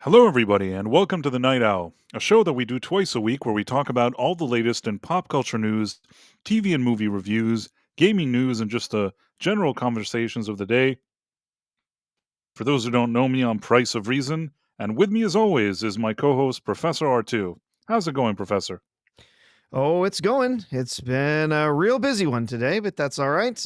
Hello, everybody, and welcome to the Night Owl, a show that we do twice a week where we talk about all the latest in pop culture news, TV and movie reviews, gaming news, and just the general conversations of the day. For those who don't know me, I'm Price of Reason, and with me, as always, is my co host, Professor R2. How's it going, Professor? Oh, it's going. It's been a real busy one today, but that's all right.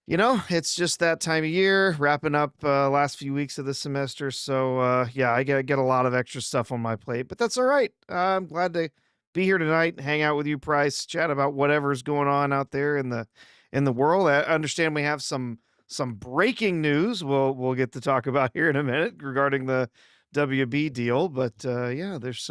It's just that time of year, wrapping up last few weeks of the semester. So, yeah, I get a lot of extra stuff on my plate, but that's all right. I'm glad to be here tonight, hang out with you, Price, chat about whatever's going on out there in the world. I understand we have some breaking news. We'll get to talk about here in a minute regarding the WB deal, but yeah, there's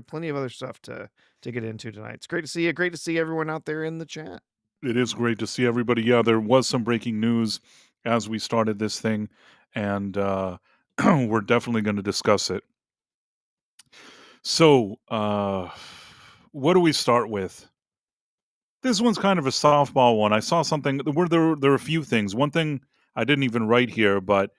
plenty of other stuff to get into tonight. It's great to see you. Great to see everyone out there in the chat. It is great to see everybody. Yeah, there was some breaking news as we started this thing, and we're definitely going to discuss it. So, what do we start with? This one's kind of a softball one. I saw something where there are a few things. One thing I didn't even write here, but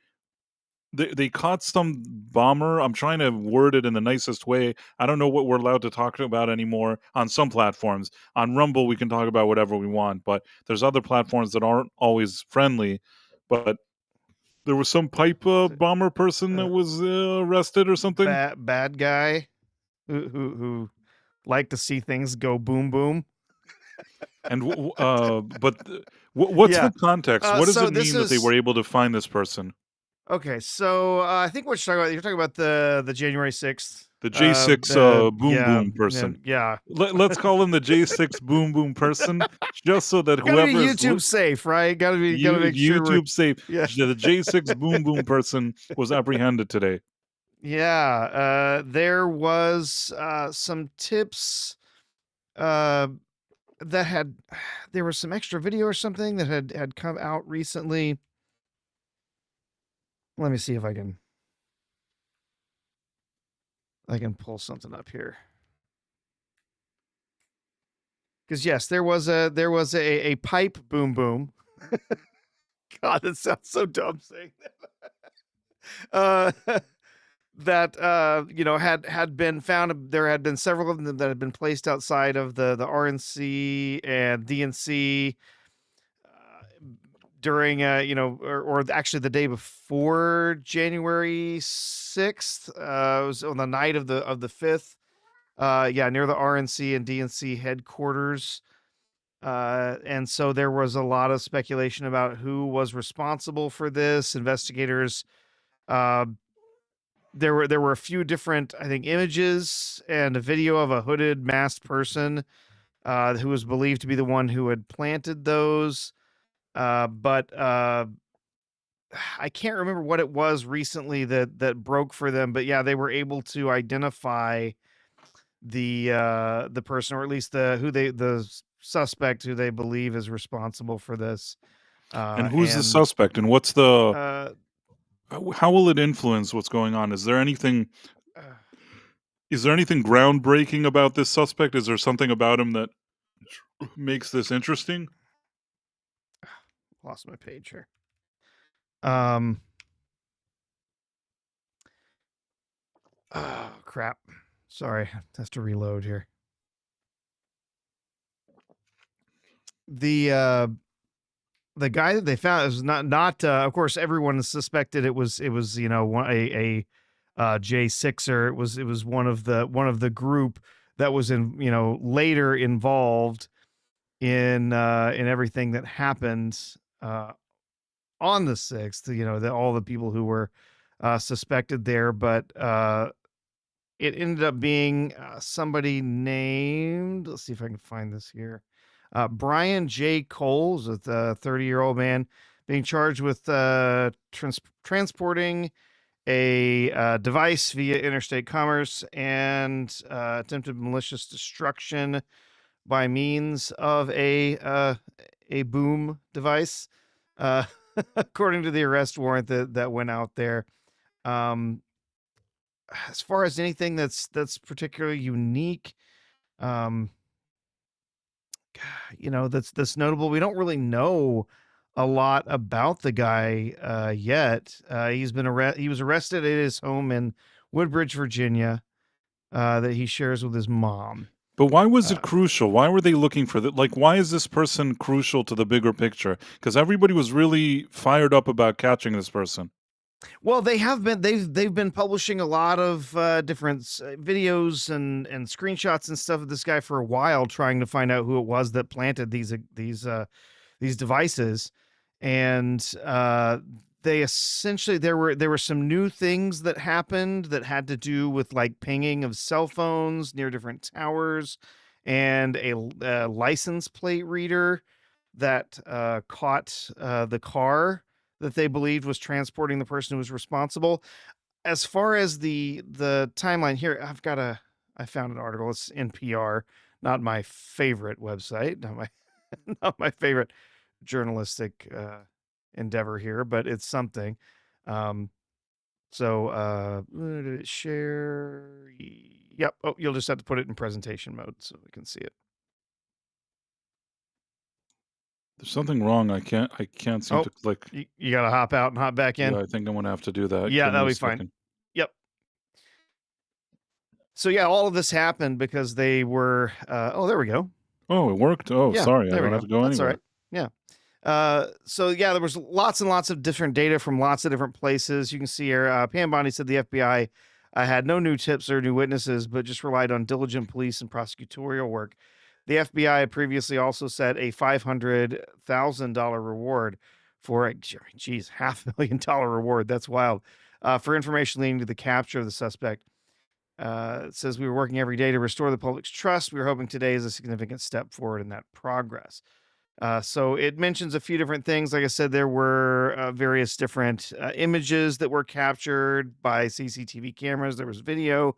they caught some bomber. I'm trying to word it in the nicest way. I don't know what we're allowed to talk about anymore on some platforms. On Rumble, we can talk about whatever we want, but there's other platforms that aren't always friendly. But there was some pipe bomber person that was arrested or something. Bad guy who like to see things go boom boom. And what's Yeah. the context? What does So it this mean that they is were able to find this person? okay. So I think what you're talking about the January 6th. The J6 boom Yeah, boom person. yeah. Let's call him the J6 boom boom person, just so that Gotta be whoever is YouTube safe, right? Gotta make sure YouTube safe. yeah. The J6 boom boom person was apprehended today. Yeah, there was some tips uh, there was some extra video or something that had come out recently. Let me see if I can pull something up here. Because yes, there was a pipe boom boom. God, that sounds so dumb saying that. That had been found. There had been several of them that had been placed outside of the RNC and DNC during or actually the day before January 6th. It was on the night of the 5th. Near the RNC and DNC headquarters. And so there was a lot of speculation about who was responsible for this. Investigators there were a few different, I think, images and a video of a hooded masked person who was believed to be the one who had planted those. But I can't remember what it was recently that broke for them. But yeah, they were able to identify the person, or at least the suspect who they believe is responsible for this. And who's the suspect? And what's the how will it influence what's going on? Is there anything groundbreaking about this suspect? Is there something about him that makes this interesting? Lost my page here. Oh crap. Sorry, has to reload here. The guy that they found is not of course everyone suspected it was a J6er. It was one of the group that was later involved in everything that happened on the 6th. All the people who were suspected there, but it ended up being somebody named, let's see if I can find this here. Brian J. Coles, a 30-year-old man, being charged with transporting a device via interstate commerce and attempted malicious destruction by means of a boom device, according to the arrest warrant that went out there. As far as anything that's particularly unique, that's notable, we don't really know a lot about the guy yet. He was arrested at his home in Woodbridge, Virginia, that he shares with his mom. But why was Uh, it crucial? Why were they looking for that? Like, why is this person crucial to the bigger picture? Because everybody was really fired up about catching this person. well, they've been publishing a lot of different videos and screenshots and stuff of this guy for a while, trying to find out who it was that planted these devices. And they essentially there were some new things that happened that had to do with like pinging of cell phones near different towers, and a license plate reader that caught the car that they believed was transporting the person who was responsible. As far as the timeline here, I found an article. It's NPR, not my favorite website, not my not my favorite journalistic endeavor here, but it's something. Um, did it share? Yep. Oh, you'll just have to put it in presentation mode so we can see it. There's something wrong. I can't seem Oh, to click. you got to hop out and hop back Yeah, in. I think I'm gonna have to do that. Yeah, Give me that'll a be fine. second. Yep. So yeah, all of this happened because they were. Oh, there we go. Oh, it worked. Oh, Yeah, sorry. I there we don't have go. to go That's all right. anywhere. Yeah. So yeah, there was lots and lots of different data from lots of different places. You can see here, Pam Bondi said the FBI had no new tips or new witnesses, but just relied on diligent police and prosecutorial work. The FBI had previously also set a $500,000 reward for a, geez, $500,000 reward. That's wild. For information leading to the capture of the suspect. It says we were working every day to restore the public's trust. We were hoping today is a significant step forward in that progress. So it mentions a few different things. Like I said, there were various different images that were captured by CCTV cameras. There was video.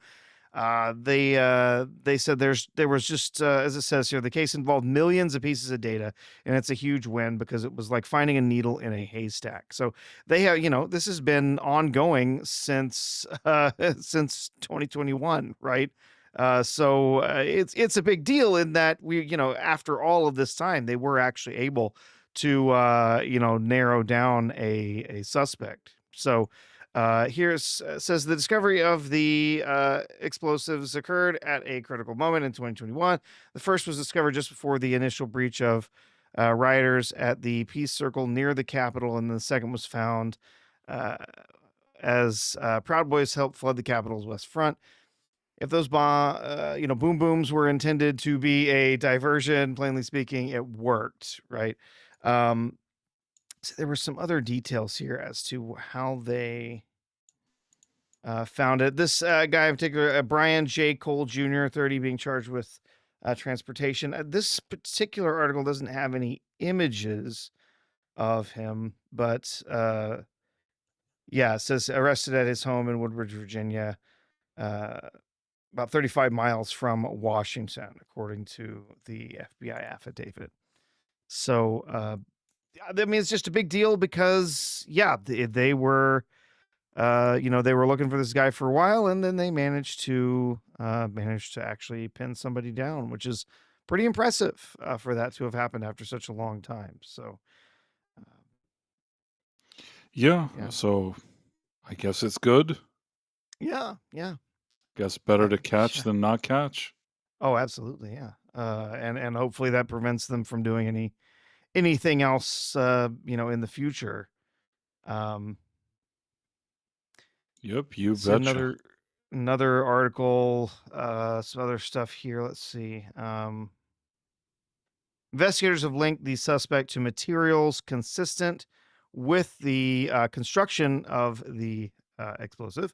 They said there was just as it says here, the case involved millions of pieces of data, and it's a huge win because it was like finding a needle in a haystack. So they have, this has been ongoing since since 2021, right? It's a big deal in that after all of this time, they were actually able to narrow down a suspect. So here's says the discovery of the explosives occurred at a critical moment in 2021. The first was discovered just before the initial breach of rioters at the Peace Circle near the Capitol, and the second was found uh, as Proud Boys helped flood the Capitol's west front. If those boom booms were intended to be a diversion, plainly speaking, it worked, right? So there were some other details here as to how they found it. This guy in particular, Brian J. Cole Jr., 30, being charged with transportation. This particular article doesn't have any images of him, but yeah, it says arrested at his home in Woodbridge, Virginia, about 35 miles from Washington, according to the FBI affidavit. So, I mean, it's just a big deal because, yeah, they were, they were looking for this guy for a while, and then they managed to actually pin somebody down, which is pretty impressive for that to have happened after such a long time. So, Yeah. yeah, So I guess it's good. yeah. Guess better to Sure. catch than not catch. Oh, absolutely, yeah. And hopefully that prevents them from doing anything else, in the future. Um, Yep, you see betcha. another article, some other stuff here. Let's see. Investigators have linked the suspect to materials consistent with the construction of the explosive,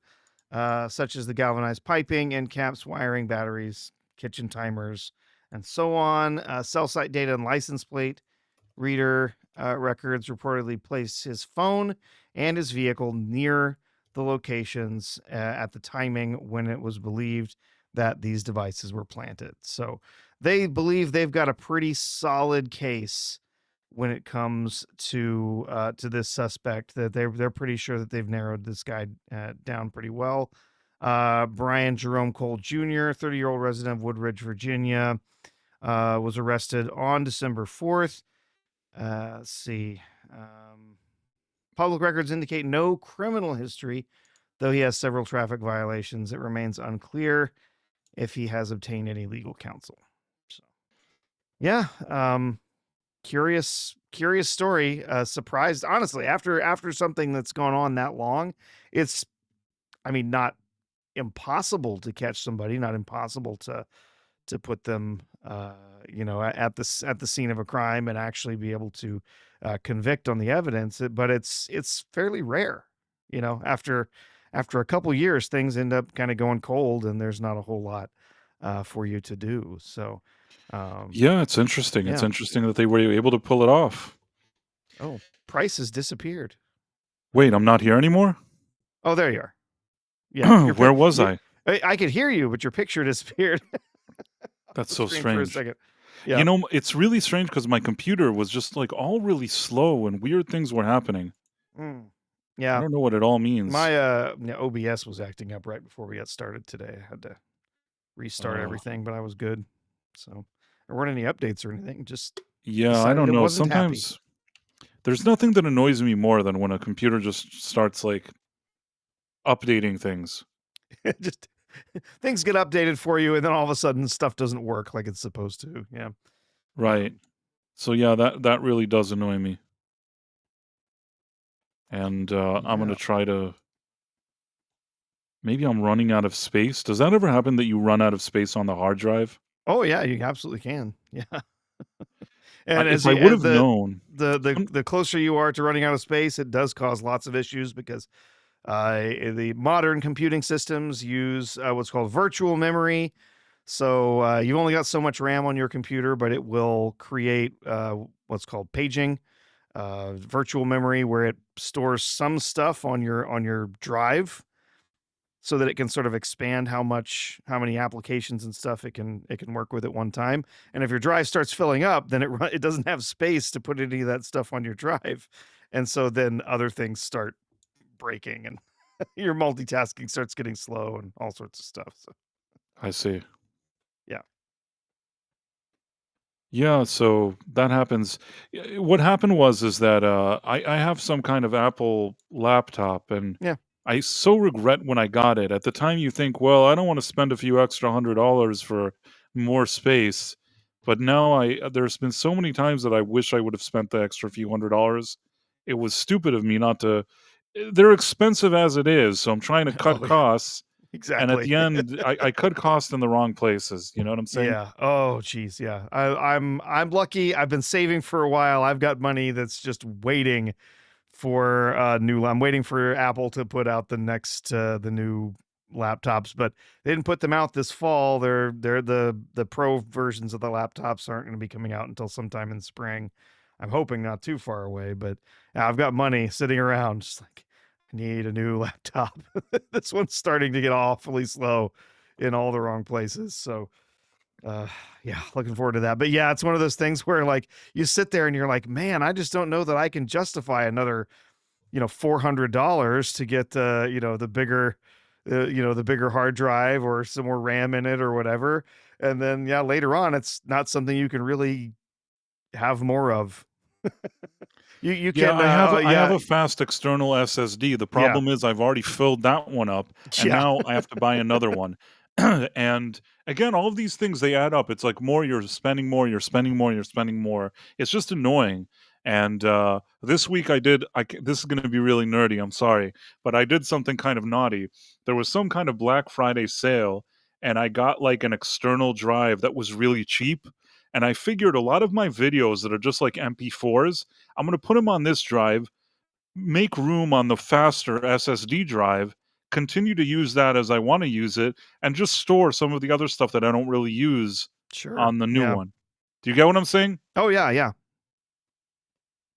such as the galvanized piping, end caps, wiring, batteries, kitchen timers, and so on. Cell site data and license plate reader records reportedly placed his phone and his vehicle near the locations at the timing when it was believed that these devices were planted. So they believe they've got a pretty solid case when it comes to this suspect. That they're pretty sure that they've narrowed this guy down pretty well. Brian Jerome Cole Jr., 30-year-old resident of Woodridge, Virginia, was arrested on December 4th. Let's see. Public records indicate no criminal history, though he has several traffic violations. It remains unclear if he has obtained any legal counsel. So, yeah, curious story. Surprised, honestly, after something that's gone on that long. It's, I mean, not impossible to catch somebody, not impossible to put them, at the scene of a crime and actually be able to convict on the evidence. But it's fairly rare. After a couple years, things end up kind of going cold, and there's not a whole lot for you to do. So, Yeah, it's interesting. It's yeah. interesting that they were able to pull it off. Oh, Price has disappeared. Wait, I'm not here anymore? Oh, there you are. Yeah, Where was I? I could hear you, but your picture disappeared. That's so For a strange. second. Yeah. It's really strange because my computer was just like all really slow and weird things were happening. I Yeah. don't know what it all means. My OBS was acting up right before we got started today. I had to restart everything, but I was good. So there weren't any updates or anything. Just Yeah, I decided don't it know. wasn't happy. Sometimes there's nothing that annoys me more than when a computer just starts like updating things. Just things get updated for you, and then all of a sudden stuff doesn't work like it's supposed to. Yeah. Right. So yeah, that really does annoy me. And I'm gonna Yeah. try to. Maybe I'm running out of space. Does that ever happen that you run out of space on the hard drive? Oh yeah, you absolutely can. Yeah. And If as I you, would as have known, the closer you are to running out of space, it does cause lots of issues because the modern computing systems use what's called virtual memory. So you've only got so much RAM on your computer, but it will create what's called paging, virtual memory, where it stores some stuff on your drive, so that it can sort of expand how many applications and stuff it can work with at one time. And if your drive starts filling up, then it doesn't have space to put any of that stuff on your drive, and so then other things start breaking, and your multitasking starts getting slow and all sorts of stuff. So I see. yeah. Yeah, so that happens. What happened is that I have some kind of Apple laptop, and Yeah. I so regret when I got it. At the time, you think, well, I don't want to spend a few extra $100 for more space, but now there's been so many times that I wish I would have spent the extra few $100. It was stupid of me not to. They're expensive as it is, so I'm trying to cut Oh yeah, costs. And at exactly. the end, I cut costs in the wrong places. You know what I'm saying? Yeah. Oh geez. Yeah. I'm lucky. I've been saving for a while. I've got money that's just waiting for I'm waiting for Apple to put out the new laptops, but they didn't put them out this fall. They're the pro versions of the laptops aren't going to be coming out until sometime in spring. I'm hoping not too far away, but yeah, I've got money sitting around. Just like, I need a new laptop. This one's starting to get awfully slow in all the wrong places. So yeah, looking forward to that. But yeah, it's one of those things where like you sit there and you're like, man, I just don't know that I can justify another, $400 to get the bigger the bigger hard drive or some more RAM in it or whatever. And then yeah, later on it's not something you can really have more of. You Yeah, can I have yeah, a fast external SSD. The yeah. problem is I've already filled that one up, and Yeah. now I have to buy another one. And again, all of these things they add up. It's like more you're spending more, you're spending more, you're spending more. It's just annoying. And this week this is going to be really nerdy. I'm sorry, but I did something kind of naughty. There was some kind of Black Friday sale, and I got like an external drive that was really cheap. And I figured a lot of my videos that are just like MP4s, I'm going to put them on this drive, make room on the faster SSD drive, continue to use that as I want to use it, and just store some of the other stuff that I don't really use Sure. on the new Yeah. one. Do you get what I'm saying? Oh yeah, yeah.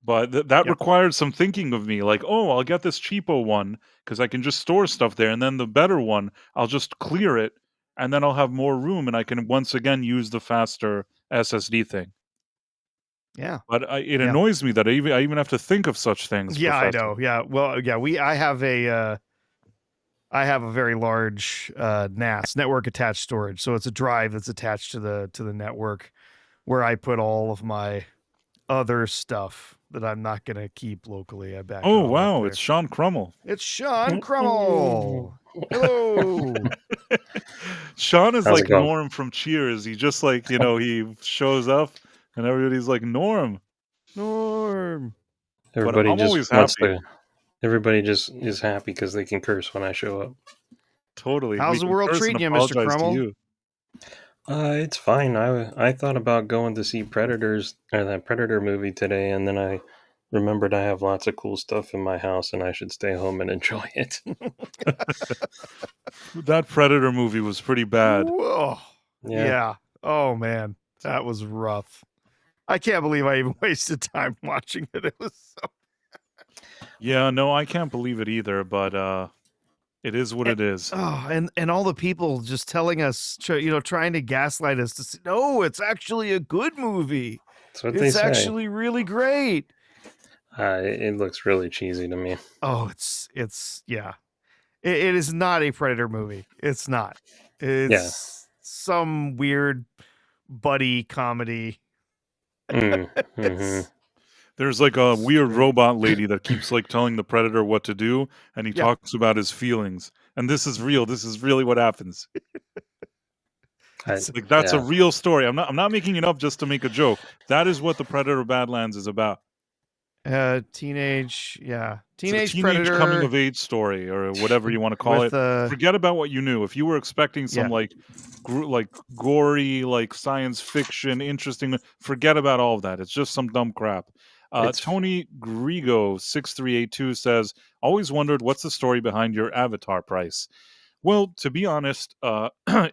But that Yep. required some thinking of me. Like, oh, I'll get this cheapo one because I can just store stuff there, and then the better one, I'll just clear it, and then I'll have more room, and I can once again use the faster SSD thing. Yeah. But it Yeah. annoys me that I even have to think of such things, Yeah, I Professor. know. Yeah. Well, yeah, I have a very large NAS, network attached storage. So it's a drive that's attached to the network where I put all of my other stuff that I'm not gonna keep locally. I back Oh it all up wow, there. it's Sean Crummell. It's Sean Crummell. Hello. Sean is How's it like going? Norm from Cheers. He just like, he shows up and everybody's like Norm. Norm. But Everybody I'm just always wants happy. to. Everybody just is happy because they can curse when I show up. Totally. How's We the can world curse and treating you, Mr. apologize to Crummell? you. It's fine. I thought about going to see Predators or that Predator movie today, and then I remembered I have lots of cool stuff in my house, and I should stay home and enjoy it. That Predator movie was pretty bad. Whoa. Yeah. Yeah. Oh man, that was rough. I can't believe I even wasted time watching it. It was so. Yeah, no, I can't believe it either, but it is what it is. Oh, and all the people just telling us, trying to gaslight us to say, no, it's actually a good movie. That's what they It's say. actually really great. It looks really cheesy to me. Oh, it's yeah. It is not a Predator movie. It's not. It's some weird buddy comedy. Mm-hmm. There's like a weird Strange. robot lady that keeps like telling the Predator what to do, and he Yeah. talks about his feelings. And this is real. This is really what happens. Like that's a real story. I'm not making it up just to make a joke. That is what the Predator Badlands is about. Teenage Teenage Predator coming of age story or whatever you want to call it. Forget about what you knew. If you were expecting some like gory, like science fiction, interesting, forget about all of that. It's just some dumb crap. Tony Grigo 6382 says, "Always wondered what's the story behind your Avatar price." Well, to be honest,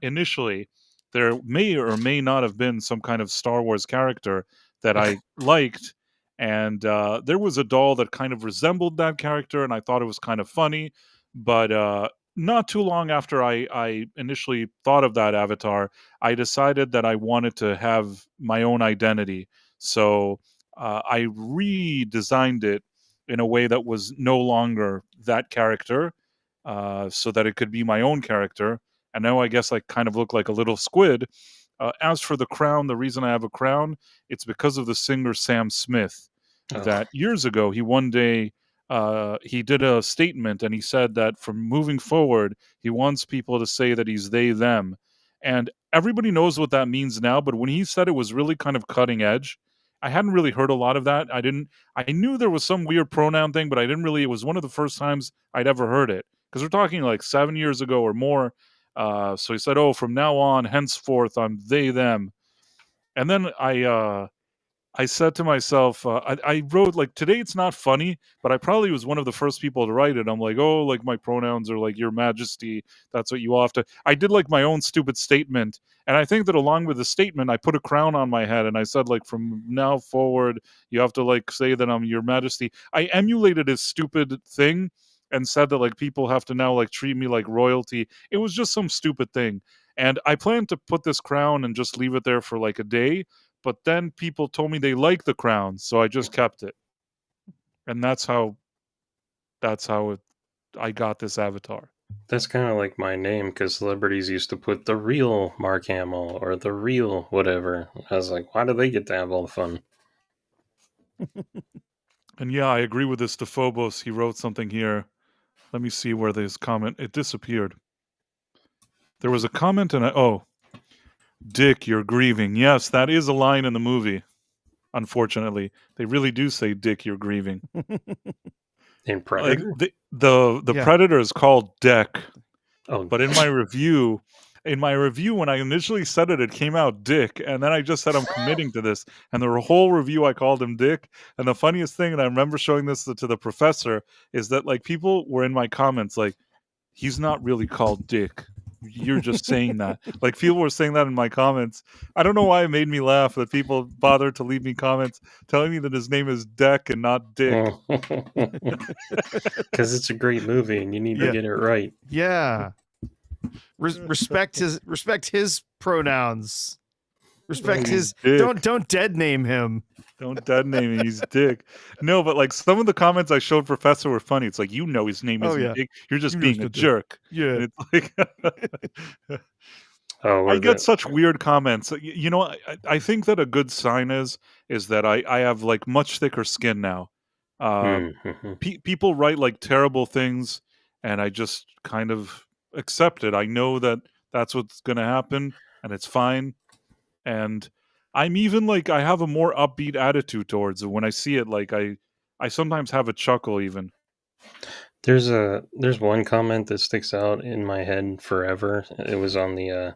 initially there may or may not have been some kind of Star Wars character that I liked. And there was a doll that kind of resembled that character, and I thought it was kind of funny. But not too long after I initially thought of that avatar, I decided that I wanted to have my own identity. So I redesigned it in a way that was no longer that character, so that it could be my own character. And now I guess I kind of look like a little squid. As for the crown, the reason I have a crown, it's because of the singer Sam Smith. That years ago, he one day he did a statement and he said that from moving forward, he wants people to say that he's they, them. And everybody knows what that means now, but when he said it was really kind of cutting edge. I hadn't really heard a lot of that. I knew there was some weird pronoun thing, but I didn't really, it was one of the first times I'd ever heard it. Because we're talking like 7 years ago or more. So he said, "Oh, from now on, henceforth, I'm they, them." And then I said to myself, I wrote like today it's not funny, but I probably was one of the first people to write it. I'm like, oh, like my pronouns are like Your Majesty. That's what you all have to. I did like my own stupid statement, and I think that along with the statement, I put a crown on my head, and I said like from now forward, you have to like say that I'm Your Majesty. I emulated his stupid thing and said that like people have to now like treat me like royalty. It was just some stupid thing, and I planned to put this crown and just leave it there for like a day. But then people told me they like the crown, so I just kept it. And that's how I got this avatar. That's kind of like my name because celebrities used to put the real Mark Hamill or the real whatever. I was like, why do they get to have all the fun? And yeah, I agree with this. Phobos, he wrote something here. Let me see where this comment, it disappeared. There was a comment and Dick, you're grieving. Yes, that is a line in the movie. Unfortunately, they really do say, "Dick, you're grieving." In Predator, like the Predator is called Deck. Oh, but in my review, when I initially said it, it came out Dick, and then I just said I'm committing to this, and the whole review I called him Dick. And the funniest thing, and I remember showing this to the professor, is that like people were in my comments like, "He's not really called Dick. You're just saying that." Like people were saying that in my comments. I don't know why it made me laugh that people bothered to leave me comments telling me that his name is Deck and not Dick. Because it's a great movie and you need to get it right. Yeah. Respect his pronouns. Respect his Dick. Don't dead name him. Don't dead name him. He's Dick. No, but like some of the comments I showed Professor were funny. It's like, his name isn't Dick. You're just being a jerk. Yeah. And it's like Oh, I or get the such weird comments. You know, I think that a good sign is that I have like much thicker skin now. Uh, mm-hmm. people write like terrible things, and I just kind of accept it. I know that that's what's going to happen, and it's fine. And I'm even like I have a more upbeat attitude towards it when I see it. Like I sometimes have a chuckle even. There's one comment that sticks out in my head forever. It was on the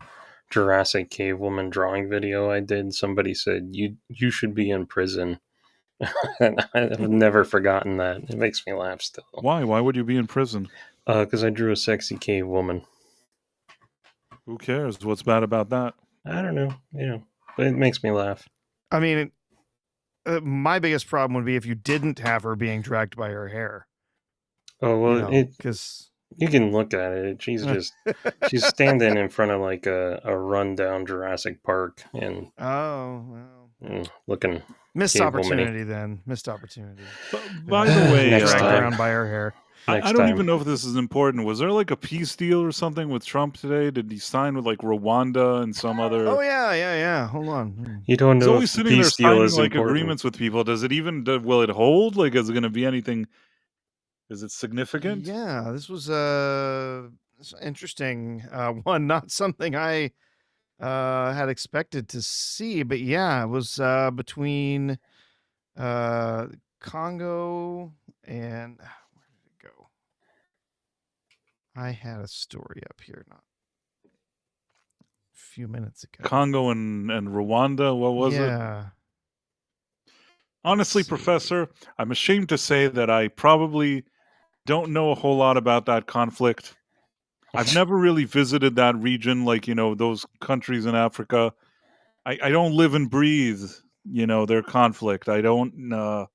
Jurassic Cave Woman drawing video I did. Somebody said you should be in prison, and I've never forgotten that. It makes me laugh still. Why? Why would you be in prison? Because I drew a sexy cave woman. Who cares? What's bad about that? I don't know, but it makes me laugh. I mean, my biggest problem would be if you didn't have her being dragged by her hair. Oh well, because you can look at it. She's standing in front of like a rundown Jurassic Park and looking missed cave opportunity. womany. Then missed opportunity. By the way, Next dragged time. around by her hair. I don't even know if this is important. Was there like a peace deal or something with Trump today? Did he sign with like Rwanda and some other? Oh yeah. Hold on. You don't He's know always if the sitting there peace deal signing is like important. agreements with people. Does it even? Will it hold? Like, is it going to be anything? Is it significant? Yeah, this was interesting one. Not something I had expected to see, but yeah, it was between Congo and where did it go? I had a story up here not a few minutes ago. Congo and Rwanda. What was it? Yeah. Honestly, Professor, I'm ashamed to say that I probably don't know a whole lot about that conflict. I've never really visited that region, like, those countries in Africa. I don't live and breathe, their conflict. I don't, I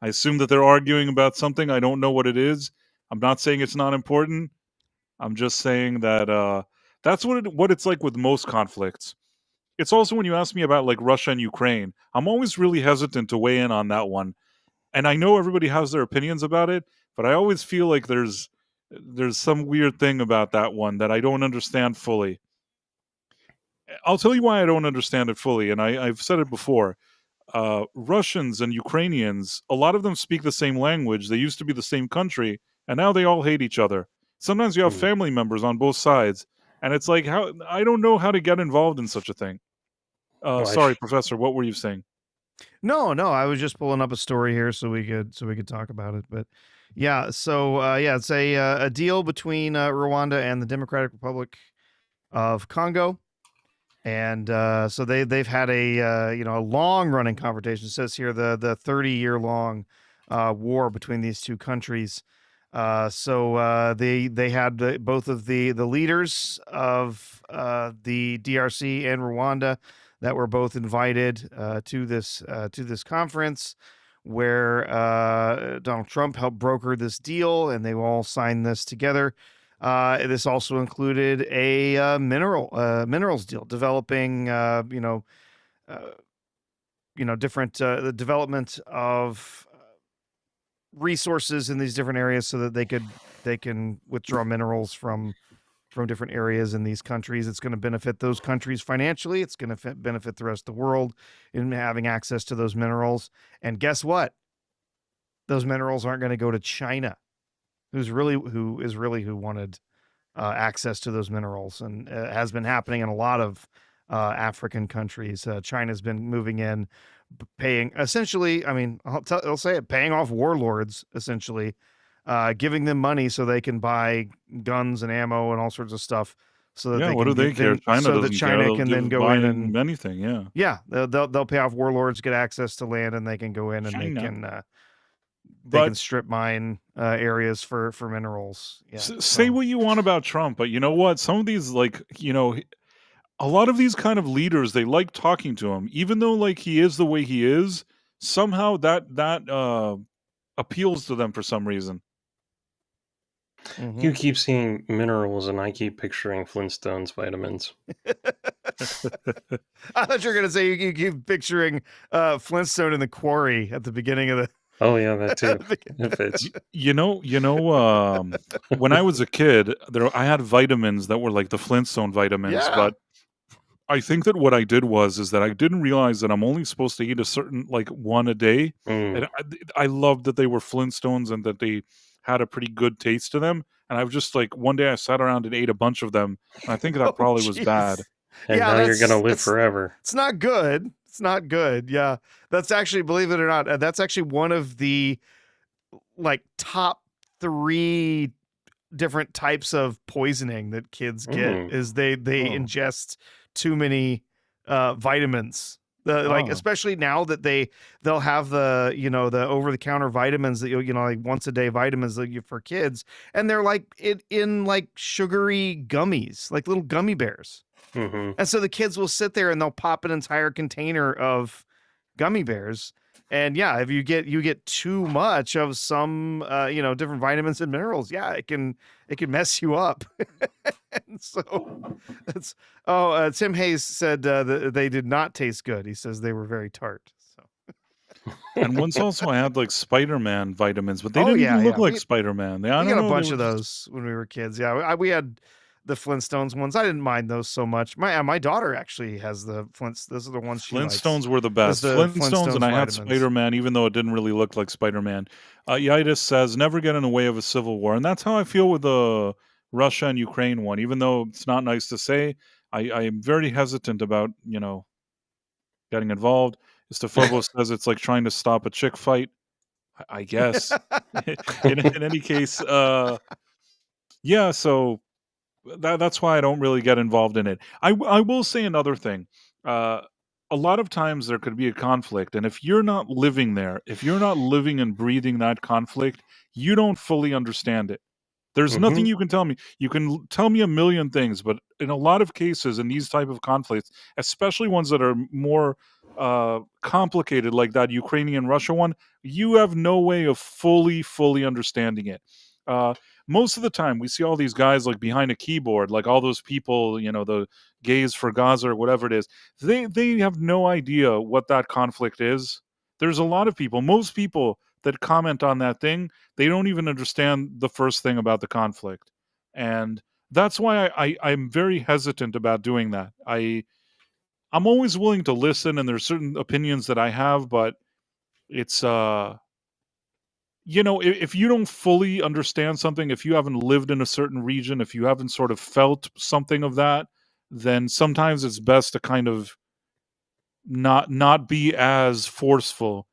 assume that they're arguing about something. I don't know what it is. I'm not saying it's not important. I'm just saying that that's what it's like with most conflicts. It's also when you ask me about like Russia and Ukraine, I'm always really hesitant to weigh in on that one. And I know everybody has their opinions about it, but I always feel like there's some weird thing about that one that I don't understand fully. I'll tell you why I don't understand it fully, and I've said it before. Russians and Ukrainians, a lot of them speak the same language. They used to be the same country, and now they all hate each other. Sometimes you have family members on both sides, and it's like how I don't know how to get involved in such a thing. Sorry, Professor, what were you saying? No, I was just pulling up a story here so we could talk about it. But yeah, so it's a deal between Rwanda and the Democratic Republic of Congo, and so they've had a a long running confrontation. It says here the 30-year long war between these two countries. So they had both of the leaders of the DRC and Rwanda that were both invited to this conference, where Donald Trump helped broker this deal, and they all signed this together. This also included a minerals deal, developing different the development of resources in these different areas so that they can withdraw minerals from different areas in these countries. It's going to benefit those countries financially. It's going to benefit the rest of the world in having access to those minerals. And guess what? Those minerals aren't going to go to China, who wanted access to those minerals, and has been happening in a lot of African countries. China's been moving in, paying essentially. I mean, I'll say it, paying off warlords essentially. Giving them money so they can buy guns and ammo and all sorts of stuff, so that what do they care? China can then go in and anything. They'll pay off warlords, get access to land, and they can go in and they can strip mine areas for minerals. Yeah. Say what you want about Trump, but you know what? Some of these, a lot of these kind of leaders, they like talking to him, even though like he is the way he is. Somehow that appeals to them for some reason. You keep seeing minerals, and I keep picturing Flintstones vitamins. I thought you were going to say you keep picturing Flintstone in the quarry at the beginning of Oh yeah, that too. It fits. When I was a kid, I had vitamins that were like the Flintstone vitamins, Yeah. but I think that what I did is that I didn't realize that I'm only supposed to eat a certain like one a day, Mm. and I loved that they were Flintstones and that they had a pretty good taste to them. And I was just like, one day I sat around and ate a bunch of them, and I think that Oh, probably was bad. jeez. And Yeah, now you're gonna live that's forever. it's not good. It's not good. Yeah, that's actually, believe it or not, that's actually one of the like top 3 different types of poisoning that kids get Mm. is they Oh. ingest too many vitamins. Like, Oh. especially now that they'll have the the over the counter vitamins that like once a day vitamins that you for kids, and they're like in like sugary gummies, like little gummy bears. Mm-hmm. And so the kids will sit there and they'll pop an entire container of gummy bears. And yeah, if you get too much of some different vitamins and minerals, yeah, it can mess you up. And so that's Tim Hayes said that they did not taste good. He says they were very tart. So And once also I had like Spider-Man vitamins, but they oh didn't yeah, even look yeah. like Spider-Man. I We don't got a know, they bunch were of just those when we were kids. Yeah, we had the Flintstones ones. I didn't mind those so much. My daughter actually has the Flints. Those are the ones she likes. Flintstones were the Is best. the Flintstones, and Flintstones I had vitamins. Spider-Man, even though it didn't really look like Spider-Man. Yitis says, never get in the way of a civil war. And that's how I feel with the Russia and Ukraine one. Even though it's not nice to say, I am very hesitant about, getting involved. Istafobos says it's like trying to stop a chick fight. I guess. in any case, yeah, so that's why I don't really get involved in it. I will say another thing. Uh, a lot of times there could be a conflict, and if you're not living there, if you're not living and breathing that conflict, you don't fully understand it. There's nothing Mm-hmm. you can tell me. You can tell me a million things, but in a lot of cases, in these type of conflicts, especially ones that are more complicated, like that Ukrainian Russia one, you have no way of fully understanding it. Uh, Most of the time, we see all these guys like behind a keyboard, like all those people, the gays for Gaza or whatever it is. They have no idea what that conflict is. There's a lot of people, most people that comment on that thing, they don't even understand the first thing about the conflict. And that's why I'm very hesitant about doing that. I'm always willing to listen, and there's certain opinions that I have, but it's if you don't fully understand something, if you haven't lived in a certain region, if you haven't sort of felt something of that, then sometimes it's best to kind of not be as forceful.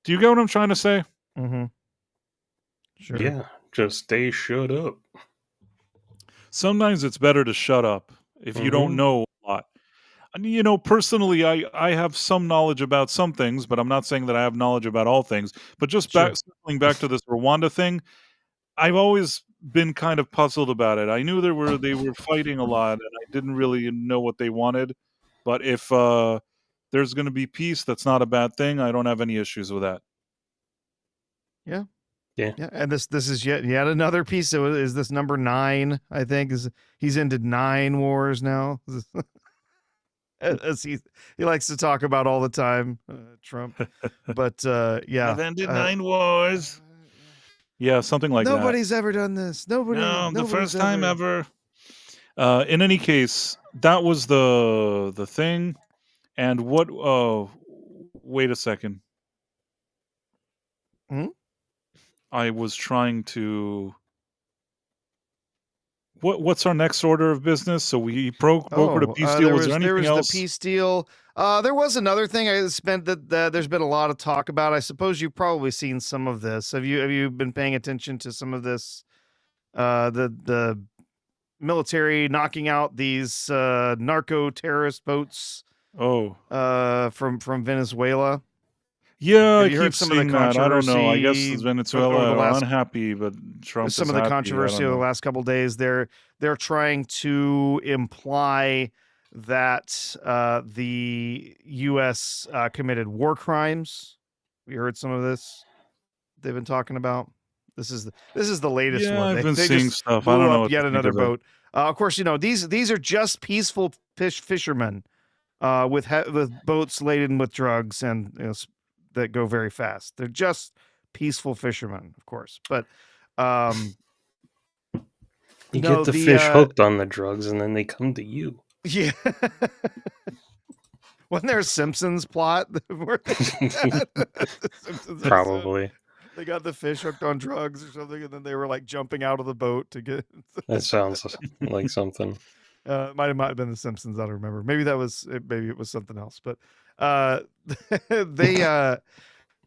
Do you get what I'm trying to say? Mm-hmm. Sure. Yeah, just stay shut up. Sometimes it's better to shut up if you don't Mm-hmm. know a lot. And, personally, I have some knowledge about some things, but I'm not saying that I have knowledge about all things. But just Sure. circling back to this Rwanda thing, I've always been kind of puzzled about it. I knew they were fighting a lot, and I didn't really know what they wanted. But if there's going to be peace, that's not a bad thing. I don't have any issues with that. Yeah. Yeah. Yeah, and this is yet another piece. So is this number 9? I think he's into 9 wars now. As he likes to talk about all the time, Trump. But yeah, I've ended 9 wars. Yeah, something like that. Nobody's ever done this. The first time ever. In any case, that was the thing. And what? Oh, wait a second. Hmm? I was trying to. What's our next order of business? So we brokered a peace deal. Was there anything else? The peace deal. There was another thing I spent that there's been a lot of talk about. I suppose you've probably seen some of this. Have you been paying attention to some of this? The military knocking out these narco terrorist boats. Oh. From Venezuela. Yeah, I Have you heard keep some of the seeing that. I don't know. I guess controversy Venezuela over the are last- unhappy, but Trump some is of the happy. controversy I don't over the know. last couple of days? They're trying to imply that the U.S. Committed war crimes. We heard some of this. They've been talking about. This is the latest Yeah, one. I've been They seeing just stuff. I blew don't know up what to yet think another of it. boat. Of course, these are just peaceful fishermen with boats laden with drugs and that go very fast. They're just peaceful fishermen, of course. But You no, get the the fish hooked on the drugs, and then they come to you. yeah. Wasn't there a Simpsons plot where Simpsons Probably. they got the fish hooked on drugs or something, and then they were like jumping out of the boat to get. That sounds like something. It might have been the Simpsons. I don't remember. Maybe it was something else. But they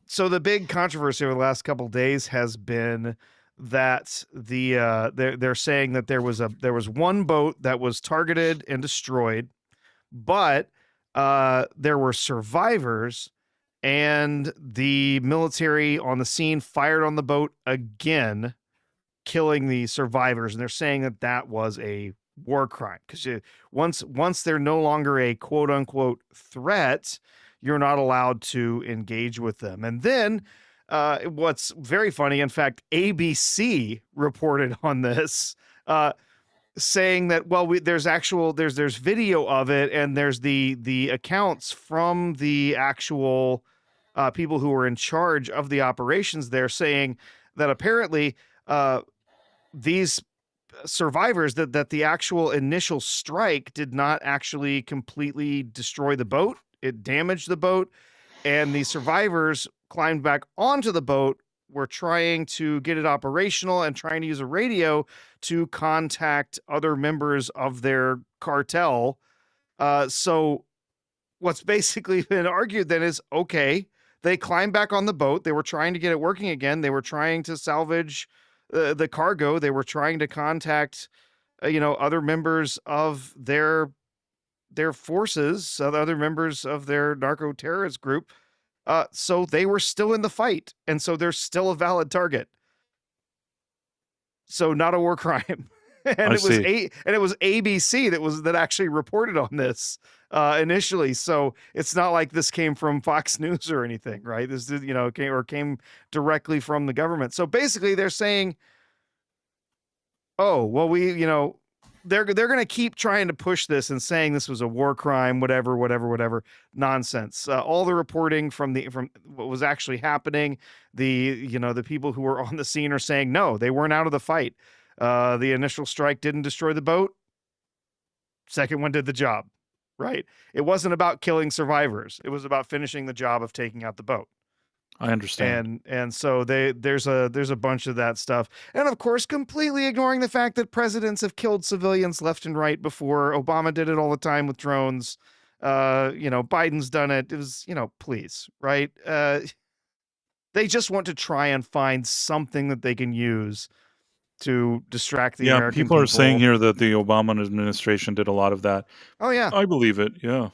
so the big controversy over the last couple days has been that they're saying that there was one boat that was targeted and destroyed, but there were survivors, and the military on the scene fired on the boat again, killing the survivors. And they're saying that was a war crime, because once they're no longer a quote unquote threat, you're not allowed to engage with them. And then what's very funny, in fact, ABC reported on this, saying that, well, there's video of it, and there's the accounts from the actual people who were in charge of the operations there, saying that apparently these survivors, that the actual initial strike did not actually completely destroy the boat. It damaged the boat, and the survivors climbed back onto the boat, were trying to get it operational and trying to use a radio to contact other members of their cartel. So what's basically been argued then is, okay, they climbed back on the boat. They were trying to get it working again. They were trying to salvage the cargo. They were trying to contact, other members of their forces, other members of their narco-terrorist group. So they were still in the fight, and so they're still a valid target. So not a war crime. And it was ABC that actually reported on this initially. So it's not like this came from Fox News or anything, right? This did, came directly from the government. So basically they're saying, oh, well, they're going to keep trying to push this and saying this was a war crime, whatever nonsense. All the reporting from what was actually happening, the people who were on the scene are saying, no, they weren't out of the fight. The initial strike didn't destroy the boat. Second one did the job, right? It wasn't about killing survivors. It was about finishing the job of taking out the boat. I understand. And so there's a bunch of that stuff. And of course, completely ignoring the fact that presidents have killed civilians left and right before. Obama did it all the time with drones. Biden's done it. It was, please, right? They just want to try and find something that they can use to distract the American people. People are saying here that the Obama administration did a lot of that. Oh yeah. I believe it. Yeah.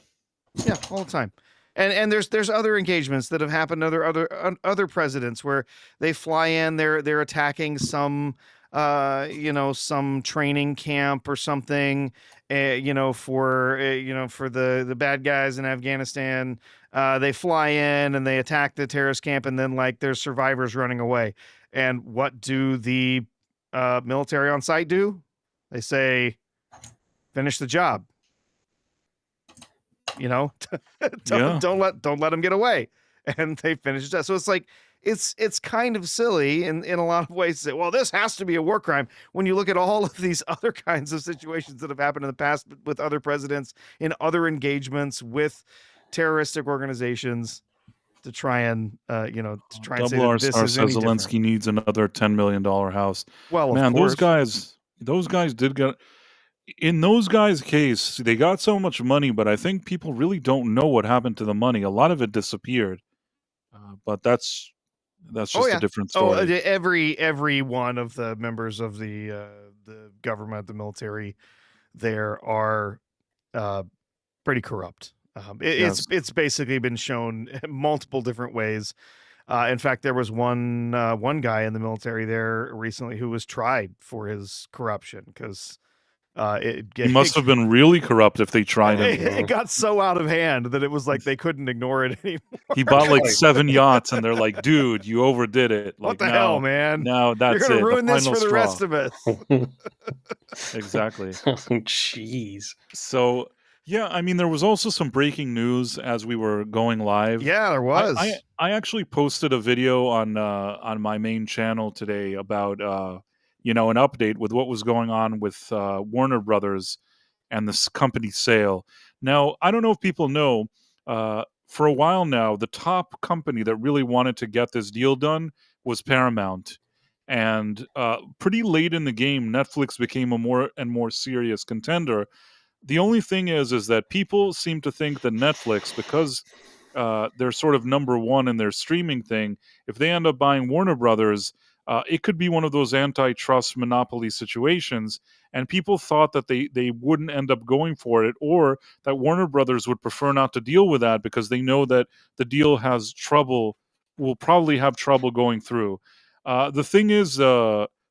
Yeah, all the time. And there's other engagements that have happened other presidents where they fly in, they're attacking some some training camp or something, for the bad guys in Afghanistan. They fly in and they attack the terrorist camp, and then there's survivors running away. And what do the military on site do? They say, finish the job. Don't let them get away, and they finished it. So it's like it's kind of silly in a lot of ways to say, well, this has to be a war crime, when you look at all of these other kinds of situations that have happened in the past with other presidents in other engagements with terroristic organizations to try and say that this is any says Zelensky different. needs another $10 million house. Well, man, of course. those guys did get. In those guys' case, they got so much money, but I think people really don't know what happened to the money. A lot of it disappeared, but that's just a different story. Every one of the members of the government, the military, there are pretty corrupt. It's basically been shown multiple different ways. In fact, there was one guy in the military there recently who was tried for his corruption because. He must have been really corrupt if they tried him. It got so out of hand that it was like they couldn't ignore it anymore. He bought 7 yachts, and they're like, "Dude, you overdid it! What the hell, man? Now that's You're gonna it. ruin this for the straw. rest of us." Exactly. Oh, jeez. So Yeah, I mean, there was also some breaking news as we were going live. Yeah, there I I, was. I actually posted a video on my main channel today about an update with what was going on with Warner Brothers and this company sale. Now, I don't know if people know, for a while now, the top company that really wanted to get this deal done was Paramount. And pretty late in the game, Netflix became a more and more serious contender. The only thing is that people seem to think that Netflix, because they're sort of number one in their streaming thing, if they end up buying Warner Brothers, it could be one of those antitrust monopoly situations. And people thought that they wouldn't end up going for it, or that Warner Brothers would prefer not to deal with that because they know that the deal will probably have trouble going through. The thing is,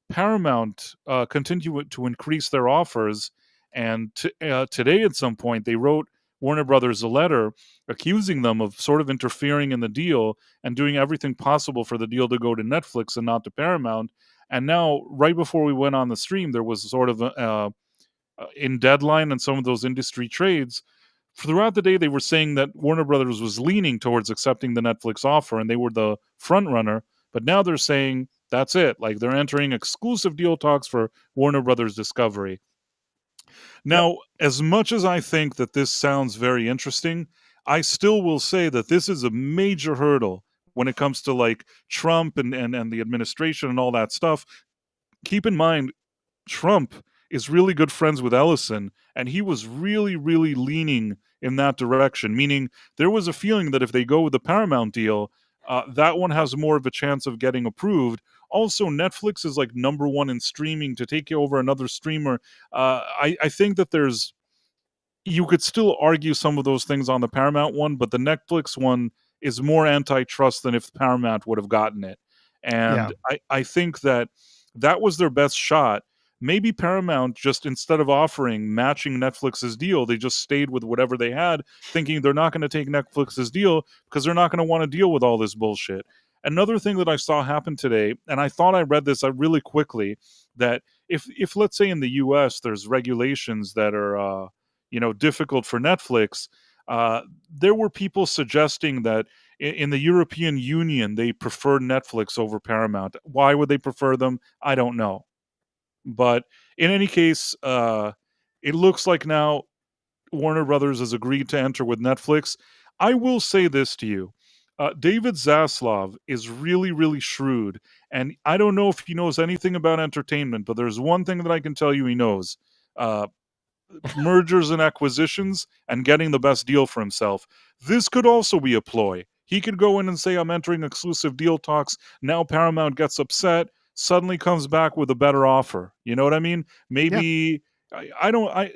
Paramount continue to increase their offers, and today, at some point, they wrote Warner Brothers a letter accusing them of sort of interfering in the deal and doing everything possible for the deal to go to Netflix and not to Paramount. And now, right before we went on the stream, there was sort of in deadline and some of those industry trades. Throughout the day, they were saying that Warner Brothers was leaning towards accepting the Netflix offer and they were the front runner. But now they're saying that's it. Like they're entering exclusive deal talks for Warner Brothers Discovery. Yep. Now, as much as I think that this sounds very interesting, I still will say that this is a major hurdle when it comes to like Trump and the administration and all that stuff. Keep in mind, Trump is really good friends with Ellison, and he was really, really leaning in that direction, meaning there was a feeling that if they go with the Paramount deal, that one has more of a chance of getting approved. Also, Netflix is like number one in streaming. To take over another streamer, I think that you could still argue some of those things on the Paramount one, but the Netflix one is more antitrust than if Paramount would have gotten it. Yeah. And I think that was their best shot. Maybe Paramount, just instead of offering matching Netflix's deal, they just stayed with whatever they had, thinking they're not going to take Netflix's deal because they're not going to want to deal with all this bullshit. Another thing that I saw happen today, and I thought I read this really quickly, that if let's say in the U.S. there's regulations that are difficult for Netflix, there were people suggesting that in the European Union they prefer Netflix over Paramount. Why would they prefer them? I don't know. But in any case, it looks like now Warner Brothers has agreed to enter with Netflix. I will say this to you. David Zaslav is really, really shrewd. And I don't know if he knows anything about entertainment, but there's one thing that I can tell you he knows. Uh, Mergers and acquisitions and getting the best deal for himself. This could also be a ploy. He could go in and say, I'm entering exclusive deal talks. Now Paramount gets upset, suddenly comes back with a better offer. You know what I mean? Yeah. Maybe I don't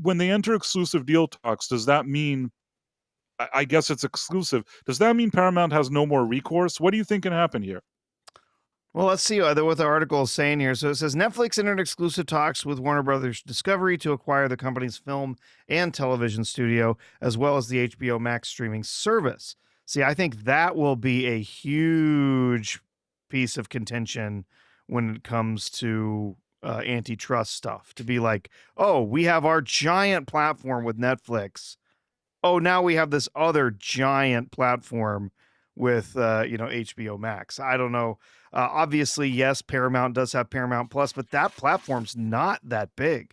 when they enter exclusive deal talks, does that mean I guess it's exclusive. Does that mean Paramount has no more recourse? What do you think can happen here? Well, let's see what the article is saying here. So it says Netflix entered exclusive talks with Warner Brothers Discovery to acquire the company's film and television studio, as well as the HBO Max streaming service. See, I think that will be a huge piece of contention when it comes to antitrust stuff. To be like, oh, we have our giant platform with Netflix. Oh, now we have this other giant platform with HBO Max. I don't know. Obviously, yes, Paramount does have Paramount Plus, but that platform's not that big.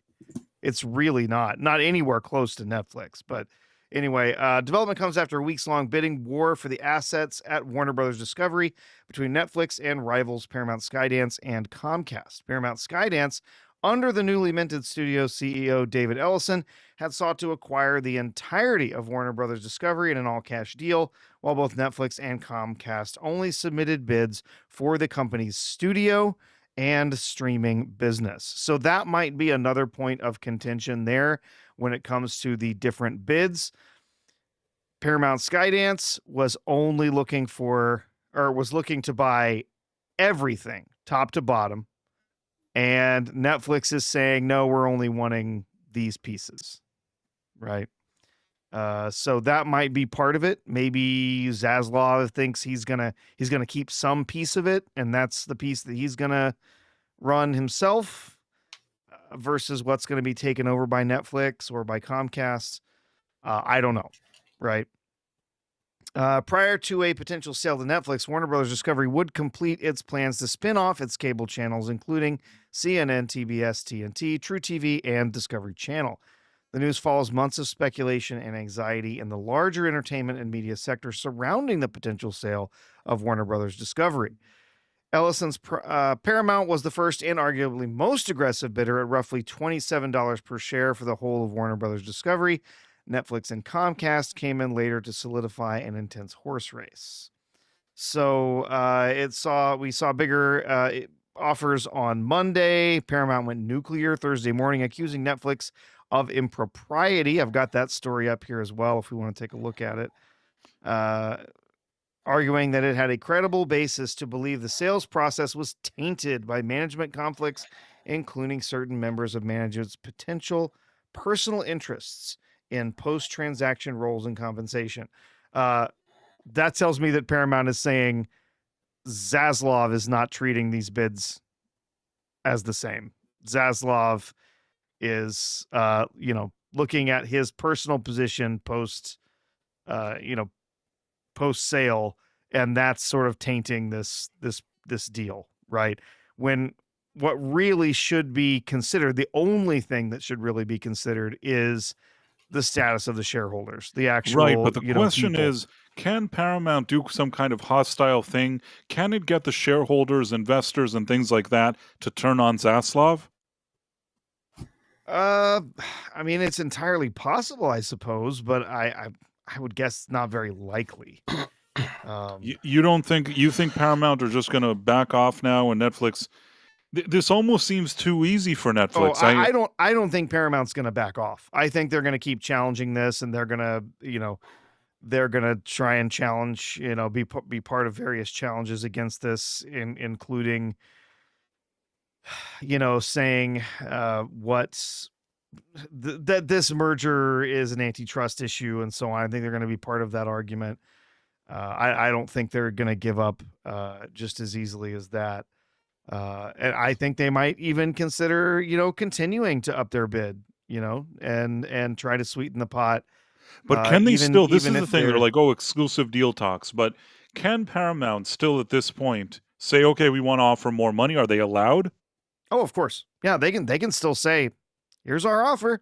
It's really not anywhere close to Netflix. But anyway, development comes after a weeks-long bidding war for the assets at Warner Brothers Discovery between Netflix and rivals Paramount Skydance and Comcast. Paramount Skydance, under the newly minted studio CEO David Ellison, had sought to acquire the entirety of Warner Brothers Discovery in an all-cash deal, while both Netflix and Comcast only submitted bids for the company's studio and streaming business. So that might be another point of contention there when it comes to the different bids. Paramount Skydance was only looking to buy everything top to bottom. And Netflix is saying, no, we're only wanting these pieces, right? So that might be part of it. Maybe Zaslav thinks he's gonna keep some piece of it, and that's the piece that he's gonna run himself, versus what's going to be taken over by Netflix or by Comcast. I don't know, right? Prior to a potential sale to Netflix, Warner Brothers Discovery would complete its plans to spin off its cable channels, including CNN, TBS, TNT, True TV, and Discovery Channel. The news follows months of speculation and anxiety in the larger entertainment and media sector surrounding the potential sale of Warner Brothers Discovery. Ellison's Paramount was the first and arguably most aggressive bidder at roughly $27 per share for the whole of Warner Brothers Discovery. Netflix and Comcast came in later to solidify an intense horse race. So we saw bigger offers on Monday. Paramount went nuclear Thursday morning, accusing Netflix of impropriety. I've got that story up here as well if we want to take a look at it. Arguing that it had a credible basis to believe the sales process was tainted by management conflicts, including certain members of management's potential personal interests in post-transaction roles and compensation. That tells me that Paramount is saying Zaslav is not treating these bids as the same. Zaslav is, looking at his personal position post sale, and that's sort of tainting this deal, right? When what really should be considered, the only thing that should really be considered is the status of the shareholders, the actual Right, but the question people. is, can Paramount do some kind of hostile thing? Can it get the shareholders, investors, and things like that to turn on Zaslav? I mean, it's entirely possible, I suppose, but I would guess not very likely. You think Paramount are just going to back off now and Netflix? This almost seems too easy for Netflix. I don't think Paramount's going to back off. I think they're going to keep challenging this, and they're going to try and challenge, be part of various challenges against this, including, saying that this merger is an antitrust issue and so on. I think they're going to be part of that argument. I don't think they're going to give up just as easily as that. And I think they might even consider, continuing to up their bid, and try to sweeten the pot. But can they still? This is the thing. They're like, exclusive deal talks. But can Paramount still, at this point, say, okay, we want to offer more money? Are they allowed? Oh, of course. Yeah, they can still say, here's our offer.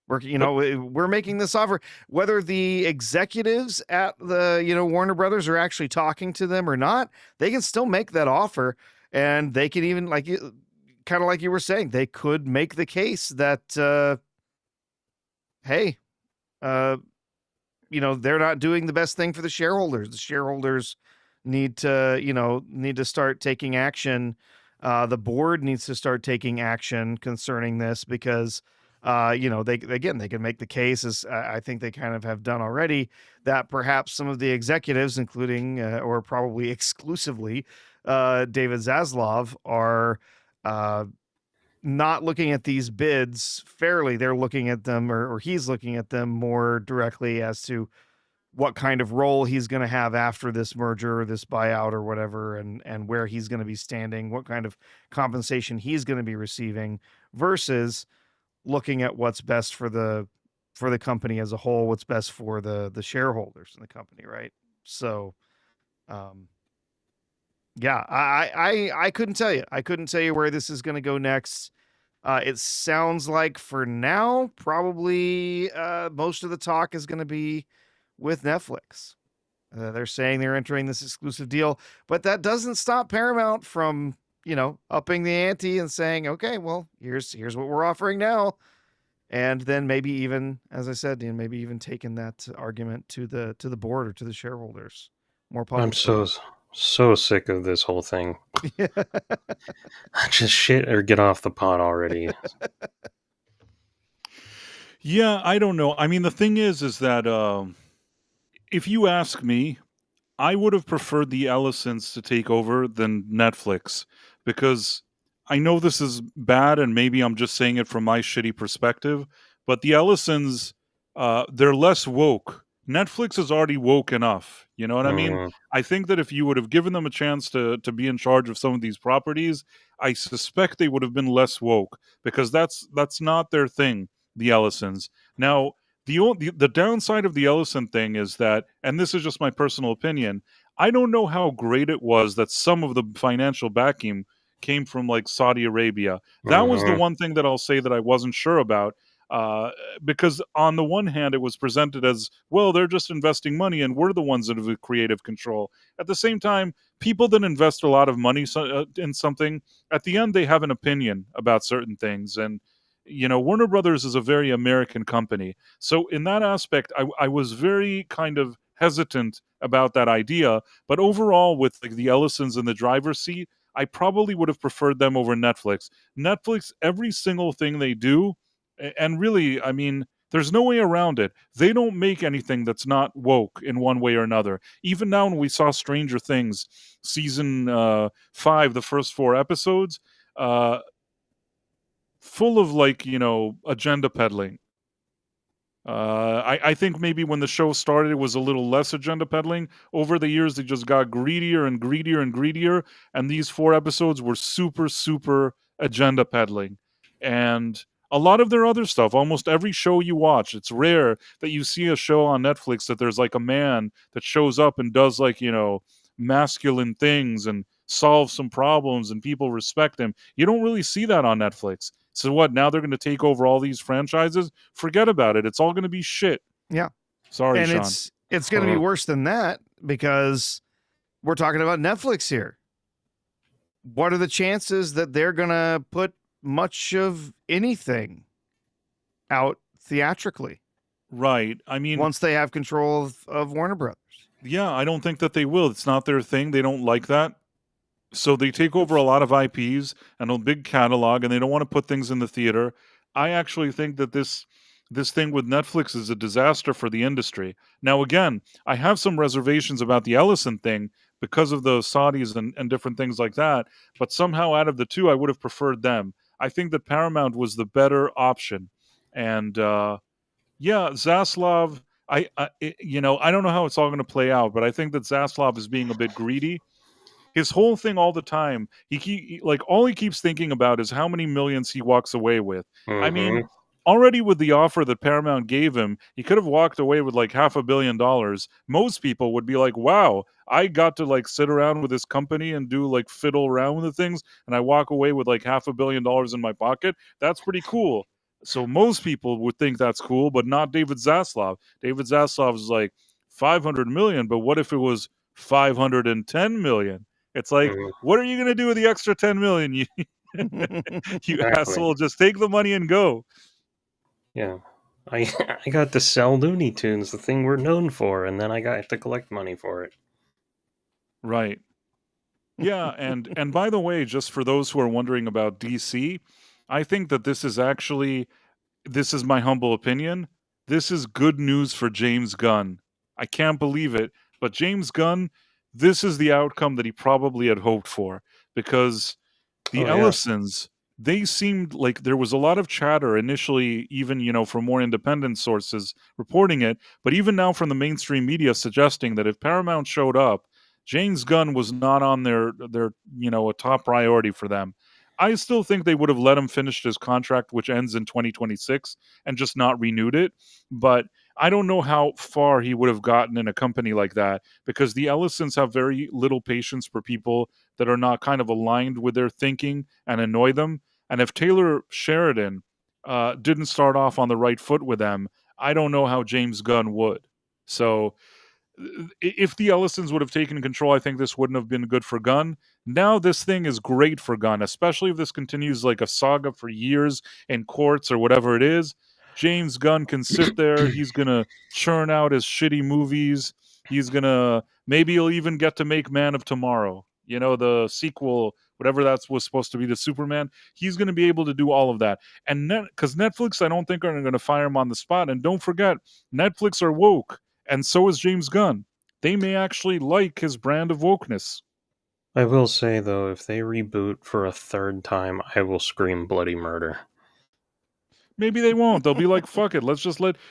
We're making this offer. Whether the executives at the Warner Brothers are actually talking to them or not, they can still make that offer. And they can even, kind of like you were saying, they could make the case that, hey, they're not doing the best thing for the shareholders. The shareholders need to start taking action. The board needs to start taking action concerning this because, they can make the case, as I think they kind of have done already, that perhaps some of the executives, including or probably exclusively David Zaslav, are not looking at these bids fairly. They're looking at them, or he's looking at them more directly as to what kind of role he's going to have after this merger or this buyout or whatever, and where he's going to be standing, what kind of compensation he's going to be receiving, versus looking at what's best for the company as a whole, what's best for the shareholders in the company, right? So, yeah, I couldn't tell you. I couldn't tell you where this is going to go next. It sounds like for now, probably most of the talk is going to be with Netflix. They're saying they're entering this exclusive deal, but that doesn't stop Paramount from, upping the ante and saying, okay, well, here's what we're offering now. And then maybe even, as I said, maybe even taking that argument to the board or to the shareholders more publicly. I'm so sick of this whole thing. Just shit or get off the pot already. Yeah, I don't know. I mean, the thing is that if you ask me, I would have preferred the Ellisons to take over than Netflix, because I know this is bad and maybe I'm just saying it from my shitty perspective, but the Ellisons, they're less woke. Netflix is already woke enough. You know what I mean? I think that if you would have given them a chance to be in charge of some of these properties, I suspect they would have been less woke, because that's not their thing, the Ellisons. Now, The downside of the Ellison thing is that, and this is just my personal opinion, I don't know how great it was that some of the financial backing came from like Saudi Arabia. That was the Mm-hmm. one thing that I'll say that I wasn't sure about. Uh, because on the one hand, it was presented as, well, they're just investing money and we're the ones that have the creative control. At the same time, people that invest a lot of money in something, at the end, they have an opinion about certain things. And, Warner Brothers is a very American company. So in that aspect, I was very kind of hesitant about that idea. But overall, with like the Ellisons in the driver's seat, I probably would have preferred them over Netflix. Netflix, every single thing they do, and really, I mean, there's no way around it. They don't make anything that's not woke in one way or another. Even now, when we saw Stranger Things season 5, the first 4 episodes, uh, full of like agenda peddling. I think maybe when the show started, it was a little less agenda peddling. Over the years, they just got greedier and greedier and greedier. And these 4 episodes were super, super agenda peddling. And a lot of their other stuff, almost every show you watch, it's rare that you see a show on Netflix that there's like a man that shows up and does like, masculine things and solves some problems and people respect him. You don't really see that on Netflix. So what? Now they're going to take over all these franchises? Forget about it. It's all going to be shit. Yeah. Sorry, And Sean. it's going to be worse than that because we're talking about Netflix here. What are the chances that they're going to put much of anything out theatrically? Right. I mean, once they have control of Warner Brothers. Yeah, I don't think that they will. It's not their thing. They don't like that. So they take over a lot of IPs and a big catalog, and they don't want to put things in the theater. I actually think that this thing with Netflix is a disaster for the industry. Now, again, I have some reservations about the Ellison thing because of the Saudis and different things like that. But somehow, out of the two, I would have preferred them. I think that Paramount was the better option, and yeah, Zaslav. I don't know how it's all going to play out, but I think that Zaslav is being a bit greedy. His whole thing all the time, all he keeps thinking about is how many millions he walks away with. I mean, Mm-hmm. already with the offer that Paramount gave him, he could have walked away with like $500 million. Most people would be like, wow, I got to like sit around with this company and do like fiddle around with the things, and I walk away with like $500 million in my pocket. That's pretty cool. So most people would think that's cool, but not David Zaslav. David Zaslav is like 500 million, but what if it was 510 million? It's like, Mm-hmm. what are you going to do with the extra 10 million? You Exactly. asshole, just take the money and go. Yeah. I I got to sell Looney Tunes, the thing we're known for, and then I got to collect money for it. Right. Yeah, and by the way, just for those who are wondering about DC, I think that this is my humble opinion. This is good news for James Gunn. I can't believe it, but James Gunn, this is the outcome that he probably had hoped for because the Oh yeah. Ellisons, they seemed like there was a lot of chatter initially, even, from more independent sources reporting it, but even now from the mainstream media suggesting that if Paramount showed up, James Gunn was not on their a top priority for them. I still think they would have let him finish his contract, which ends in 2026, and just not renewed it. But I don't know how far he would have gotten in a company like that because the Ellisons have very little patience for people that are not kind of aligned with their thinking and annoy them. And if Taylor Sheridan didn't start off on the right foot with them, I don't know how James Gunn would. So if the Ellisons would have taken control, I think this wouldn't have been good for Gunn. Now this thing is great for Gunn, especially if this continues like a saga for years in courts or whatever it is. James Gunn can sit there. He's going to churn out his shitty movies. Maybe he'll even get to make Man of Tomorrow, the sequel, whatever that was supposed to be, the Superman. He's going to be able to do all of that. And because Netflix, I don't think are going to fire him on the spot. And don't forget, Netflix are woke. And so is James Gunn. They may actually like his brand of wokeness. I will say though, if they reboot for a third time, I will scream bloody murder. Maybe they won't. They'll be like, fuck it.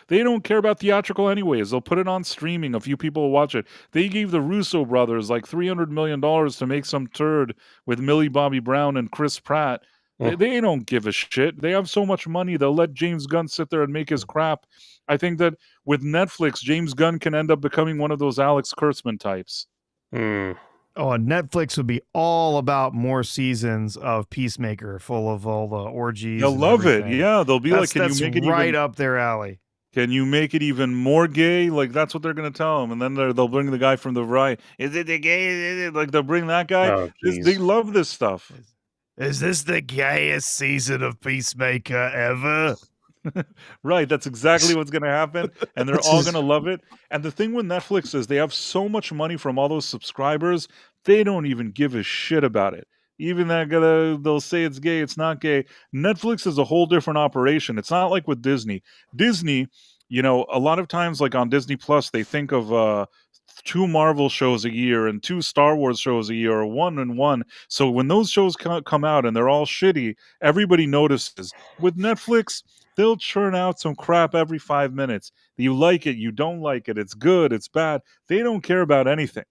They don't care about theatrical anyways. They'll put it on streaming. A few people will watch it. They gave the Russo brothers like $300 million to make some turd with Millie Bobby Brown and Chris Pratt. They don't give a shit. They have so much money, they'll let James Gunn sit there and make his crap. I think that with Netflix, James Gunn can end up becoming one of those Alex Kurtzman types. Mm. Oh, and Netflix would be all about more seasons of Peacemaker, full of all the orgies. They'll and love it. everything. Yeah, they'll be like, That's, "Can you that's make it right even up their alley. Can you make it even more gay?" Like, that's what they're gonna tell him, and then they'll bring the guy from the right. "Is it the gay? Is it?" Like, they'll bring that guy. Oh, They jeez. love this stuff. Is this the gayest season of Peacemaker ever? Right, that's exactly what's gonna happen, and they're That's all his- gonna love it. And the thing with Netflix is they have so much money from all those subscribers, they don't even give a shit about it. Even they'll say it's gay, it's not gay. Netflix is a whole different operation. It's not like with Disney. Disney, a lot of times, like on Disney Plus, they think of 2 Marvel shows a year and 2 Star Wars shows a year, or 1 and 1. So when those shows come out and they're all shitty, everybody notices. With Netflix, they'll churn out some crap every 5 minutes. You like it, you don't like it, it's good, it's bad. They don't care about anything.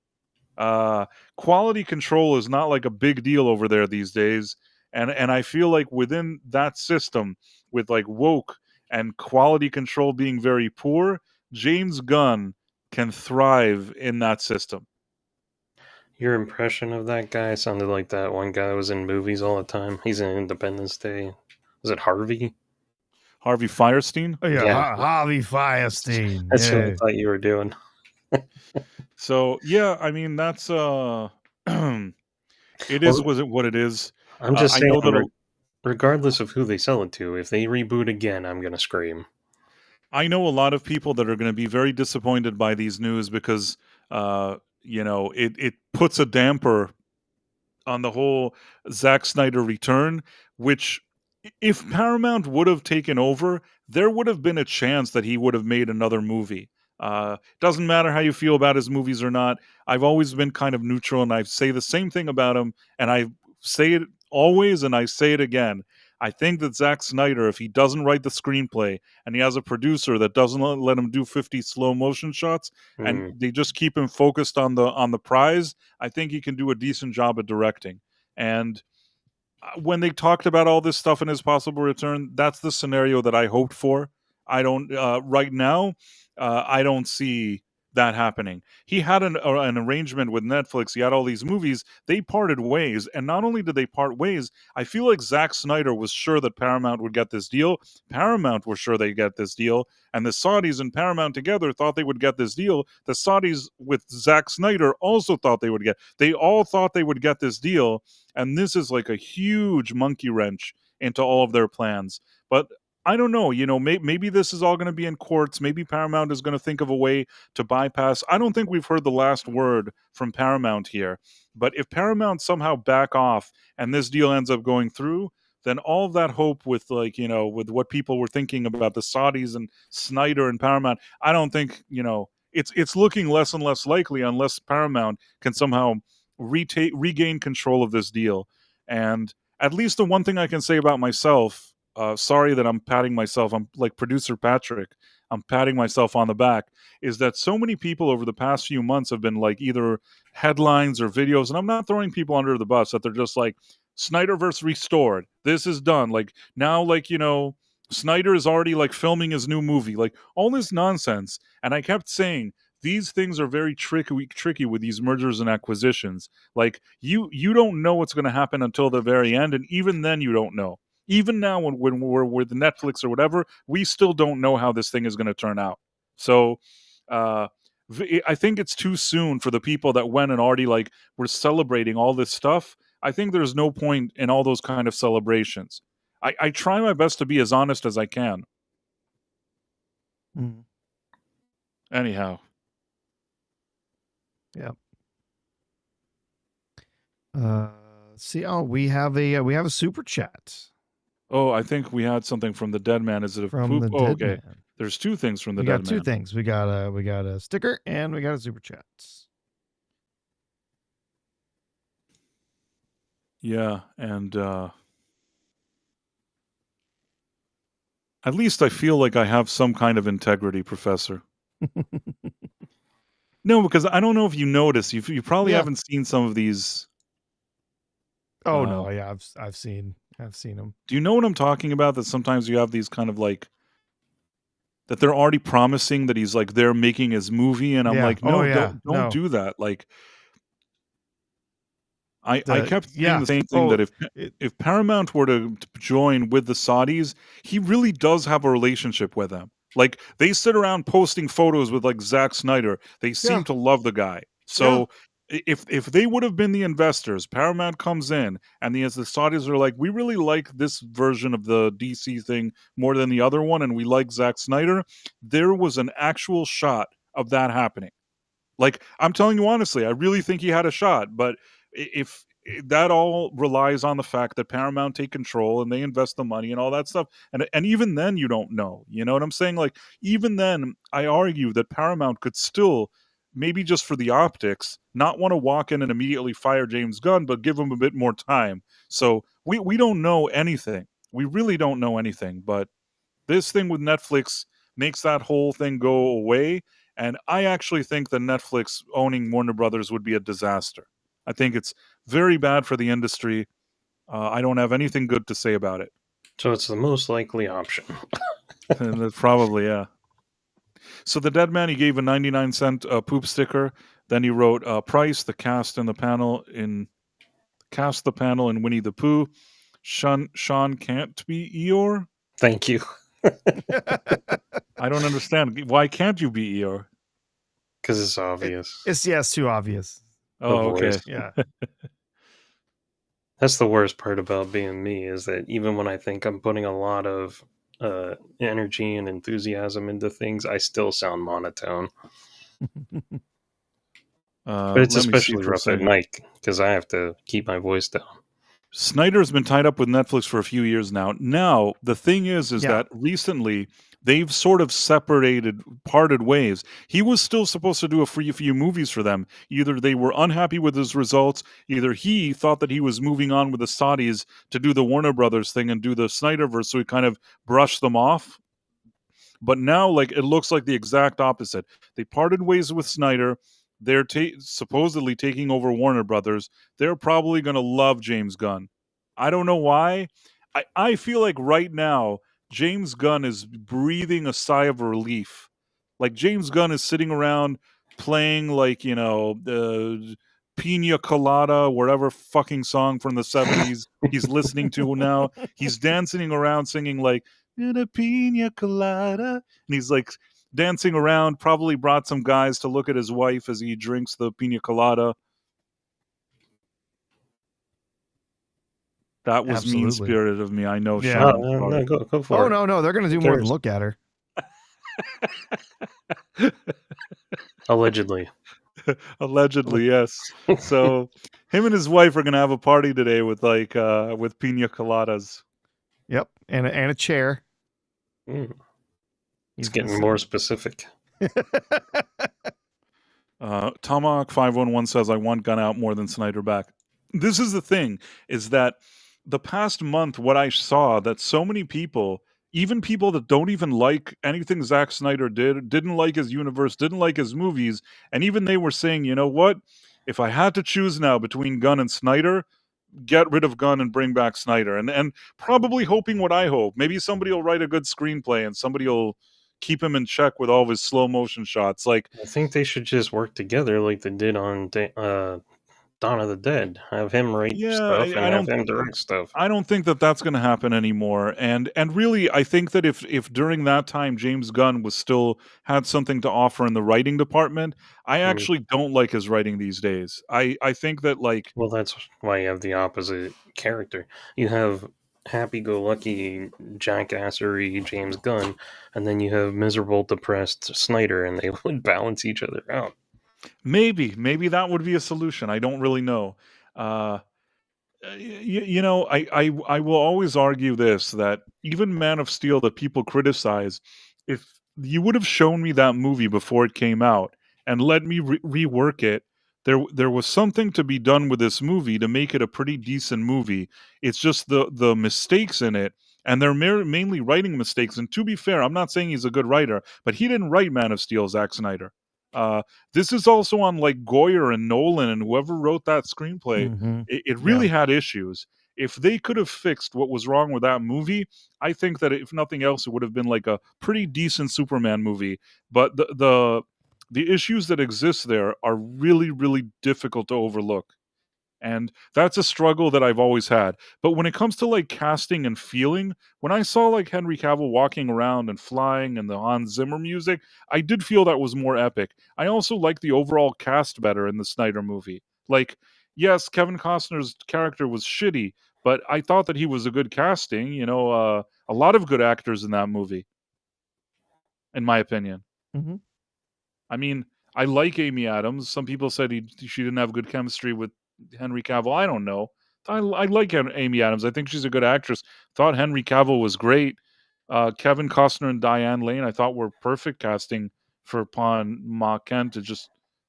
Quality control is not like a big deal over there these days. And I feel like within that system, with like woke and quality control being very poor, James Gunn can thrive in that system. Your impression of that guy sounded like that one guy that was in movies all the time. He's in Independence Day. Was it Harvey? Harvey Firestein. Oh, yeah, Yeah. Harvey Firestein. That's what I Yeah. thought you were doing. So yeah, I mean that's it is Well, was it what it is. I'm just I saying, know that regardless of who they sell it to, if they reboot again, I'm gonna scream. I know a lot of people that are going to be very disappointed by these news because it puts a damper on the whole Zack Snyder return, which if Paramount would have taken over, there would have been a chance that he would have made another movie. Doesn't matter how you feel about his movies or not. I've always been kind of neutral, and I say the same thing about him, and I say it always, and I say it again. I think that Zack Snyder, if he doesn't write the screenplay and he has a producer that doesn't let him do 50 slow motion shots, and Mm. they just keep him focused on the prize, I think he can do a decent job at directing. And when they talked about all this stuff in his possible return, that's the scenario that I hoped for. I don't right now. I don't see that happening. He had an arrangement with Netflix. He had all these movies. They parted ways, and not only did they part ways, I feel like Zack Snyder was sure that Paramount would get this deal. Paramount were sure they'd get this deal, and the Saudis and Paramount together thought they would get this deal. The Saudis with Zack Snyder also thought they would get. They all thought they would get this deal, and this is like a huge monkey wrench into all of their plans. But I don't know. Maybe this is all going to be in courts. Maybe Paramount is going to think of a way to bypass. I don't think we've heard the last word from Paramount here. But if Paramount somehow back off and this deal ends up going through, then all of that hope with with what people were thinking about the Saudis and Snyder and Paramount, I don't think, it's looking less and less likely unless Paramount can somehow regain control of this deal. And at least the one thing I can say about myself, sorry that I'm patting myself, I'm like producer Patrick, I'm patting myself on the back, is that so many people over the past few months have been like either headlines or videos, and I'm not throwing people under the bus, that they're just like, Snyderverse restored, this is done, like now, like Snyder is already like filming his new movie, like all this nonsense. And I kept saying these things are very tricky with these mergers and acquisitions. Like you don't know what's going to happen until the very end, and even then you don't know. Even now, when we're with Netflix or whatever, we still don't know how this thing is going to turn out. So uh, I think it's too soon for the people that went and already like were celebrating all this stuff. I think there's no point in all those kind of celebrations. I try my best to be as honest as I can. Mm. Anyhow. Yeah. See, we have a super chat Oh, I think we had something from the dead man. Is it a from poop? the Oh, dead okay. man. There's two things from the We dead got two man. things. We got a sticker and we got a super chat. Yeah, and at least I feel like I have some kind of integrity, Professor. No, because I don't know if you notice. You probably Yeah. haven't seen some of these. Oh no, yeah, I've seen I've seen them. Do you know what I'm talking about? That sometimes you have these kind of like that they're already promising that he's like they're making his movie, and I'm Yeah. like, Oh no, yeah. don't No. do that. Like I kept saying Yeah. the same thing Oh, that it, if Paramount were to join with the Saudis, he really does have a relationship with them. Like they sit around posting photos with like Zack Snyder. They yeah. seem to love the guy. Yeah. So if they would have been the investors, Paramount comes in and the Saudis are like, we really like this version of the DC thing more than the other one, and we like Zack Snyder. There was an actual shot of that happening. Like, I'm telling you honestly, I really think he had a shot, but if that all relies on the fact that Paramount take control and they invest the money and all that stuff, and even then you don't know. You know what I'm saying? Like, even then, I argue that Paramount could still, maybe just for the optics, not want to walk in and immediately fire James Gunn, but give him a bit more time. So we don't know anything. We really don't know anything, but this thing with Netflix makes that whole thing go away. And I actually think that Netflix owning Warner Brothers would be a disaster. I think it's very bad for the industry. I don't have anything good to say about it. So it's the most likely option. And that's probably, yeah. So the dead man, he gave a 99-cent poop sticker. Then he wrote Price, the cast the panel in Winnie the Pooh. Sean can't be Eeyore. Thank you. I don't understand. Why can't you be Eeyore? Because it's obvious. It's too obvious. Oh, okay. voice. Yeah. That's the worst part about being me, is that even when I think I'm putting a lot of energy and enthusiasm into things, I still sound monotone. But it's especially rough at night because I have to keep my voice down. Snyder's been tied up with Netflix for a few years now. Now, the thing is Yeah. that recently they've sort of parted ways. He was still supposed to do a few movies for them. Either they were unhappy with his results, either he thought that he was moving on with the Saudis to do the Warner Brothers thing and do the Snyderverse, so he kind of brushed them off. But now, like, it looks like the exact opposite. They parted ways with Snyder. They're supposedly taking over Warner Brothers. They're probably going to love James Gunn. I don't know why. I feel like right now, James Gunn is breathing a sigh of relief. Like, James Gunn is sitting around playing, like, Pina Colada, whatever fucking song from the 70s he's listening to now. He's dancing around singing, like, in a pina colada. And he's like dancing around, probably brought some guys to look at his wife as he drinks the pina colada. That was Absolutely. mean-spirited of me. I know, Yeah. Sean. No, go for it. No, they're gonna do more than look at her. Allegedly. Allegedly, yes. So him and his wife are gonna have a party today with with pina coladas. Yep, and a chair. It's He's getting gonna more specific. Tomahawk 511 says, I want Gunn out more than Snyder back. This is the thing, is that the past month, what I saw, that so many people, even people that don't even like anything Zack Snyder didn't like his universe, didn't like his movies, and even they were saying, you know what? If I had to choose now between Gunn and Snyder, get rid of Gunn and bring back Snyder. And probably hoping what I hope. Maybe somebody will write a good screenplay and somebody will keep him in check with all of his slow motion shots. Like, I think they should just work together like they did on Dawn of the Dead. Have him write stuff and have him direct stuff. I don't think that that's going to happen anymore. And really, I think that if during that time James Gunn was still had something to offer in the writing department, I actually don't like his writing these days. I think that, like, well, that's why you have the opposite character. You have happy-go-lucky, jackassery James Gunn, and then you have miserable, depressed Snyder, and they would balance each other out. Maybe that would be a solution. I don't really know. I will always argue this, that even Man of Steel that people criticize, if you would have shown me that movie before it came out and let me rework it, there was something to be done with this movie to make it a pretty decent movie. It's just the mistakes in it, and they're mainly writing mistakes. And to be fair, I'm not saying he's a good writer, but he didn't write Man of Steel, Zack Snyder. This is also on like Goyer and Nolan and whoever wrote that screenplay. Mhm. It really had issues. if they could have fixed what was wrong with that movie, I think that if nothing else, it would have been like a pretty decent Superman movie. But the issues that exist there are really, really difficult to overlook. And that's a struggle that I've always had. But when it comes to like casting and feeling, when I saw like Henry Cavill walking around and flying and the Hans Zimmer music, I did feel that was more epic. I also like the overall cast better in the Snyder movie. Like, yes, Kevin Costner's character was shitty, but I thought that he was a good casting. A lot of good actors in that movie, in my opinion. Mm-hmm. I mean, I like Amy Adams. Some people said she didn't have good chemistry with Henry Cavill. I don't know. I like Amy Adams. I think she's a good actress. Thought Henry Cavill was great. Kevin Costner and Diane Lane, I thought were perfect casting for Pawn Ma Kent.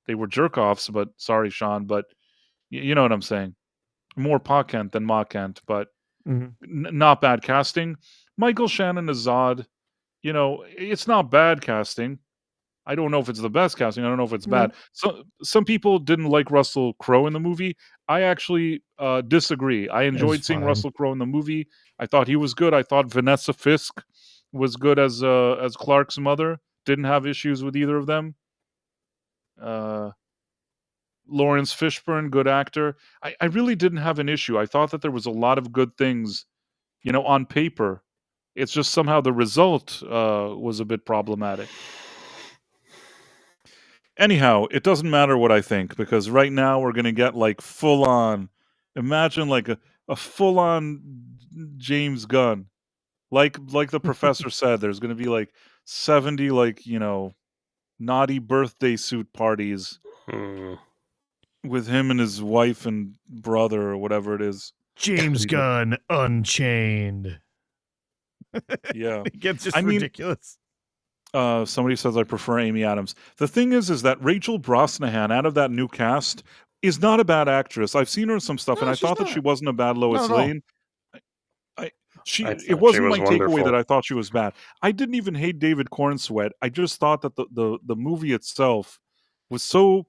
They were jerk offs, but sorry, Sean, but you know what I'm saying. More Pa Kent than Ma Kent, but not bad casting. Michael Shannon as Zod, it's not bad casting. I don't know if it's the best casting. I don't know if it's bad. So some people didn't like Russell Crowe in the movie. I actually disagree. I enjoyed seeing Russell Crowe in the movie. I thought he was good. I thought Vanessa Fisk was good as Clark's mother. Didn't have issues with either of them. Lawrence Fishburne, good actor. I really didn't have an issue. I thought that there was a lot of good things, on paper. It's just somehow the result was a bit problematic. Anyhow, it doesn't matter what I think, because right now we're going to get like full on, imagine like a full on James Gunn. Like the professor said, there's going to be like 70 naughty birthday suit parties with him and his wife and brother or whatever it is. James Gunn Unchained. Yeah. It gets just ridiculous. Somebody says I prefer Amy Adams. The thing is that Rachel Brosnahan, out of that new cast, is not a bad actress. I've seen her in some stuff, and I thought that she wasn't a bad Lois Lane. It wasn't my takeaway that I thought she was bad. I didn't even hate David Cornsweet. I just thought that the movie itself was so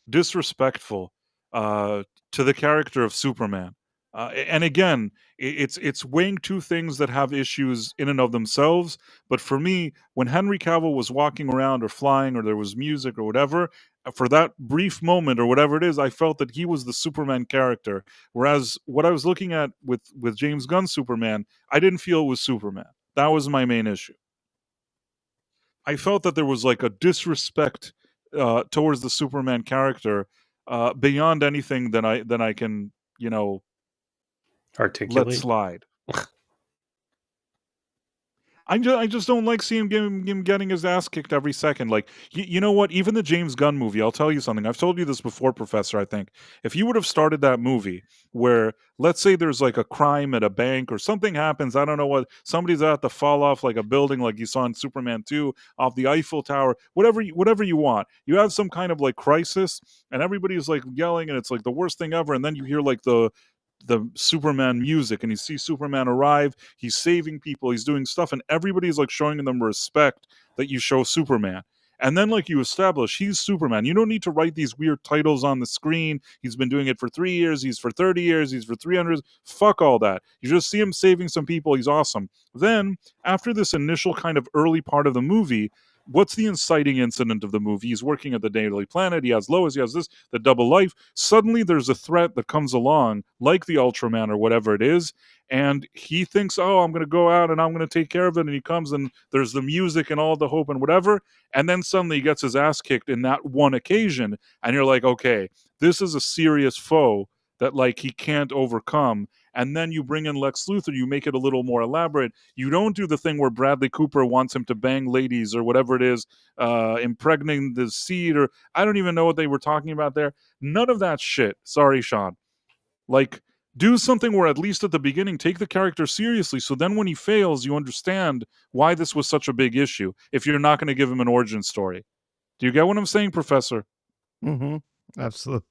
disrespectful to the character of Superman. And again, it's weighing two things that have issues in and of themselves. But for me, when Henry Cavill was walking around or flying or there was music or whatever, for that brief moment or whatever it is, I felt that he was the Superman character. Whereas what I was looking at with James Gunn's Superman, I didn't feel it was Superman. That was my main issue. I felt that there was like a disrespect towards the Superman character beyond anything that I can, articulate. Let slide. I just don't like seeing him getting his ass kicked every second. Like, you know what? Even the James Gunn movie, I'll tell you something. I've told you this before, Professor, I think. If you would have started that movie where, let's say there's like a crime at a bank or something happens, I don't know what, somebody's at to fall off like a building like you saw in Superman 2, off the Eiffel Tower, whatever you want. You have some kind of like crisis and everybody's like yelling and it's like the worst thing ever. And then you hear like the Superman music and you see Superman arrive, he's saving people, he's doing stuff, and everybody's like showing them respect that you show Superman. And then like you establish he's Superman. You don't need to write these weird titles on the screen. He's been doing it for 3 years, he's for 30 years, he's for 300 years. Fuck all that. You just see him saving some people, he's awesome. Then after this initial kind of early part of the movie, what's the inciting incident of the movie? He's working at the Daily Planet. He has Lois. He has this, the double life. Suddenly there's a threat that comes along, like the Ultraman or whatever it is. And he thinks, oh, I'm going to go out and I'm going to take care of it. And he comes and there's the music and all the hope and whatever. And then suddenly he gets his ass kicked in that one occasion. And you're like, okay, this is a serious foe that like he can't overcome. And then you bring in Lex Luthor, you make it a little more elaborate. You don't do the thing where Bradley Cooper wants him to bang ladies or whatever it is, impregnating the seed, or I don't even know what they were talking about there. None of that shit. Sorry, Sean. Like, do something where at least at the beginning, take the character seriously, so then when he fails, you understand why this was such a big issue, if you're not going to give him an origin story. Do you get what I'm saying, Professor? Mm-hmm. Absolutely.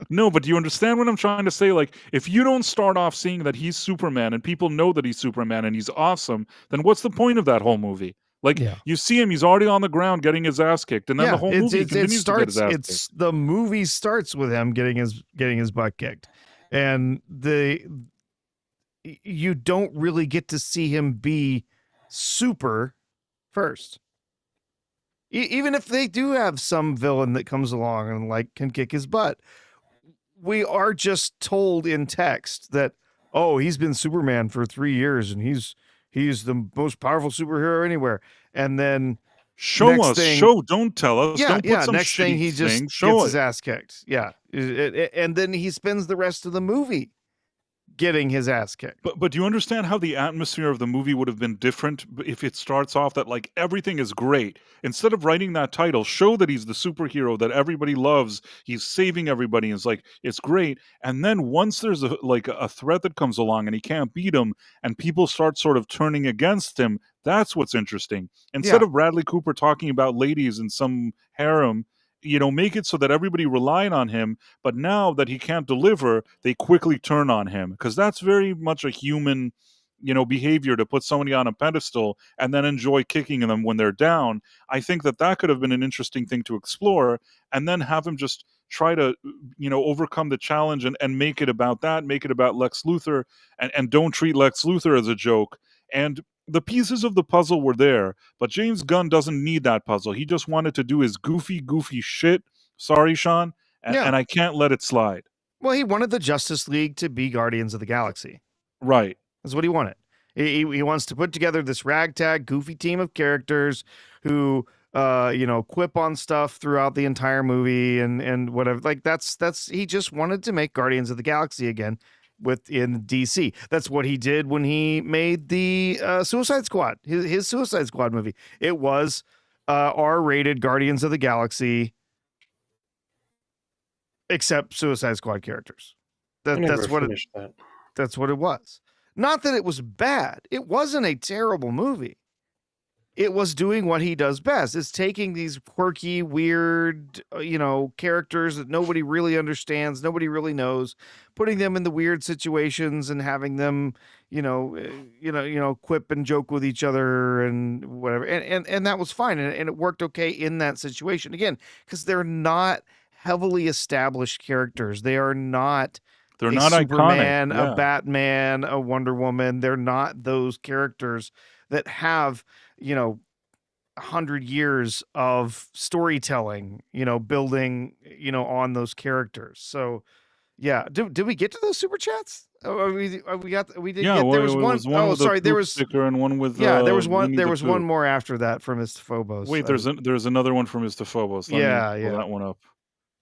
No, but do you understand what I'm trying to say? Like, if you don't start off seeing that he's Superman and people know that he's Superman and he's awesome, then what's the point of that whole movie? Like, you see him, he's already on the ground getting his ass kicked, and then the whole movie continues to get his ass kicked. The movie starts with him getting his butt kicked, and you don't really get to see him be super first. Even if they do have some villain that comes along and like can kick his butt, we are just told in text that, oh, he's been Superman for 3 years and he's the most powerful superhero anywhere. And then Show us. Don't tell us. Don't put some next thing shitty he just thing. Show gets it. his ass kicked. Yeah. And then he spends the rest of the movie getting his ass kicked. But do you understand how the atmosphere of the movie would have been different if it starts off that like everything is great? Instead of writing that title, show that he's the superhero that everybody loves. He's saving everybody. And it's like it's great. And then once there's a threat that comes along and he can't beat him, and people start sort of turning against him, that's what's interesting. Instead of Bradley Cooper talking about ladies in some harem, make it so that everybody relied on him, but now that he can't deliver, they quickly turn on him, because that's very much a human, behavior, to put somebody on a pedestal and then enjoy kicking them when they're down. I think that could have been an interesting thing to explore, and then have him just try to, overcome the challenge and make it about that, make it about Lex Luthor, and don't treat Lex Luthor as a joke. And the pieces of the puzzle were there, but James Gunn doesn't need that puzzle. He just wanted to do his goofy shit. Sorry, Sean. And I can't let it slide. Well, he wanted the Justice League to be Guardians of the Galaxy. Right. That's what he wanted. He wants to put together this ragtag, goofy team of characters who, quip on stuff throughout the entire movie and whatever. Like he just wanted to make Guardians of the Galaxy again within DC. That's what he did when he made the Suicide Squad, his Suicide Squad movie. It was R-rated Guardians of the Galaxy, except Suicide Squad characters. That's what it was. Not that it was bad. It wasn't a terrible movie. It was doing what he does best. It's taking these quirky, weird, characters that nobody really understands, nobody really knows, putting them in the weird situations and having them, quip and joke with each other and whatever. And that was fine. And it worked okay in that situation. Again, because they're not heavily established characters. They're not Superman, iconic. A Batman, a Wonder Woman. They're not those characters that have, 100 years of storytelling, building, on those characters. So, yeah. Did we get to those super chats? We did. Yeah, there was one. Oh, sorry. There was sticker and one with. There was one. There was one more after that from Istophobos. Wait, there's another one from Istophobos. Let me pull that one up.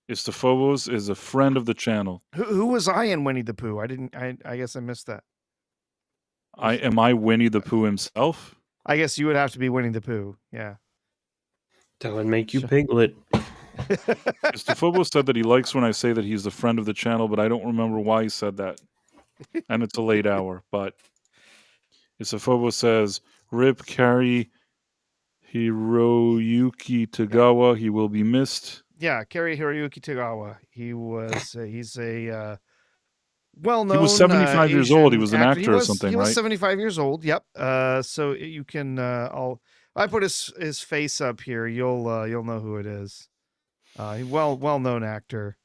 Istophobos is a friend of the channel. Who was I in Winnie the Pooh? I guess I missed that. Am I Winnie the Pooh himself? I guess you would have to be Winnie the Pooh. Yeah. That would make you Piglet. Istophobos said that he likes when I say that he's the friend of the channel, but I don't remember why he said that. And it's a late hour, but Istophobos says, "Rip Carrie Hiroyuki Tagawa. He will be missed." Yeah, Cary Hiroyuki Tagawa. He's a well-known. He was 75 years old. He was an actor or something, right? He was 75 years old. Yep. So you can. I put his face up here. You'll know who it is. Well-known actor.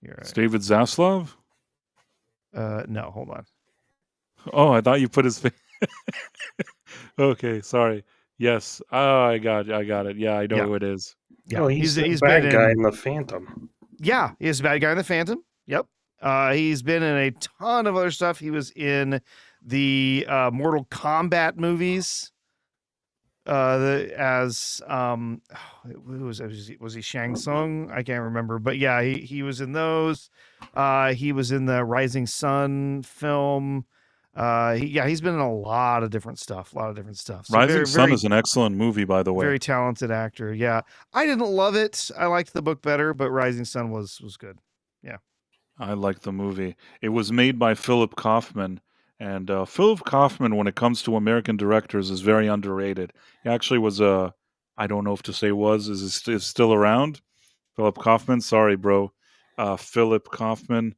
It's David Zaslav. No, hold on. Oh, I thought you put his face. Okay, sorry. Yes. Oh, I got it. Yeah, I know who it is. Yeah, oh, he's the bad guy in the Phantom. Yeah, he's the bad guy in the Phantom. Yep. He's been in a ton of other stuff. He was in the Mortal Kombat movies. Was he Shang Tsung? I can't remember, but yeah, he was in those. He was in the Rising Sun film. He's been in a lot of different stuff. So Rising Sun is an excellent movie, by the way. Very talented actor. Yeah, I didn't love it. I liked the book better, but Rising Sun was good. Yeah, I liked the movie. It was made by Philip Kaufman, and Philip Kaufman, when it comes to American directors, is very underrated. He actually was I don't know if to say is still around. Philip Kaufman, sorry, bro. Philip Kaufman.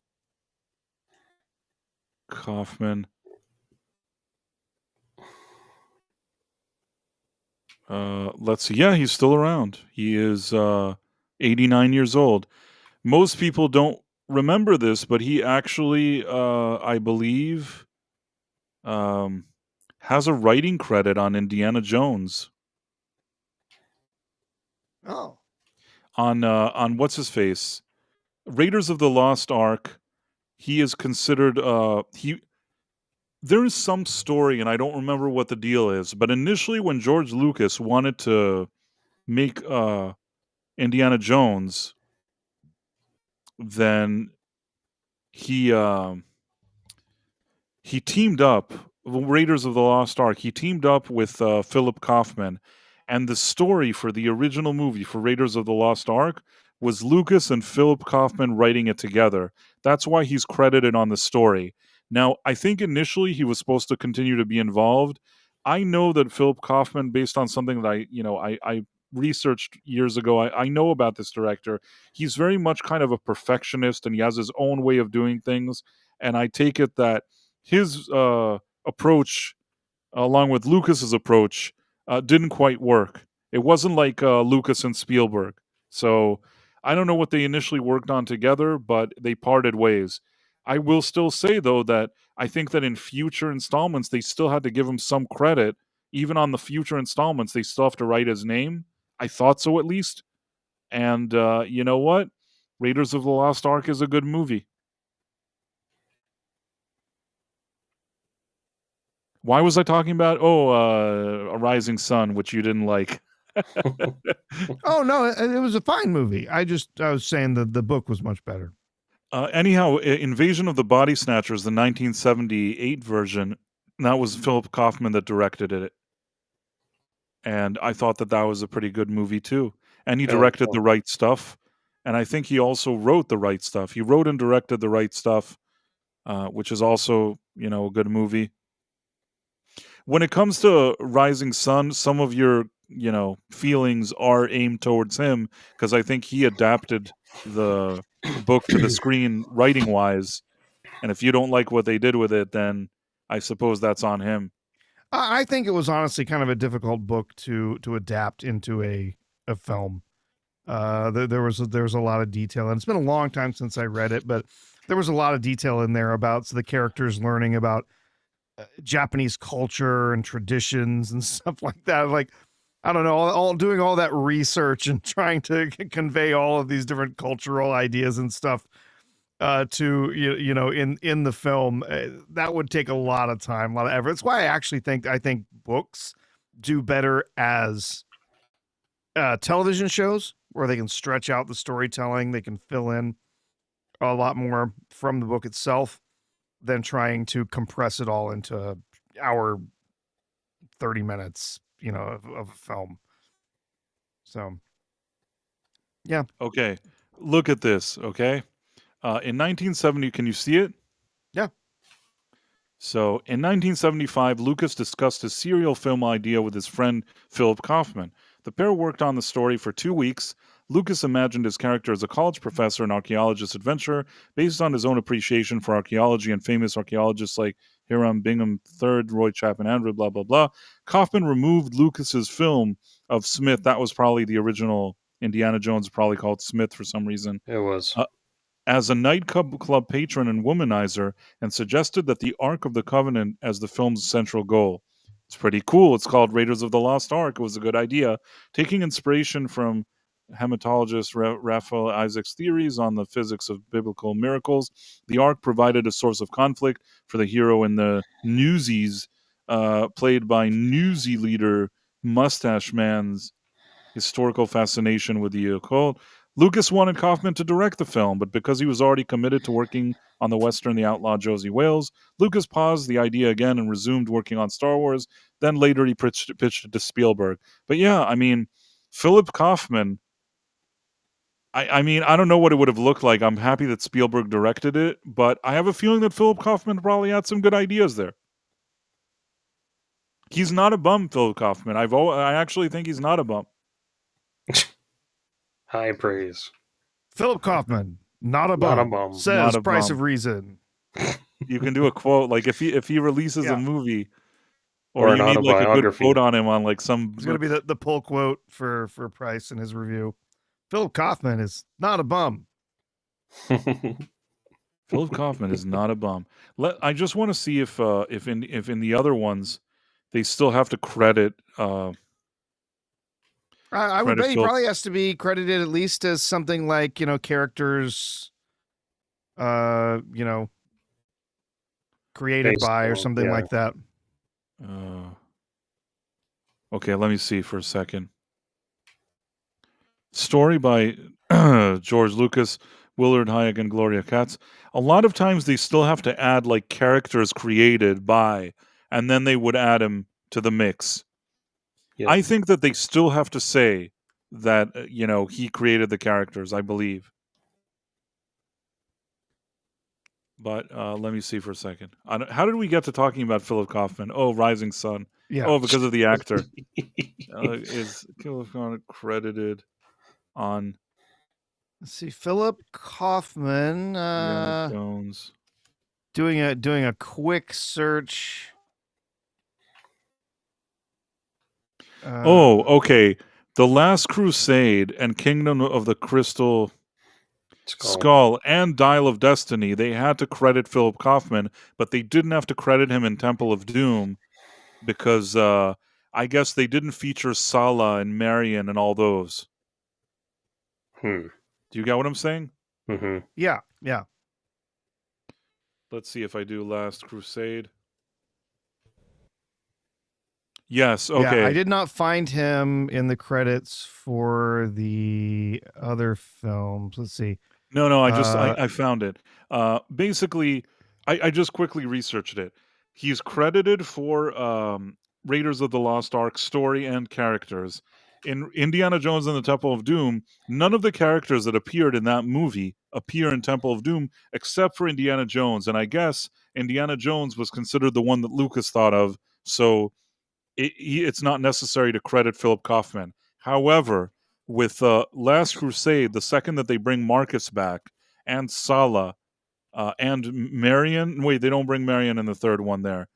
Let's see. Yeah, he's still around. He is 89 years old. Most people don't remember this, but he actually, I believe, has a writing credit on Indiana Jones. Oh, On what's his face? Raiders of the Lost Ark. He is considered there is some story, and I don't remember what the deal is, but initially when George Lucas wanted to make Indiana Jones, then he he teamed up Raiders of the Lost Ark. He teamed up with Philip Kaufman, and the story for the original movie for Raiders of the Lost Ark was Lucas and Philip Kaufman writing it together. That's why he's credited on the story. Now, I think initially he was supposed to continue to be involved. I know that Philip Kaufman, based on something that I researched years ago, I know about this director. He's very much kind of a perfectionist, and he has his own way of doing things. And I take it that his approach, along with Lucas's approach, didn't quite work. It wasn't like Lucas and Spielberg. So I don't know what they initially worked on together, but they parted ways. I will still say, though, that I think that in future installments, they still had to give him some credit. Even on the future installments, they still have to write his name. I thought so, at least. And you know what? Raiders of the Lost Ark is a good movie. Why was I talking about A Rising Sun, which you didn't like? oh no, it was a fine movie. I was saying that the book was much better. Anyhow, Invasion of the Body Snatchers, the 1978 version, that was Philip Kaufman that directed it. And I thought that that was a pretty good movie too. And he directed The Right Stuff. And I think he also wrote The Right Stuff. He wrote and directed The Right Stuff, which is also, a good movie. When it comes to Rising Sun, some of your, feelings are aimed towards him because I think he adapted the book to the screen writing wise. And if you don't like what they did with it, then I suppose that's on him. I think it was honestly kind of a difficult book to adapt into a film. There was a lot of detail, and it's been a long time since I read it, but there was a lot of detail in there about the characters learning about Japanese culture and traditions and stuff like that. Like, I don't know, all doing all that research and trying to convey all of these different cultural ideas and stuff to in the film. That would take a lot of time, a lot of effort. It's why I actually think books do better as television shows, where they can stretch out the storytelling, they can fill in a lot more from the book itself than trying to compress it all into hour 30 minutes, of a film. So, yeah. Okay. Look at this, okay? In 1970, can you see it? Yeah. So, in 1975, Lucas discussed his serial film idea with his friend Philip Kaufman. The pair worked on the story for 2 weeks. Lucas imagined his character as a college professor and archaeologist adventurer based on his own appreciation for archaeology and famous archaeologists like Hiram Bingham III, Roy Chapman Andrew, blah, blah, blah. Kaufman removed Lucas's film of Smith. That was probably the original Indiana Jones, probably called Smith for some reason. It was. As a nightclub patron and womanizer, and suggested that the Ark of the Covenant as the film's central goal. It's pretty cool. It's called Raiders of the Lost Ark. It was a good idea. Taking inspiration from hematologist Raphael Isaac's theories on the physics of biblical miracles, the Ark provided a source of conflict for the hero in the Newsies, played by Newsy leader Mustache Man's historical fascination with the occult. Lucas wanted Kaufman to direct the film, but because he was already committed to working on the Western The Outlaw Josie Wales, Lucas paused the idea again and resumed working on Star Wars. Then later he pitched it to Spielberg. But yeah, I mean, Philip Kaufman, I mean, I don't know what it would have looked like. I'm happy that Spielberg directed it, but I have a feeling that Philip Kaufman probably had some good ideas there. He's not a bum, Philip Kaufman. I actually think he's not a bum. High praise. Philip Kaufman, not a bum. Says Not a Price bum. of Reason. You can do a quote like if he releases a movie, Or or an you need like a good autobiography. quote on him on like some. It's going to be the pull quote for Price in his review. Philip Kaufman is not a bum. Philip Kaufman is not a bum. I just want to see if in the other ones they still have to credit I would credit bet he Philip. probably has to be credited at least as something like, characters, created Based by or on, something yeah. like that. Okay, let me see for a second. Story by George Lucas, Willard Hayek, and Gloria Katz. A lot of times they still have to add like characters created by, and then they would add him to the mix. Yep. I think that they still have to say that he created the characters. I believe. But let me see for a second. How did we get to talking about Philip Kaufman? Oh, Rising Sun. Yeah. Oh, because of the actor. Is Philip Kaufman credited on Let's see, Philip Kaufman. Indiana Jones? Doing a quick search. Okay. The Last Crusade and Kingdom of the Crystal Skull and Dial of Destiny, they had to credit Philip Kaufman, but they didn't have to credit him in Temple of Doom because I guess they didn't feature Sala and Marion and all those. Do you get what I'm saying? Mm-hmm. Yeah. Let's see if I do Last Crusade. Yes, okay. Yeah, I did not find him in the credits for the other films. Let's see. No, I found it. Basically, I just quickly researched it. He's credited for Raiders of the Lost Ark story and characters. In Indiana Jones and the Temple of Doom, none of the characters that appeared in that movie appear in Temple of Doom except for Indiana Jones. And I guess Indiana Jones was considered the one that Lucas thought of, so it's not necessary to credit Philip Kaufman. However, with Last Crusade, the second that they bring Marcus back and Sala and Marion, wait, they don't bring Marion in the third one there.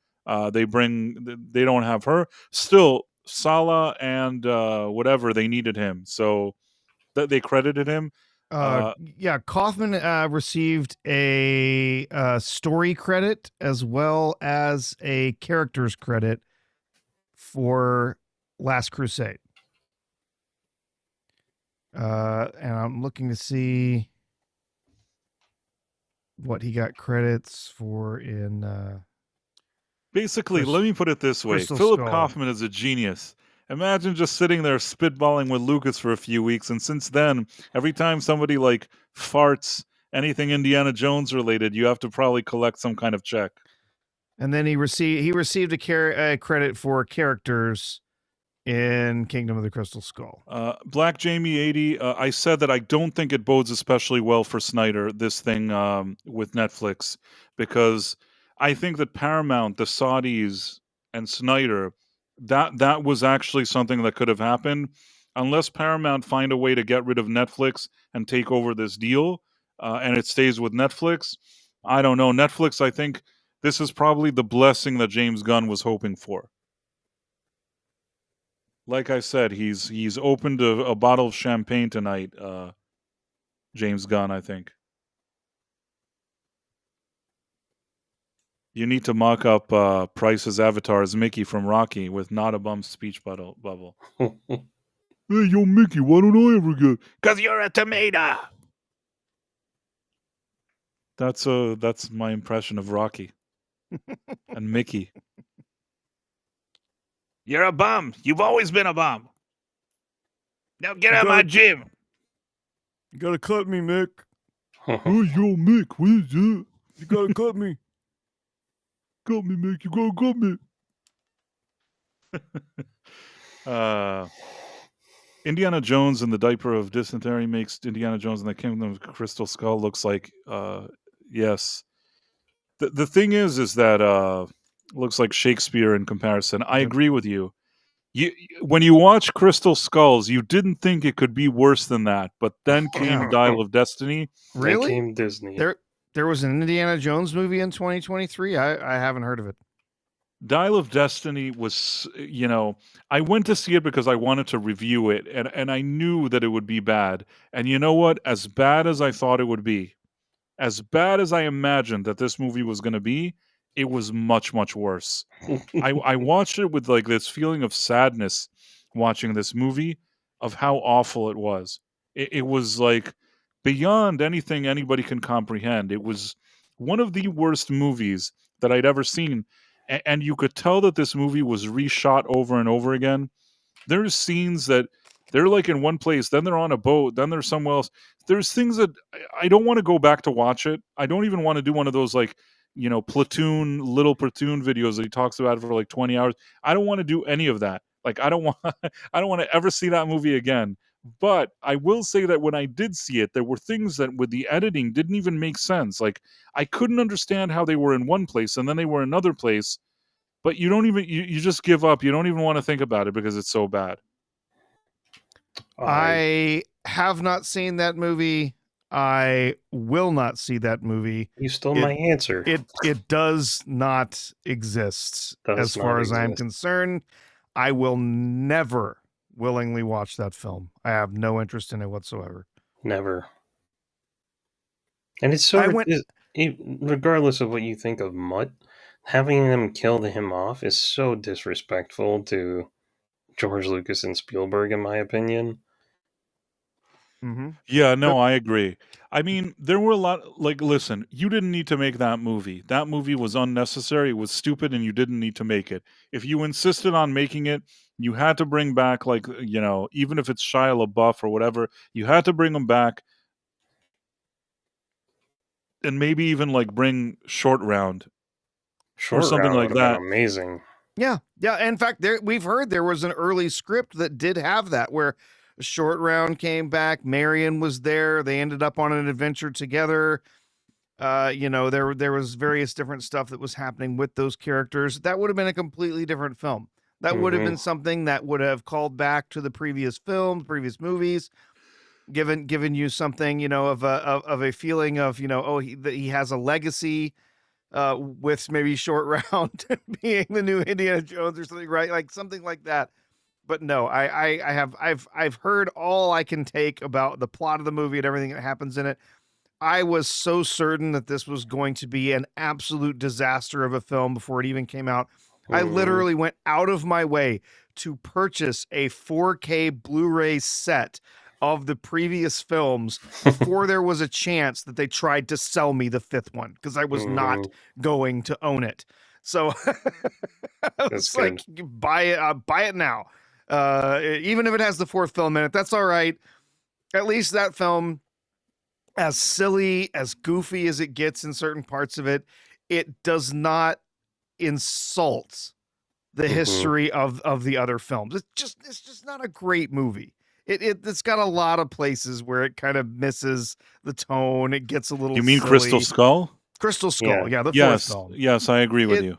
They don't have her. Still, Sala and whatever, they needed him. So they credited him. Yeah, Kaufman received a story credit as well as a characters credit for Last Crusade. And I'm looking to see what he got credits for in Basically, let me put it this way. Crystal Philip Skull. Kaufman is a genius. Imagine just sitting there spitballing with Lucas for a few weeks, and since then, every time somebody like farts anything Indiana Jones related, you have to probably collect some kind of check. And then he received a credit for characters in Kingdom of the Crystal Skull. Black Jamie 80, I said that I don't think it bodes especially well for Snyder, this thing with Netflix, because I think that Paramount, the Saudis, and Snyder, that was actually something that could have happened. Unless Paramount find a way to get rid of Netflix and take over this deal, and it stays with Netflix, I don't know. Netflix, I think this is probably the blessing that James Gunn was hoping for. Like I said, he's opened a bottle of champagne tonight, James Gunn, I think. You need to mock up Price's avatar as Mickey from Rocky with not a bum speech bubble. Hey, yo, Mickey, why don't I ever get? 'Cause you're a tomato. That's my impression of Rocky and Mickey. You're a bum. You've always been a bum. Now get out of my gym. You gotta cut me, Mick. Hey, yo, Mick, what is that? You gotta cut me. Cut me, Mick. You gotta cut me. Indiana Jones in the diaper of dysentery makes Indiana Jones in the Kingdom of Crystal Skull looks like, yes. The thing is that looks like Shakespeare in comparison. I agree with you. When you watch Crystal Skulls, you didn't think it could be worse than that, but then came Dial of Destiny. Really? Then came Disney. There was an Indiana Jones movie in 2023. I haven't heard of it. Dial of Destiny was, I went to see it because I wanted to review it, and I knew that it would be bad. And you know what? As bad as I thought it would be, as bad as I imagined that this movie was going to be, it was much, much worse. I watched it with like this feeling of sadness watching this movie of how awful it was. It was like beyond anything anybody can comprehend. It was one of the worst movies that I'd ever seen. And you could tell that this movie was reshot over and over again. There's scenes that they're like in one place, then they're on a boat, then they're somewhere else. There's things that I don't want to go back to watch it. I don't even want to do one of those like, little platoon videos that he talks about for like 20 hours. I don't want to do any of that. Like I don't want I don't want to ever see that movie again. But I will say that when I did see it, there were things that with the editing didn't even make sense. Like I couldn't understand how they were in one place and then they were another place, but you don't even you just give up. You don't even want to think about it because it's so bad. I have not seen that movie. I will not see that movie. You stole my answer. It does not exist as far as I'm concerned. I will never willingly watch that film. I have no interest in it whatsoever. Never. And it's so regardless of what you think of Mutt, having them kill him off is so disrespectful to George Lucas and Spielberg, in my opinion. Mm-hmm. Yeah, no, I agree. I mean, there were a lot. Like, listen, you didn't need to make that movie. That movie was unnecessary. It was stupid, and you didn't need to make it. If you insisted on making it, you had to bring back, like, even if it's Shia LaBeouf or whatever, you had to bring him back, and maybe even like bring Short Round or something like that. Amazing. Yeah. In fact, we've heard there was an early script that did have that where Short Round came back. Marion was there. They ended up on an adventure together. There was various different stuff that was happening with those characters. That would have been a completely different film. That would have been something that would have called back to the previous film, previous movies, given you something, of a feeling of, he has a legacy. With maybe Short Round being the new Indiana Jones or something, right? Like something like that. But no, I've heard all I can take about the plot of the movie and everything that happens in it. I was so certain that this was going to be an absolute disaster of a film before it even came out. I literally went out of my way to purchase a 4K Blu-ray set of the previous films before there was a chance that they tried to sell me the fifth one, because I was not going to own it. So it's like, buy it now. Even if it has the fourth film in it, that's all right. At least that film, as silly, as goofy as it gets in certain parts of it, it does not insult the history of the other films. It's just not a great movie. It's got a lot of places where it kind of misses the tone. It gets a little. You mean silly. Crystal Skull? Crystal Skull, yeah, the fourth film. Yes, I agree with you.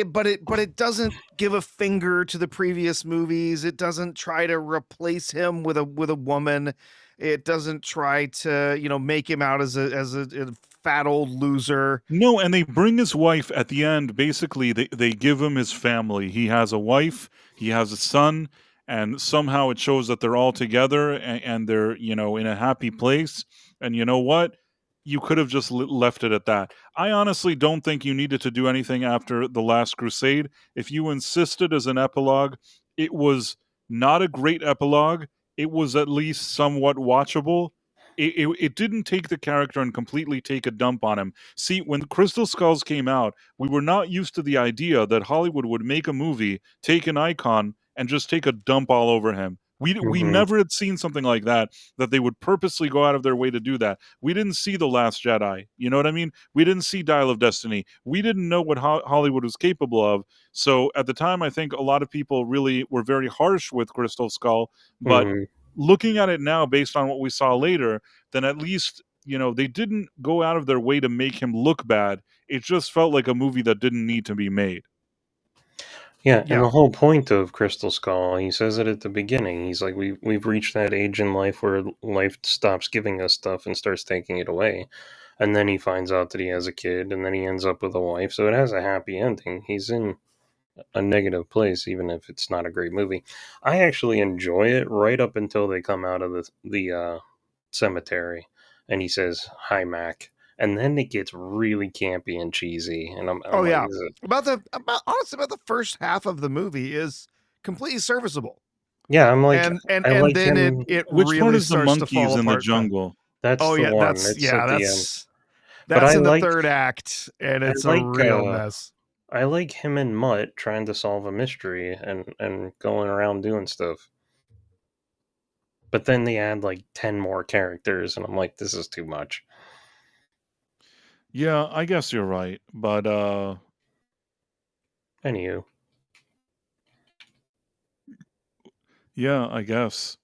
But it doesn't give a finger to the previous movies. It doesn't try to replace him with a woman. It doesn't try to make him out as a fat old loser. No, and they bring his wife at the end. Basically, they give him his family. He has a wife. He has a son. And somehow it shows that they're all together and they're, in a happy place. And you know what? You could have just left it at that. I honestly don't think you needed to do anything after The Last Crusade. If you insisted as an epilogue, it was not a great epilogue. It was at least somewhat watchable. It didn't take the character and completely take a dump on him. See, when Crystal Skulls came out, we were not used to the idea that Hollywood would make a movie, take an icon, and just take a dump all over him. We never had seen something like that they would purposely go out of their way to do that. We didn't see The Last Jedi. You know what I mean? We didn't see Dial of Destiny. We didn't know what Hollywood was capable of. So at the time, I think a lot of people really were very harsh with Crystal Skull. But looking at it now, based on what we saw later, then at least, they didn't go out of their way to make him look bad. It just felt like a movie that didn't need to be made. Yeah, and the whole point of Crystal Skull, he says it at the beginning. He's like, we've reached that age in life where life stops giving us stuff and starts taking it away. And then he finds out that he has a kid, and then he ends up with a wife. So it has a happy ending. He's in a negative place, even if it's not a great movie. I actually enjoy it right up until they come out of the cemetery, and he says, "Hi, Mac." and then it gets really campy and cheesy, and I'm Oh like, yeah, is it? honestly about the first half of the movie is completely serviceable, Yeah, I'm like, I and like then him. it Which part really is the starts to fall monkeys in the apart. jungle? That's Oh the yeah, one. It's at the end. But that's in the third act, and I it's a like real mess. I like him and Mutt trying to solve a mystery and going around doing stuff. But then they add like 10 more characters, and I'm like, this is too much. Yeah, I guess you're right, but Anywho, yeah, I guess.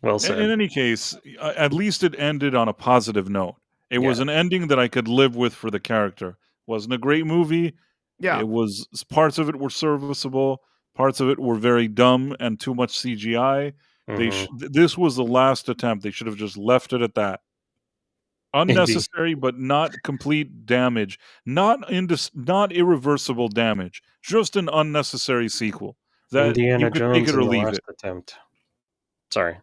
well In said. any case, at least it ended on a positive note. It was Yeah, an ending that I could live with for the character. Wasn't a great movie. Yeah, It was parts of it were serviceable, parts of it were very dumb and too much CGI. hmm This was the last attempt. They should have just left it at that. Indeed. Unnecessary, but not complete damage, not irreversible damage. Just an unnecessary sequel that you Indiana could take Jones it in or the leave last it. attempt. Sorry.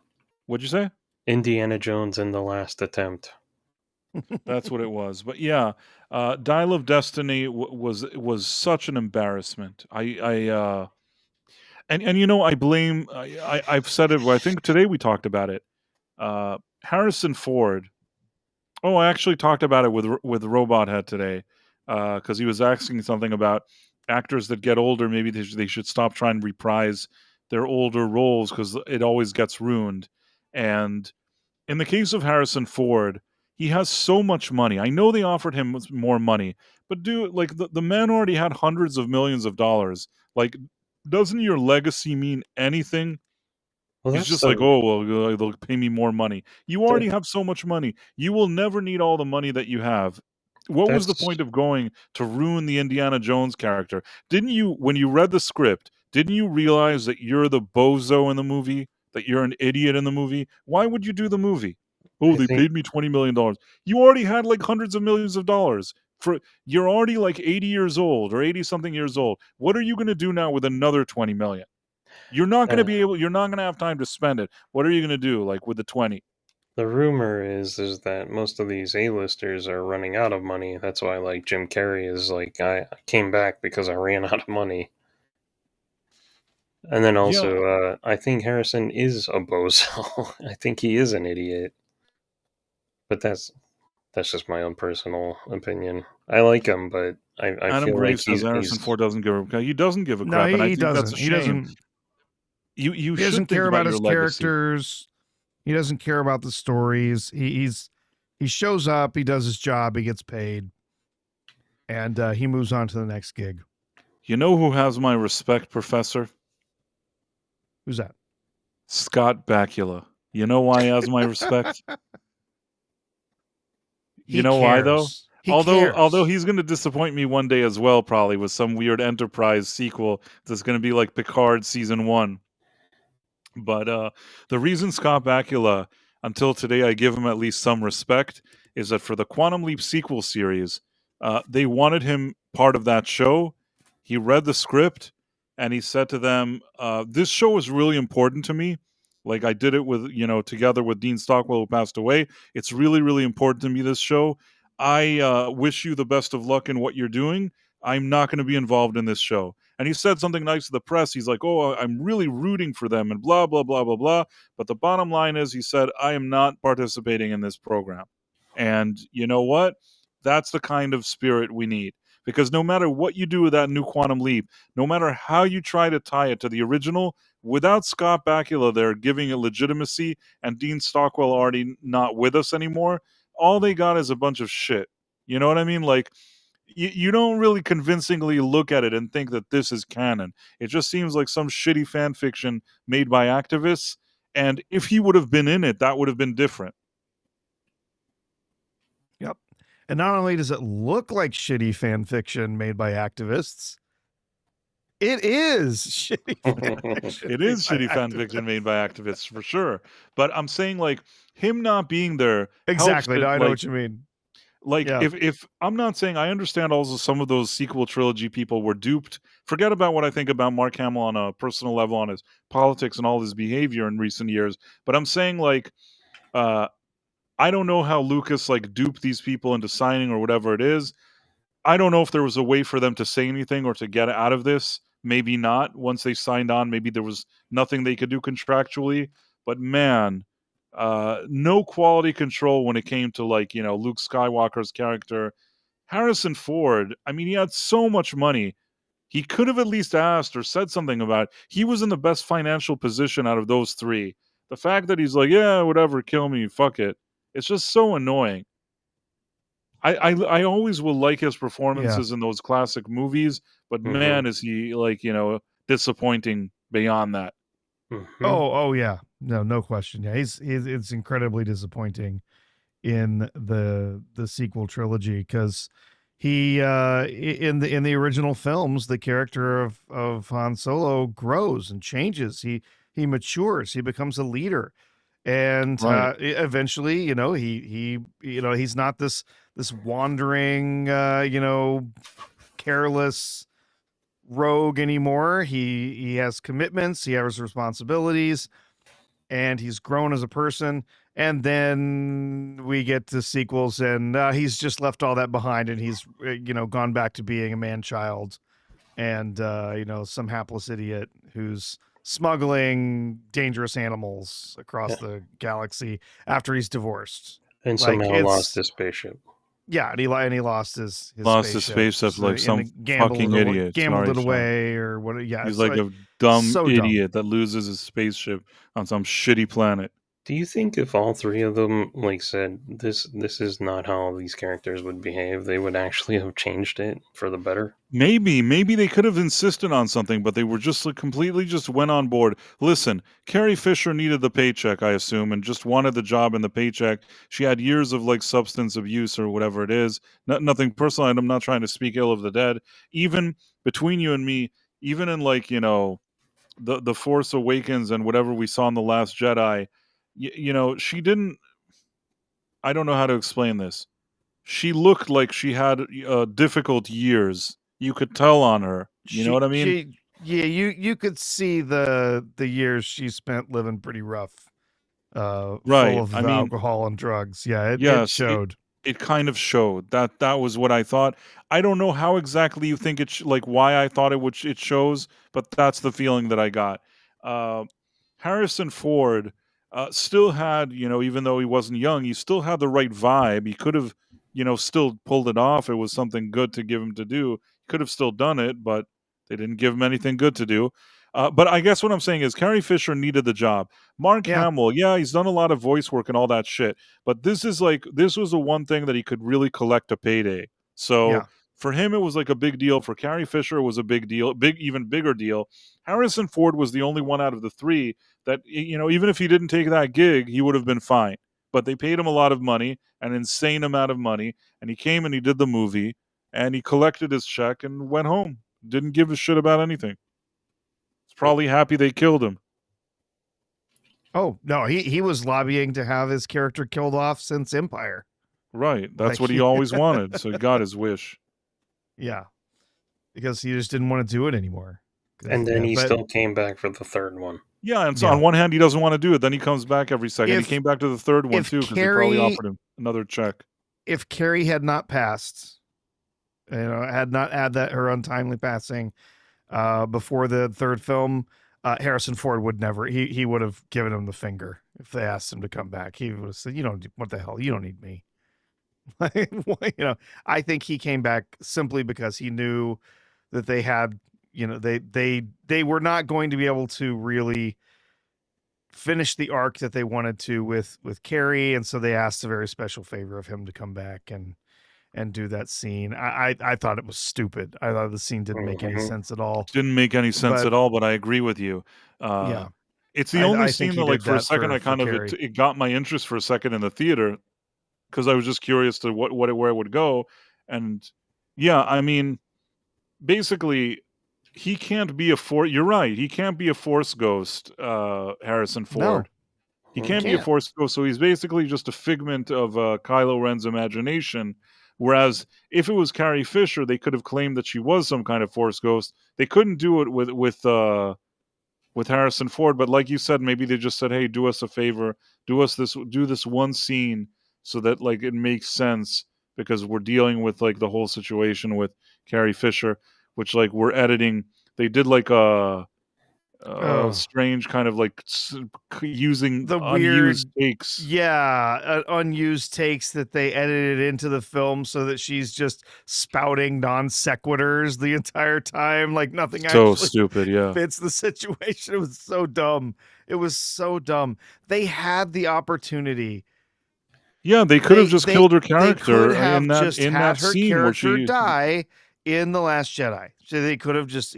What'd you say? Indiana Jones in the last attempt. That's what it was. But yeah, Dial of Destiny was such an embarrassment. And you know I blame I've said it. I think today we talked about it. Harrison Ford. Oh, I actually talked about it with Robot Head today because he was asking something about actors that get older. Maybe they should stop trying to reprise their older roles because it always gets ruined. And in the case of Harrison Ford, he has so much money. I know they offered him more money, but dude, like the man already had hundreds of millions of dollars. Like, doesn't your legacy mean anything? Well, He's that's just like, the, oh well, they'll pay me more money. You the already have so much money. You will never need all the money that you have. What was the that's point of going to ruin the Indiana Jones character? Didn't you, when you read the script, didn't you realize that you're the bozo in the movie? That you're an idiot in the movie? Why would you do the movie? Oh, I they think paid me $20 million. You already had like hundreds of millions of dollars. For you're already like 80 years old or 80 something years old. What are you going to do now with another 20 million? uh, You're not gonna have time to spend it. What are you gonna do, like, with the 20? the rumor is that most of these A-listers are running out of money. That's why like Jim Carrey is like, I came back because I ran out of money. And then Yeah, also, I think Harrison is a bozo. I think he is an idiot. But that's just my own personal opinion. I like him, but I Adam feel like Graves says Harrison Ford doesn't give a he doesn't give a no, crap, and I he think that's a doesn't. He shame. doesn't. You He should doesn't think care about about your his legacy. characters. He doesn't care about the stories. He shows up. He does his job. He gets paid, and he moves on to the next gig. You know who has my respect, Professor? Who's that? Scott Bakula. You know why he has my respect? You He know why, though? cares. He Although cares. he's gonna disappoint me one day as well, probably, with some weird Enterprise sequel that's gonna be like Picard Season 1. But the reason Scott Bakula, until today, I give him at least some respect, is that for the Quantum Leap sequel series, they wanted him part of that show. He read the script and he said to them, "This show is really important to me. Like I did it with together with Dean Stockwell who passed away. It's really really important to me. This show. I wish you the best of luck in what you're doing. I'm not going to be involved in this show." And he said something nice to the press. He's like, "Oh, I'm really rooting for them," and blah blah blah blah blah. But the bottom line is, he said, "I am not participating in this program." And you know what? That's the kind of spirit we need. Because no matter what you do with that new Quantum Leap, no matter how you try to tie it to the original, without Scott Bakula there giving it legitimacy and Dean Stockwell already not with us anymore, all they got is a bunch of shit. You know what I mean? Like, you don't really convincingly look at it and think that this is canon. It just seems like some shitty fan fiction made by activists. And if he would have been in it, that would have been different. Yep. And not only does it look like shitty fan fiction made by activists, it is shitty fan fiction. It made is by shitty fan activists. fiction made by activists for sure. But I'm saying, like, him not being there helps Exactly. it, No, I know like, what you mean. like Yeah. if I'm not saying, I understand also some of those sequel trilogy people were duped. Forget about what I think about Mark Hamill on a personal level, on his politics and all his behavior in recent years. But I'm saying, like, uh I don't know how Lucas like duped these people into signing or whatever it is. I don't know if there was a way for them to say anything or to get out of this. Maybe not. Once they signed on, maybe there was nothing they could do contractually. But man, no quality control when it came to like, you know, Luke Skywalker's character. Harrison Ford, I mean, he had so much money. He could have at least asked or said something about it. He was in the best financial position out of those three. The fact that he's like, yeah, whatever, kill me, fuck it. It's just so annoying. I always will like his Yeah. performances in those classic movies, but Mm-hmm. man, is he like, you know, disappointing beyond that. Mm-hmm. Oh yeah. No question. Yeah, he's it's incredibly disappointing in the sequel trilogy because in the original films the character of Han Solo grows and changes. He matures. He becomes a leader, and Right. eventually, he's not this wandering, careless rogue anymore. He has commitments. He has responsibilities, and he's grown as a person. And then we get to sequels, and he's just left all that behind, and he's gone back to being a man child, and some hapless idiot who's smuggling dangerous animals across the galaxy after he's divorced. And Like somehow lost it's his spaceship. yeah, and he lost his Lost his spaceship, spaceship so, like some and fucking idiot. gambled Sorry, it Sean. away or what? Yeah, He's it's like like a dumb so dumb. idiot that loses his spaceship on some shitty planet. Do you think if all three of them like said this is not how these characters would behave, they would actually have changed it for the better? Maybe they could have insisted on something, but they were just like completely just went on board. Listen, Carrie Fisher needed the paycheck, I assume, and just wanted the job and the paycheck. She had years of like substance abuse or whatever it is. Nothing personal, and I'm not trying to speak ill of the dead. Even between you and me, even in like, you know, the Force Awakens and whatever we saw in The Last Jedi, you know, she didn't. I don't know how to explain this. She looked like she had difficult years. You could tell on her. You know what I mean? Yeah, you could see the years she spent living pretty rough, full Right. I of mean, alcohol and drugs. Yeah, it yes, showed. it kind of showed. That was what I thought. I don't know how exactly you think like why I thought it shows, but that's the feeling that I got. Uh, Harrison Ford still had, you know, even though he wasn't young, he still had the right vibe. He could have, you know, still pulled it off. It was something good to give him to do. He could have still done it, but they didn't give him anything good to do. But I guess what I'm saying is Carrie Fisher needed the job. Mark Yeah, Hamill, yeah, he's done a lot of voice work and all that shit. But this is like this was the one thing that he could really collect a payday. So yeah, for him, it was like a big deal. For Carrie Fisher, it was a big deal, even bigger deal. Harrison Ford was the only one out of the three that, you know, even if he didn't take that gig, he would have been fine. But they paid him a lot of money, an insane amount of money, and he came and he did the movie, and he collected his check and went home. Didn't give a shit about anything. He's probably happy they killed him. Oh no, he was lobbying to have his character killed off since Empire. Right. That's Like, what he always wanted. So he got his wish. yeah, because he just didn't want to do it anymore. And then Yeah, he but still came back for the third one. Yeah, and so yeah, on one hand, he doesn't want to do it. Then he comes back every second. He if came back to the third one if too because they probably Carrie offered him another check. if Carrie had not passed, had not had that her untimely passing before the third film, Harrison Ford would never. He would have given him the finger if they asked him to come back. He would have said, "You don't. What the hell? You don't need me." I think he came back simply because he knew that they had, they were not going to be able to really finish the arc that they wanted to with Carrie, and so they asked a very special favor of him to come back and do that scene. I thought it was stupid. I thought the scene didn't make any Mhm. sense at all. Didn't make any sense But at all, but I agree with you. Uh, yeah, it's the only I think scene he that, like, did for a that second, I for kind of Carrie. it got my interest for a second in the theater because I was just curious to where it would go, and yeah, I mean, basically, he can't be a force. You're right. He can't be a force ghost. Harrison No, Ford. He he can't be a can't. force ghost, so he's basically just a figment of Kylo Ren's imagination. Whereas if it was Carrie Fisher, they could have claimed that she was some kind of force ghost. They couldn't do it with Harrison Ford, but like you said, maybe they just said, "Hey, do us a favor, do this one scene, so that like it makes sense because we're dealing with like the whole situation with Carrie Fisher, which like we're editing. They did like a Oh, strange kind of like using the unused weird, takes. yeah, unused takes that they edited into the film so that she's just spouting non sequiturs the entire time, like nothing So actually stupid, yeah. fits the situation. It was so dumb. It was so dumb. They had the opportunity. Yeah, they could have They just they killed her they could character have just in had that her scene where character she. die in The Last Jedi. So they could have just,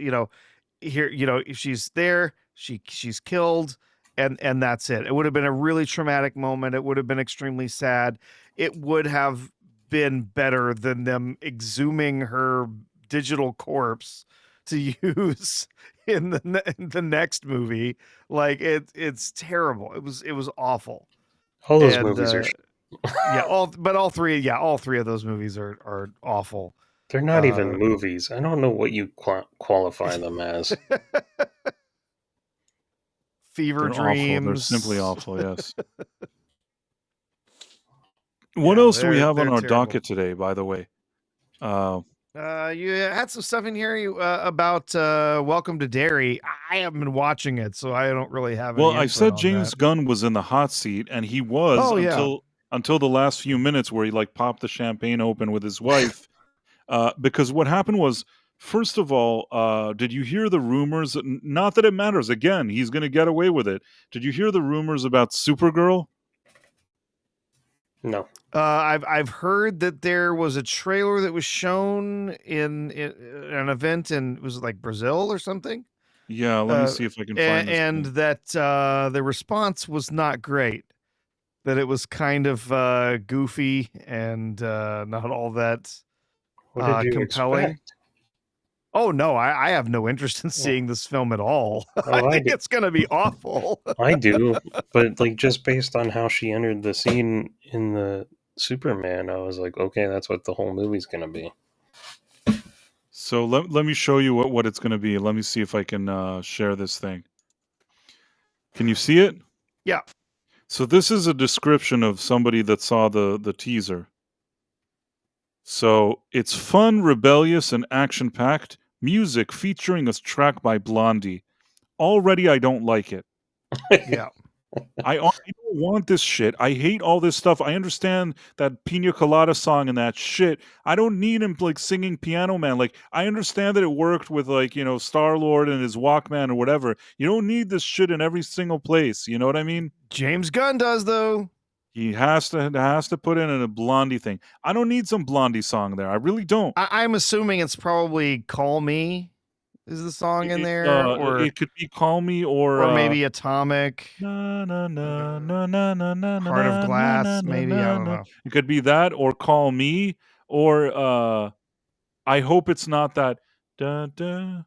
here, if she's there, she's killed, and that's it. It would have been a really traumatic moment. It would have been extremely sad. It would have been better than them exhuming her digital corpse to use in the next movie. Like it's terrible. It was awful. All those And movies are. yeah, all three of those movies are awful. They're not even Uh, movies. I don't know what you qualify them as. Fever They're awful. They're simply Dreams. awful. Yes. What Yeah, else do we have on they're our terrible. docket today? By the way, uh, You had some stuff in here about Welcome to Derry. I haven't been watching it, so I don't really have well, any I input said on James that. Gunn was in the hot seat, and he was Oh yeah, until the last few minutes where he like popped the champagne open with his wife. Because what happened was, first of all, did you hear the rumors? Not that it matters. Again, he's going to get away with it. Did you hear the rumors about Supergirl? No. I've heard that there was a trailer that was shown in an event was it like Brazil or something? Yeah, let me see if I can find this And thing. that the response was not great. That it was kind of goofy and not all that What did you compelling. expect? Oh no, I have no interest in seeing this film at all. I Oh, I think do. it's going to be awful. I do, but like just based on how she entered the scene in the Superman, I was like, okay, that's what the whole movie's gonna be. So let me show you what it's going to be. Let me see if I can share this thing. Can you see it? Yeah. So this is a description of somebody that saw the teaser. So it's fun, rebellious, and action-packed. Music featuring a track by Blondie. Already, I don't like it. Yeah. I don't want this shit. I hate all this stuff. I understand that Pina Colada song and that shit. I don't need him like singing Piano Man. Like I understand that it worked with like Star Lord and his Walkman or whatever. You don't need this shit in every single place. You know what I mean? James Gunn does though. He has to put in a Blondie thing. I don't need some Blondie song there. I really don't. I'm assuming it's probably "Call Me" is the song in there, It could be Call Me or maybe "Atomic," na na na na na na na na "Heart of na na Glass," na maybe. I na don't na. know. It could be that or Call Me or I hope it's not that da da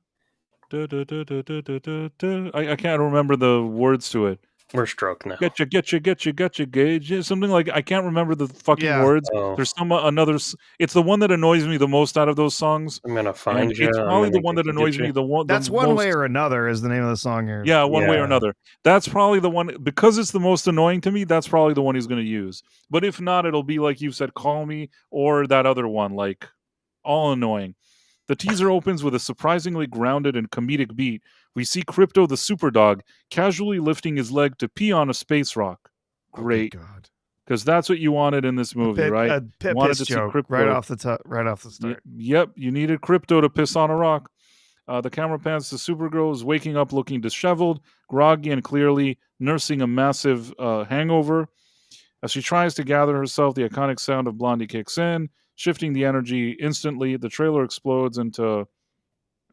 da da da da da da da da. I can't remember the words to it. We're struck now. Getcha, gauge. Something like I can't remember the fucking Yeah. words. Oh, There's another. It's the one that annoys me the most out of those songs, I'm gonna and find you. it's I'm probably the gonna one get that annoys me you. the That's One Way most. or Another is the name of the song here. Yeah, one way or Yeah. another. That's probably the one because it's the most annoying to me. That's probably the one he's going to use. But if not, it'll be like you said, "Call Me" or that other one, like all annoying. The teaser opens with a surprisingly grounded and comedic beat. We see Crypto the Superdog casually lifting his leg to pee on a space rock. Oh, good Great, God. because that's what you wanted in this movie, right? A You wanted piss to see joke right Crypto. off the top, right off the start. Yep, you needed Crypto to piss on a rock. The camera pans to Supergirl, who's waking up looking disheveled, groggy, and clearly nursing a massive hangover. As she tries to gather herself, the iconic sound of Blondie kicks in, shifting the energy instantly. The trailer explodes into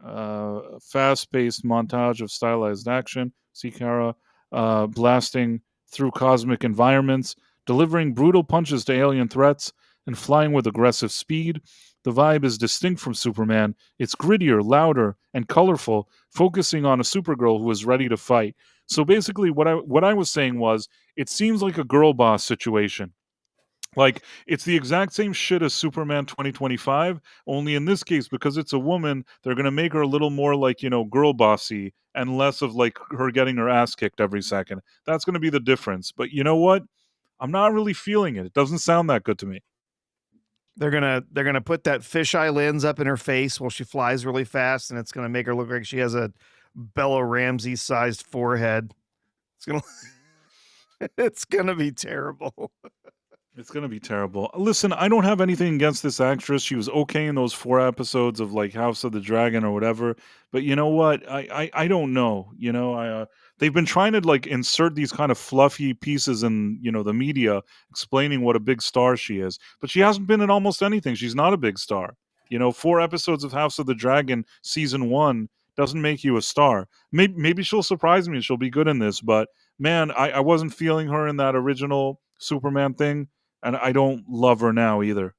a fast-paced montage of stylized action. See Kara blasting through cosmic environments, delivering brutal punches to alien threats, and flying with aggressive speed. The vibe is distinct from Superman. It's grittier, louder, and colorful, focusing on a Supergirl who is ready to fight. So basically, what I was saying was, it seems like a girl boss situation. Like it's the exact same shit as Superman 2025, only in this case because it's a woman, they're going to make her a little more like, girl bossy and less of like her getting her ass kicked every second. That's going to be the difference. But you know what? I'm not really feeling it. It doesn't sound that good to me. They're gonna put that fisheye lens up in her face while she flies really fast, and it's gonna make her look like she has a Bella Ramsey sized forehead. It's gonna it's gonna be terrible. It's going to be terrible. Listen, I don't have anything against this actress. She was okay in those 4 episodes of like House of the Dragon or whatever. But you know what? I don't know. They've been trying to like insert these kind of fluffy pieces in, the media explaining what a big star she is. But she hasn't been in almost anything. She's not a big star. 4 episodes of House of the Dragon season 1 doesn't make you a star. Maybe she'll surprise me and she'll be good in this. But man, I wasn't feeling her in that original Superman thing. And I don't love her now either.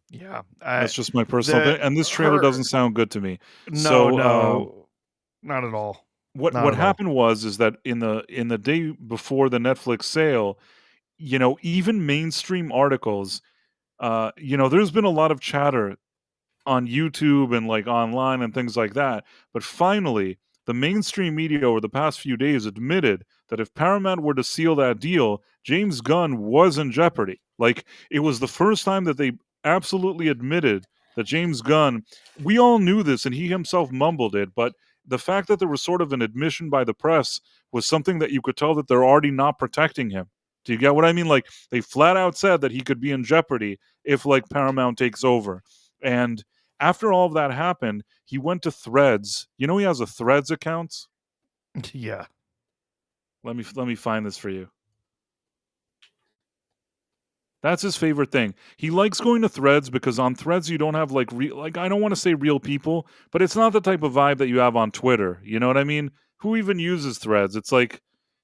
Yeah. That's just my personal thing. And this trailer doesn't sound good to me. No, not at all. What happened is that in the day before the Netflix sale, even mainstream articles, there's been a lot of chatter on YouTube and like online and things like that. But finally, the mainstream media over the past few days admitted that if Paramount were to seal that deal, James Gunn was in jeopardy. Like, it was the first time that they absolutely admitted that James Gunn, we all knew this and he himself mumbled it, but the fact that there was sort of an admission by the press was something that you could tell that they're already not protecting him. Do you get what I mean? Like, they flat out said that he could be in jeopardy if like Paramount takes over. And after all of that happened, he went to Threads. He has a Threads account? Yeah. Let me find this for you. That's his favorite thing. He likes going to Threads because on Threads you don't have like I don't want to say real people, but it's not the type of vibe that you have on Twitter. You know what I mean? Who even uses Threads? It's like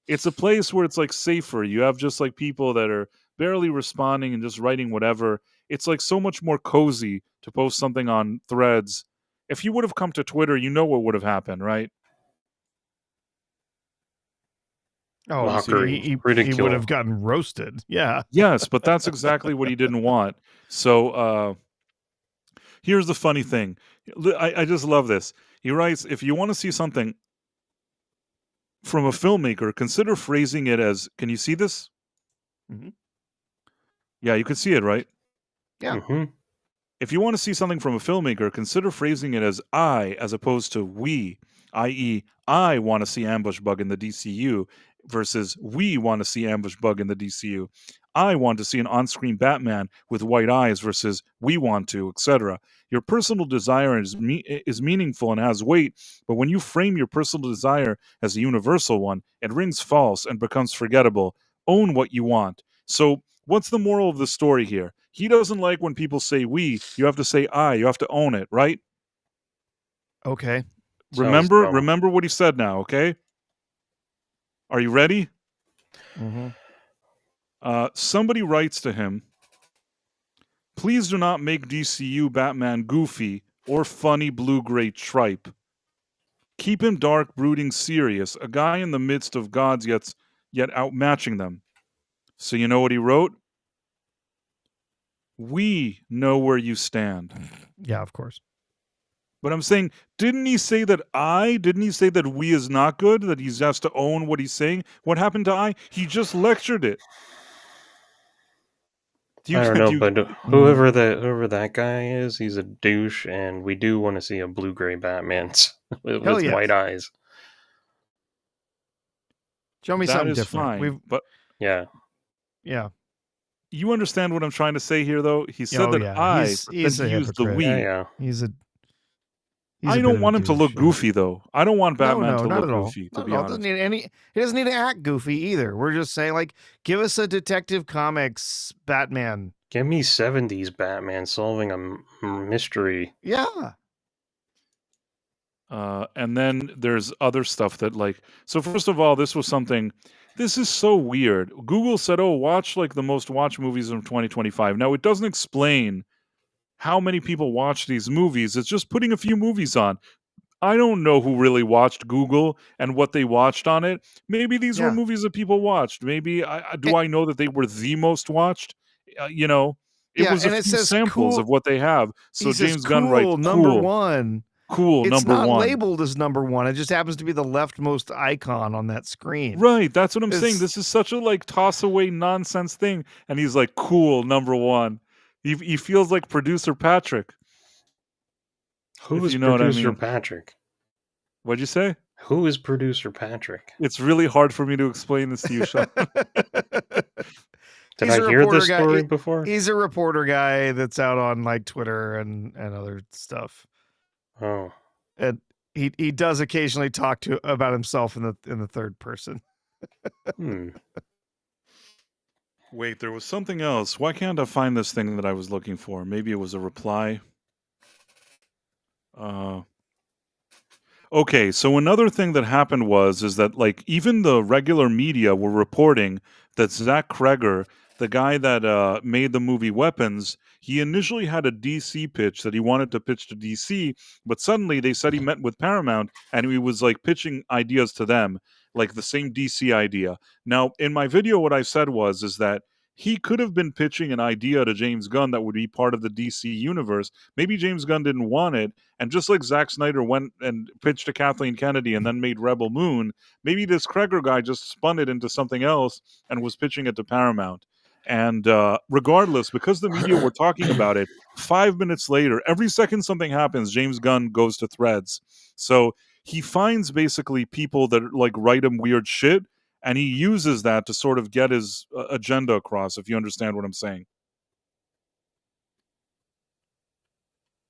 it's a place where it's like safer. You have just like people that are barely responding and just writing whatever. It's like so much more cozy to post something on Threads. If you would have come to Twitter, you know what would have happened, right? Oh, Mockery, he ridicule. would have gotten roasted. Yeah. Yes, but that's exactly what he didn't want. So here's the funny thing. I just love this. He writes, if you want to see something from a filmmaker, consider phrasing it as, can you see this? Mm-hmm. Yeah, you can see it, right? Yeah. Mm-hmm. If you want to see something from a filmmaker, consider phrasing it as I, as opposed to we, i.e., I want to see Ambush Bug in the DCU versus we want to see Ambush Bug in the DCU. I want to see an on-screen Batman with white eyes versus we want to, etc. Your personal desire is meaningful and has weight, but when you frame your personal desire as a universal one, it rings false and becomes forgettable. Own what you want. So what's the moral of the story here? He doesn't like when people say we. You have to say I. You have to own it, right? Okay. Remember what he said now, okay? Are you ready? Mm-hmm. Somebody writes to him, please do not make DCU Batman goofy or funny blue-gray tripe. Keep him dark, brooding, serious, a guy in the midst of gods yet outmatching them. So you know what he wrote? We know where you stand. Yeah, of course. But I'm saying, didn't he say that we is not good? That he has to own what he's saying? What happened to I? He just lectured it. I don't know, but whoever that guy is, he's a douche, and we do want to see a blue-gray Batman with white eyes. Show me something different. Fine, but yeah. You understand what I'm trying to say here, though? He said he's a used the we. Yeah. I don't want him to look goofy, though. I don't want Batman to look goofy, to be honest. He doesn't need to act goofy either. We're just saying, like, give us a Detective Comics Batman. Give me 70s Batman solving a mystery. Yeah. And then there's other stuff that, like... So first of all, this was something... This is so weird. Google said, watch, like, the most watched movies of 2025. Now, it doesn't explain how many people watch these movies. It's just putting a few movies on. I don't know who really watched Google and what they watched on it. Maybe these were movies that people watched. Maybe I know that they were the most watched. It was a few samples of what they have. So James Gunn writes, number one. Cool, It's number not one. labeled as number one. It just happens to be the leftmost icon on that screen. Right, that's what I'm saying. It's- This is such a like toss away nonsense thing, and he's like, "Cool, number one." He feels like producer Patrick, Who if is you know what I producer mean. Patrick? What'd you say? Who is producer Patrick? It's really hard for me to explain this to you, Sean. Did He's I a hear reporter this guy. story before? He's a reporter guy that's out on like Twitter and other stuff. Oh, And he does occasionally talk about himself in the third person. Wait, there was something else. Why can't I find this thing that I was looking for? Maybe it was a reply. Okay, so another thing that happened is that like even the regular media were reporting that Zach Kreger, the guy that made the movie Weapons, he initially had a DC pitch that he wanted to pitch to DC, but suddenly they said he met with Paramount and he was like pitching ideas to them, like the same DC idea. Now, in my video, what I said is that he could have been pitching an idea to James Gunn that would be part of the DC universe. Maybe James Gunn didn't want it, and just like Zack Snyder went and pitched to Kathleen Kennedy and then made Rebel Moon, maybe this Kreger guy just spun it into something else and was pitching it to Paramount. And regardless, because the media were talking about it, 5 minutes later, every second something happens, James Gunn goes to Threads. So he finds basically people that like write him weird shit, and he uses that to sort of get his agenda across, if you understand what I'm saying.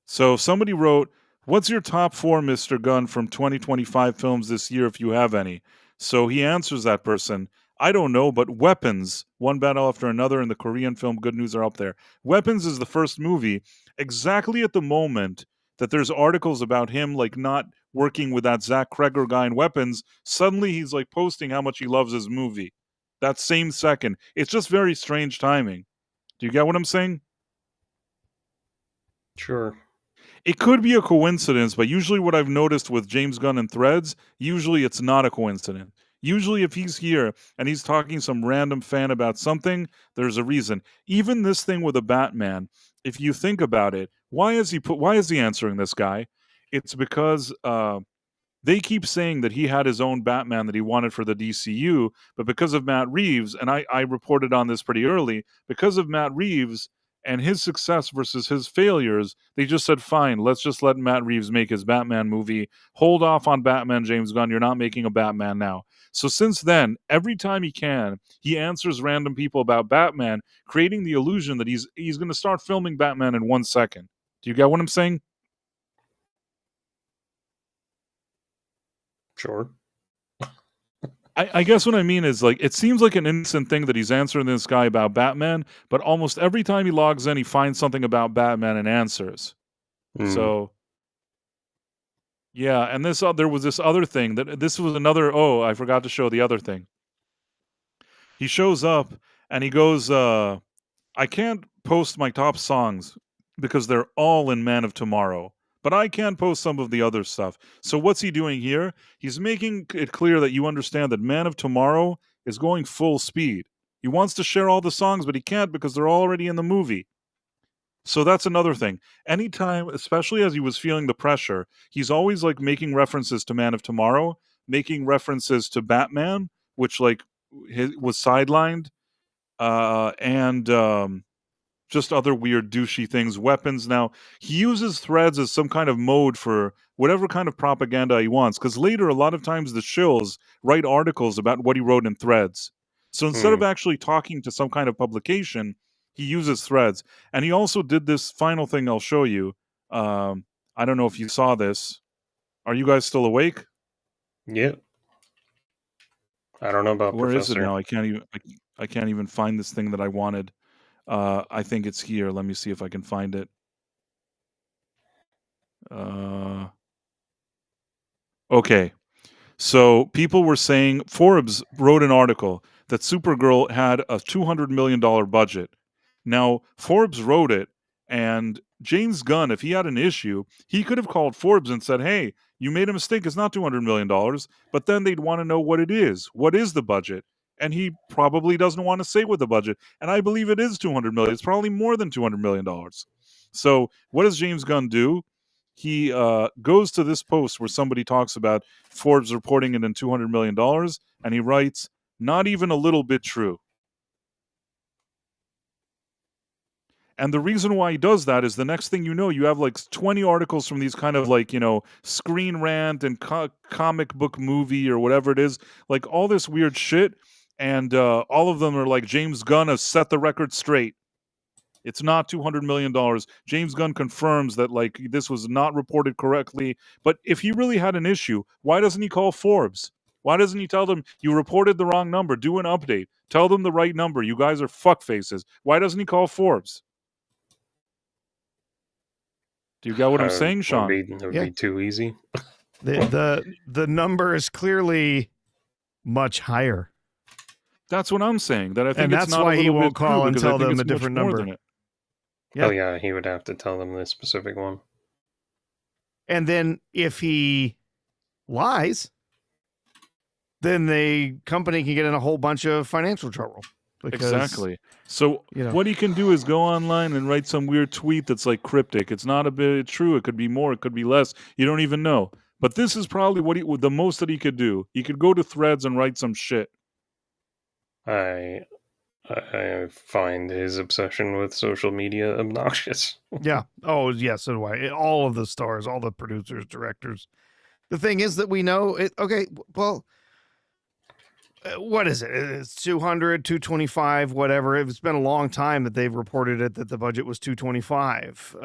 So somebody wrote, "What's your top 4, Mr. Gunn, from 2025 films this year, if you have any?" So he answers that person, "I don't know, but Weapons, One Battle After Another, and the Korean film Good News are up there." Weapons is the first movie exactly at the moment that there's articles about him like not working with that Zach Kreger guy in Weapons. Suddenly he's like posting how much he loves his movie. That same second. It's just very strange timing. Do you get what I'm saying? sure. It could be a coincidence, but usually what I've noticed with James Gunn and Threads, usually it's not a coincidence. Usually if he's here and he's talking some random fan about something, there's a reason. Even this thing with a Batman, if you think about it, why is he answering this guy? It's because they keep saying that he had his own Batman that he wanted for the DCU, but because of Matt Reeves, and I reported on this pretty early, because of Matt Reeves and his success versus his failures, they just said, fine, let's just let Matt Reeves make his Batman movie. Hold off on Batman, James Gunn. You're not making a Batman now. So since then, every time he can, he answers random people about Batman, creating the illusion that he's going to start filming Batman in 1 second. Do you get what I'm saying? Sure. I guess what I mean is, like, it seems like an innocent thing that he's answering this guy about Batman, but almost every time he logs in, he finds something about Batman and answers. So, yeah, and there was this other thing that this was another. Oh, I forgot to show the other thing. He shows up and he goes, "I can't post my top songs because they're all in Man of Tomorrow." But I can post some of the other stuff. So what's he doing here? He's making it clear that you understand that Man of Tomorrow is going full speed. He wants to share all the songs, but he can't because they're already in the movie. So that's another thing. Anytime, especially as he was feeling the pressure, he's always like making references to Man of Tomorrow, making references to Batman, which like was sidelined, and just other weird douchey things, weapons. Now, he uses Threads as some kind of mode for whatever kind of propaganda he wants, because later, a lot of times the shills write articles about what he wrote in Threads. So instead of actually talking to some kind of publication, he uses Threads. And he also did this final thing I'll show you. I don't know if you saw this. Are you guys still awake? Yep. I don't know about Where Professor. is it now? I can't even find this thing that I wanted. I think it's here. Let me see if I can find it. Okay. So people were saying, Forbes wrote an article that Supergirl had a $200 million budget. Now, Forbes wrote it, and James Gunn, if he had an issue, he could have called Forbes and said, hey, you made a mistake. It's not $200 million. But then they'd want to know what it is. What is the budget? And he probably doesn't want to say what the budget. And I believe it is $200 million. It's probably more than $200 million. So what does James Gunn do? he goes to this post where somebody talks about Forbes reporting it in $200 million, and he writes, "Not even a little bit true." And the reason why he does that is the next thing you know, you have like 20 articles from these kind of like, Screen Rant and comic book movie or whatever it is, like all this weird shit. And all of them are like, James Gunn has set the record straight. It's not $200 million. James Gunn confirms that like this was not reported correctly. But if he really had an issue, why doesn't he call Forbes? Why doesn't he tell them, you reported the wrong number, do an update, tell them the right number, you guys are fuckfaces? Why doesn't he call Forbes? Do you get what I'm saying, Sean? It would be too easy. The number is clearly much higher. That's what I'm saying. That I think and it's that's not why a he little won't bit true, call and because I tell think them it's a much different more number. than it. Yeah. Oh yeah, he would have to tell them the specific one. And then if he lies, then the company can get in a whole bunch of financial trouble. Because, exactly. So what he can do is go online and write some weird tweet that's like cryptic. It's not a bit true. It could be more. It could be less. You don't even know. But this is probably the most that he could do. He could go to Threads and write some shit. I find his obsession with social media obnoxious. Yeah. Oh, yeah, so do I. All of the stars, all the producers, directors. The thing is that we know it. Okay, well, what is it? It's 200, 225, whatever. It's been a long time that they've reported it that the budget was 225.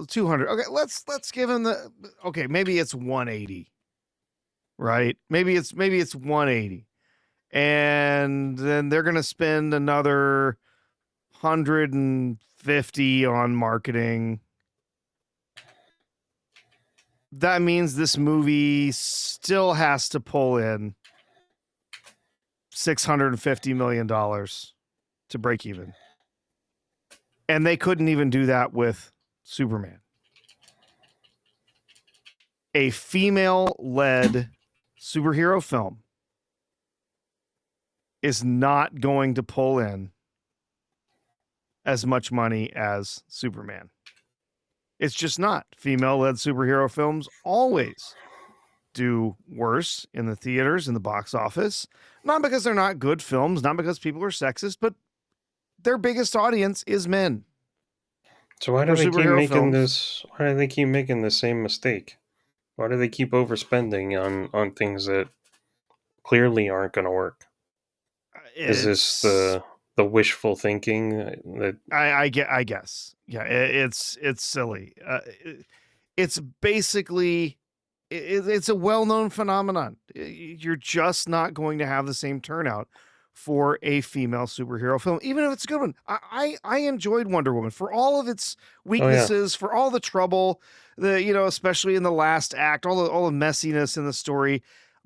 200. Okay, let's give him maybe it's 180. Right? Maybe it's 180. And then they're going to spend another 150 on marketing. That means this movie still has to pull in $650 million to break even. And they couldn't even do that with Superman. A female-led superhero film is not going to pull in as much money as Superman. It's just not. Female-led superhero films always do worse in the theaters, in the box office. Not because they're not good films, not because people are sexist, but their biggest audience is men. So why do they keep making this? Why do they keep making the same mistake? Why do they keep overspending on things that clearly aren't going to work? Is this the wishful thinking that I guess? Yeah, it's silly. It's basically it's a well-known phenomenon. You're just not going to have the same turnout for a female superhero film, even if it's a good one. I enjoyed Wonder Woman for all of its weaknesses, for all the trouble, especially in the last act, all the messiness in the story.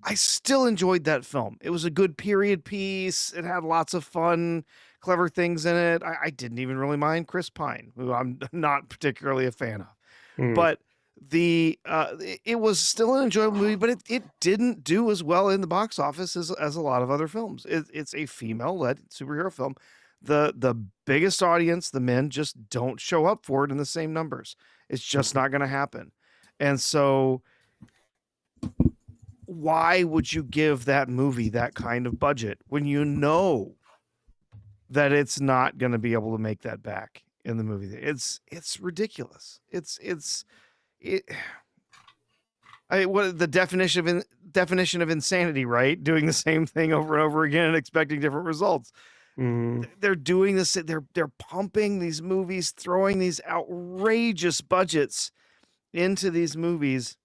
I still enjoyed that film. It was a good period piece. It had lots of fun, clever things in it. I didn't even really mind Chris Pine, who I'm not particularly a fan of. But it was still an enjoyable movie, but it didn't do as well in the box office as a lot of other films. It's a female-led superhero film. The biggest audience, the men, just don't show up for it in the same numbers. It's just not going to happen. And so why would you give that movie that kind of budget when you know that it's not going to be able to make that back in the movie? It's ridiculous. What the definition of insanity, right? Doing the same thing over and over again and expecting different results. They're doing this. They're pumping these movies, throwing these outrageous budgets into these movies,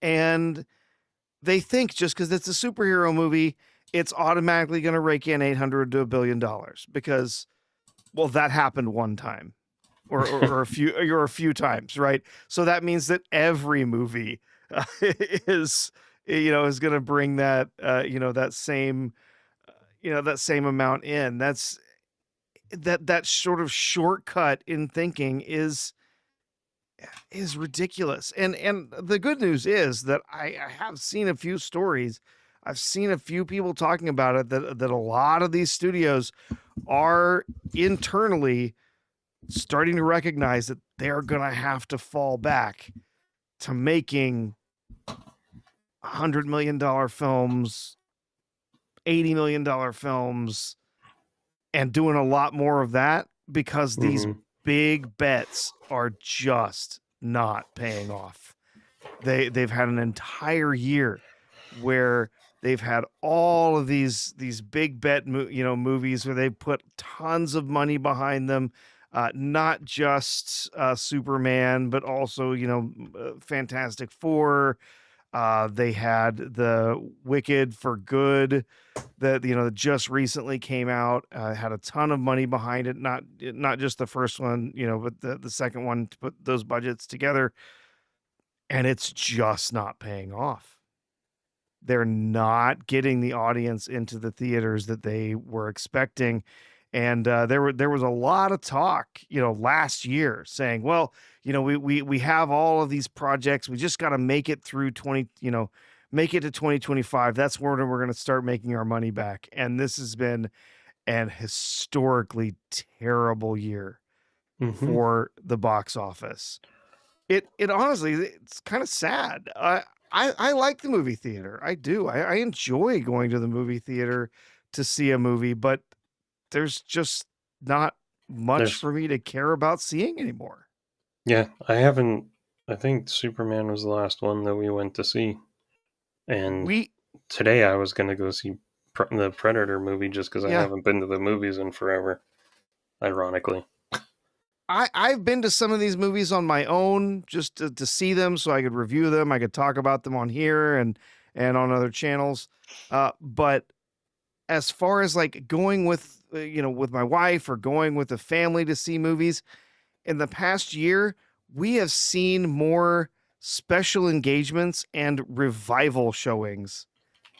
and they think just because it's a superhero movie, it's automatically going to rake in $800 to $1 billion because, well, that happened one time. Or a few times, right? So that means that every movie is going to bring that that same amount in. That's that sort of shortcut in thinking is ridiculous. And the good news is that I have seen a few stories. I've seen a few people talking about it that a lot of these studios are internally starting to recognize that they're going to have to fall back to making $100 million films, $80 million films, and doing a lot more of that because these big bets are just not paying off. They've had an entire year where they've had all of these big bet movies where they put tons of money behind them, not just Superman, but also Fantastic Four. They had the Wicked for Good that just recently came out, had a ton of money behind it, not just the first one, but the second one, to put those budgets together, and it's just not paying off. They're not getting the audience into the theaters that they were expecting. And there was a lot of talk, last year saying, well, we have all of these projects. We just got to make it through make it to 2025. That's where we're going to start making our money back. And this has been an historically terrible year for the box office. It honestly, it's kind of sad. I like the movie theater. I do. I enjoy going to the movie theater to see a movie, but there's just not much for me to care about seeing anymore. Yeah, I think Superman was the last one that we went to see. And today I was going to go see the Predator movie just because I haven't been to the movies in forever, ironically. I've been to some of these movies on my own just to see them so I could review them. I could talk about them on here and on other channels. But as far as like going with my wife or going with the family to see movies, in the past year, we have seen more special engagements and revival showings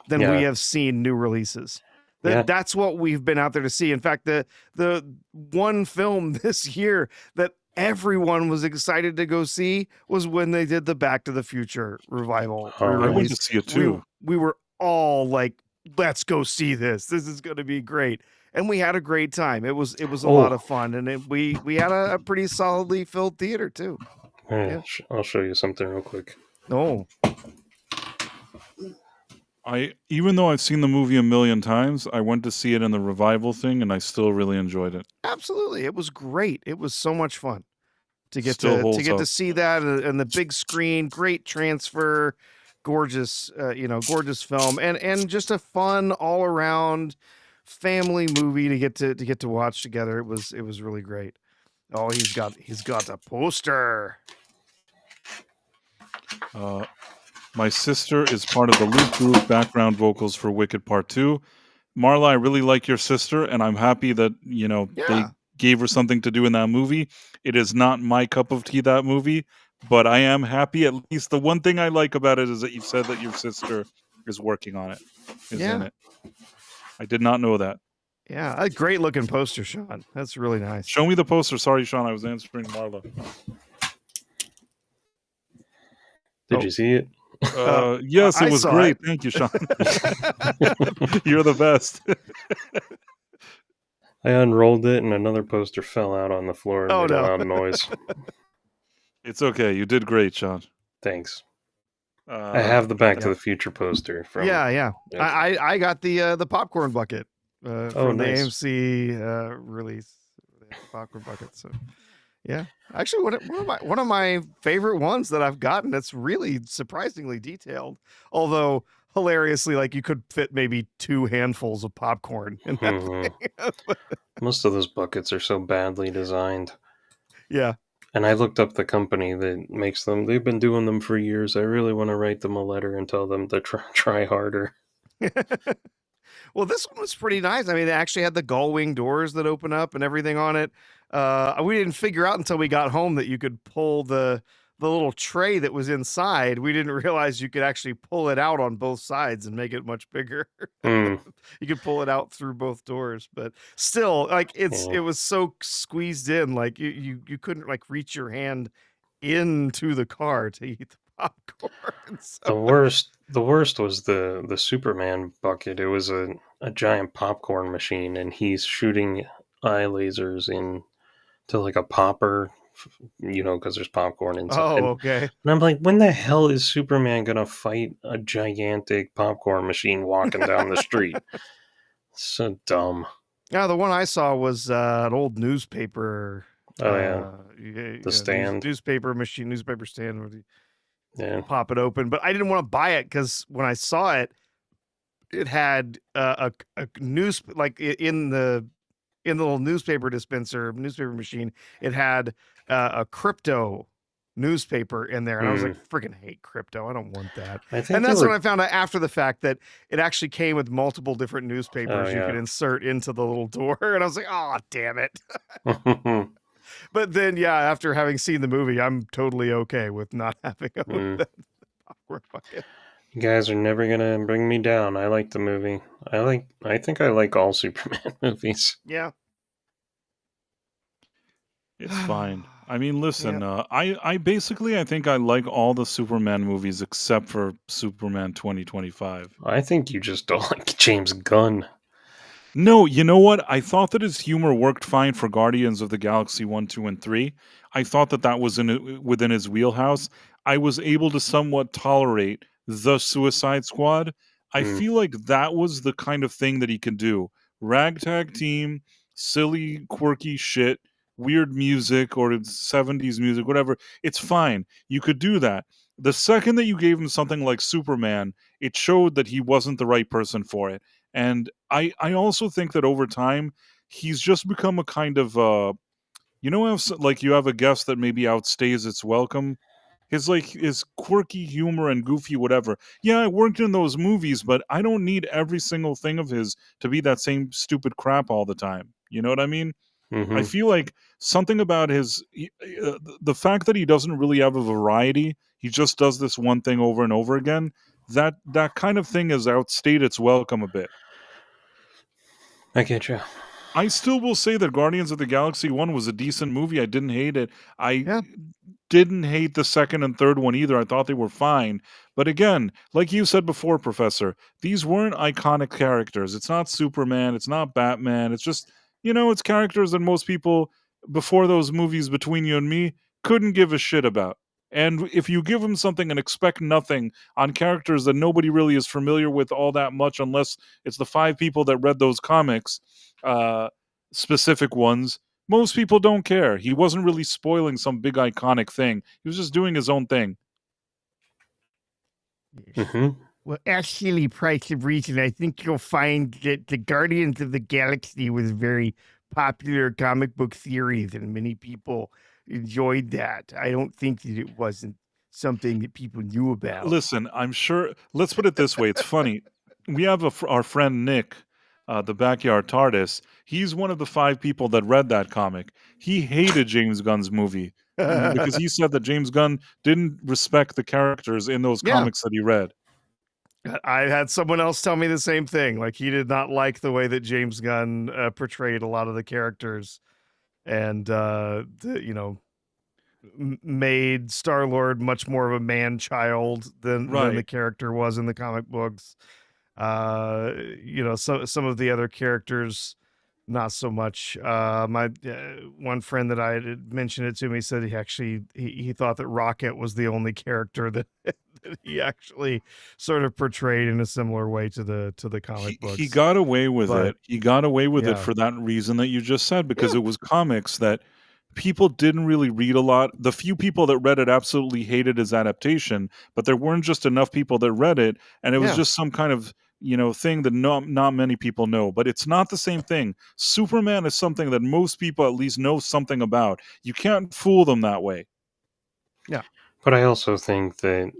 than we have seen new releases. That's what we've been out there to see. In fact, the one film this year that everyone was excited to go see was when they did the Back to the Future revival. I went to see it too. We were all like, let's go see this. This is going to be great. And we had a great time. It was a lot of fun. And we had a pretty solidly filled theater too. I'll show you something real quick. Oh. Even though I've seen the movie a million times, I went to see it in the revival thing, and I still really enjoyed it. Absolutely, it was great. It was so much fun to get to see that and the big screen. Great transfer, gorgeous, gorgeous film, and just a fun all around family movie to get to watch together. It was really great. Oh, he's got a poster. My sister is part of the Loop Group background vocals for Wicked Part 2. Marla, I really like your sister, and I'm happy that, they gave her something to do in that movie. It is not my cup of tea, that movie, but I am happy. At least the one thing I like about it is that you said that your sister is working on it, in it. I did not know that. Yeah, a great looking poster, Sean. That's really nice. Show me the poster. Sorry, Sean, I was answering Marla. Did you see it? Yes, it was great. Thank you, Sean. You're the best. I unrolled it and another poster fell out on the floor and made a loud noise. It's okay. You did great, Sean. Thanks. I have the Back to the Future poster. I got the popcorn bucket from nice. the AMC release. Popcorn bucket. So. Yeah, actually, one of my favorite ones that I've gotten that's really surprisingly detailed. Although hilariously, like you could fit maybe 2 handfuls of popcorn in that thing. Most of those buckets are so badly designed. Yeah, and I looked up the company that makes them. They've been doing them for years. I really want to write them a letter and tell them to try harder. Well, this one was pretty nice. I mean, they actually had the gull wing doors that open up and everything on it. We didn't figure out until we got home that you could pull the little tray that was inside. We didn't realize you could actually pull it out on both sides and make it much bigger. You could pull it out through both doors, but still, like it was so squeezed in, like you couldn't like reach your hand into the car to eat the popcorn. So. The worst was the Superman bucket. It was a giant popcorn machine, and he's shooting eye lasers into like a popper because there's popcorn inside. Oh, okay. And I'm like, when the hell is Superman gonna fight a gigantic popcorn machine walking down the street? So dumb. Yeah, the one I saw was an old newspaper. Oh yeah, the News, stand. newspaper machine, newspaper stand where you Yeah. pop it open. But I didn't want to buy it because when I saw it, it had a news like in the little newspaper dispenser, newspaper machine. It had a crypto newspaper in there, and I was like, freaking hate crypto. I don't want that. I think And that's when I found out after the fact that it actually came with multiple different newspapers you could insert into the little door, and I was like, oh, damn it. But then, yeah, after having seen the movie, I'm totally okay with not having a popcorn bucket. You guys are never gonna bring me down. I like the movie. I think I like all Superman movies. Yeah. It's fine. I mean, listen, I basically I think I like all the Superman movies except for Superman 2025. I think you just don't like James Gunn. No, you know what? I thought that his humor worked fine for Guardians of the Galaxy 1, 2, and 3. I thought that that was within his wheelhouse. I was able to somewhat tolerate the Suicide Squad. I feel like that was the kind of thing that he can do. Ragtag team, silly, quirky shit, weird music or 70s music, whatever. It's fine. You could do that. The second that you gave him something like Superman, it showed that he wasn't the right person for it. And I also think that over time, he's just become a kind of, like you have a guest that maybe outstays its welcome. His quirky humor and goofy whatever. Yeah, I worked in those movies, but I don't need every single thing of his to be that same stupid crap all the time. You know what I mean? I feel like something about the fact that he doesn't really have a variety, he just does this one thing over and over again, that kind of thing has outstayed its welcome a bit. I get you. I still will say that Guardians of the Galaxy 1 was a decent movie. I didn't hate it. I didn't hate the second and third one either. I thought they were fine. But again, like you said before, Professor, these weren't iconic characters. It's not Superman. It's not Batman. It's just, it's characters that most people before those movies, between you and me, couldn't give a shit about. And if you give them something and expect nothing on characters that nobody really is familiar with all that much, unless it's the 5 people that read those comics, specific ones, most people don't care. He wasn't really spoiling some big iconic thing. He was just doing his own thing. Well, actually, Price of Reason, I think you'll find that the Guardians of the Galaxy was very popular comic book series, and many people enjoyed that. I don't think that it wasn't something that people knew about. Listen, I'm sure. Let's put it this way. It's funny. We have our friend Nick, the Backyard TARDIS. He's one of the 5 people that read that comic. He hated James Gunn's movie because he said that James Gunn didn't respect the characters in those comics that he read. I had someone else tell me the same thing. Like, he did not like the way that James Gunn portrayed a lot of the characters, and made Star-Lord much more of a man-child than the character was in the comic books. Some of the other characters, not so much. My one friend that I had mentioned it to me said he thought that Rocket was the only character that he actually sort of portrayed in a similar way to the comic books. He got away with it. He got away with it for that reason that you just said, because it was comics that people didn't really read a lot. The few people that read it absolutely hated his adaptation, but there weren't just enough people that read it, and it was just some kind of thing that not many people know. But it's not the same thing. Superman is something that most people at least know something about. You can't fool them that way. Yeah. But I also think that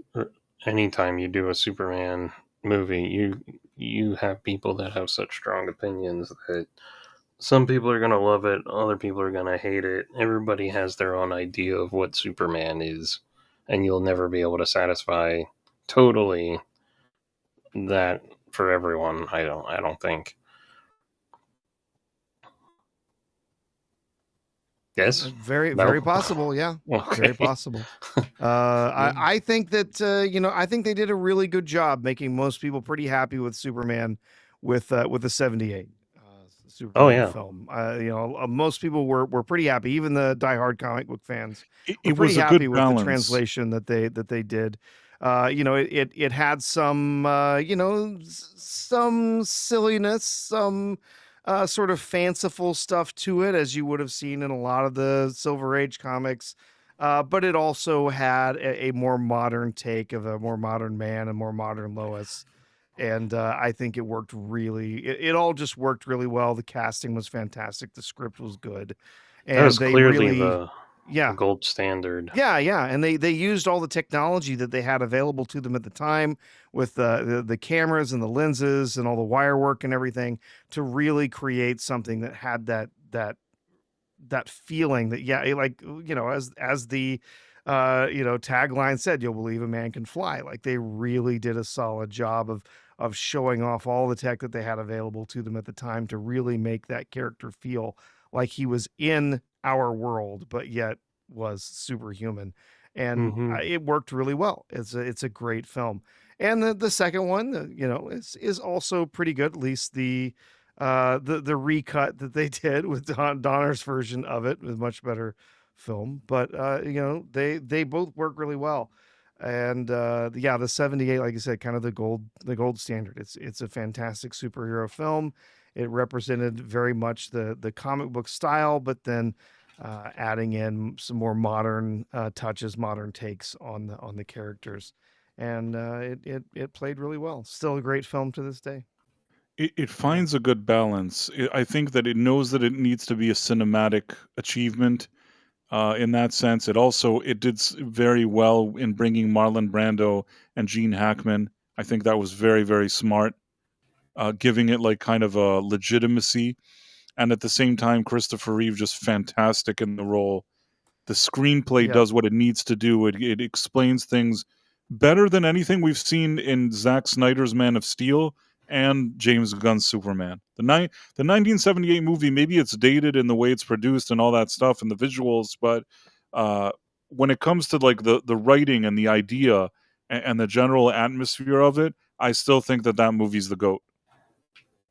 anytime you do a Superman movie, you have people that have such strong opinions that some people are going to love it, other people are going to hate it. Everybody has their own idea of what Superman is, and you'll never be able to satisfy totally that for everyone. I don't think. Yes, very possible. Yeah, okay. Very possible. I think that I think they did a really good job making most people pretty happy with Superman with the 78. Oh superhero yeah, film. Most people were pretty happy. Even the diehard comic book fans were It pretty was a happy good with the balance. translation that they did. It had some some silliness, some sort of fanciful stuff to it, as you would have seen in a lot of the Silver Age comics. But it also had a more modern take of a more modern man, a more modern Lois. And I think it worked it all just worked really well. The casting was fantastic. The script was good. that was And they clearly really, the yeah, gold standard. yeah. And they used all the technology that they had available to them at the time with the cameras and the lenses and all the wire work and everything to really create something that had that feeling that like as the tagline said, you'll believe a man can fly. Like they really did a solid job of showing off all the tech that they had available to them at the time to really make that character feel like he was in our world but yet was superhuman. And Hmm. it worked really well. It's a great film. And the second one, is also pretty good. At least the recut that they did with Donner's version of it was much better film. But they both work really well. And the 78, like I said, kind of the gold standard. It's a fantastic superhero film. It represented very much the comic book style, but then adding in some more modern touches, modern takes on the characters. And it played really well. Still a great film to this day. It Yeah. finds a good balance. I think that it knows that it needs to be a cinematic achievement. In that sense, it did very well in bringing Marlon Brando and Gene Hackman. I think that was very, very smart, giving it like kind of a legitimacy, and at the same time, Christopher Reeve just fantastic in the role. The screenplay Yep. does what it needs to do. It explains things better than anything we've seen in Zack Snyder's Man of Steel and James Gunn's Superman. The 1978 movie, maybe it's dated in the way it's produced and all that stuff and the visuals, but uh, when it comes to like the writing and the idea and the general atmosphere of it, I still think that movie's the goat.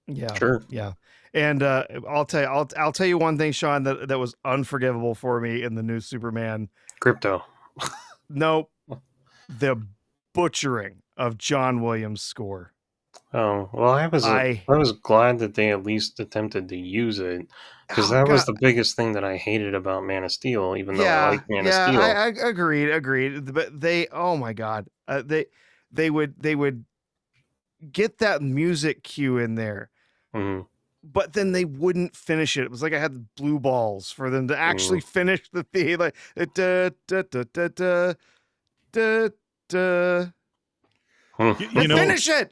Yeah, Sure. yeah. And I'll tell you one thing, Sean, that was unforgivable for me in the new Superman. Crypto. Nope, the butchering of John Williams' score. Oh well, I I was glad that they at least attempted to use it because oh that was god, the biggest thing that I hated about Man of Steel. Even though I yeah, like Man of yeah. Steel. I agreed. But oh my god, they would get that music cue in there, Hmm. but then they wouldn't finish it. It was like I had blue balls for them to actually finish the theme. Like da da da da da da da. You know, Finish it.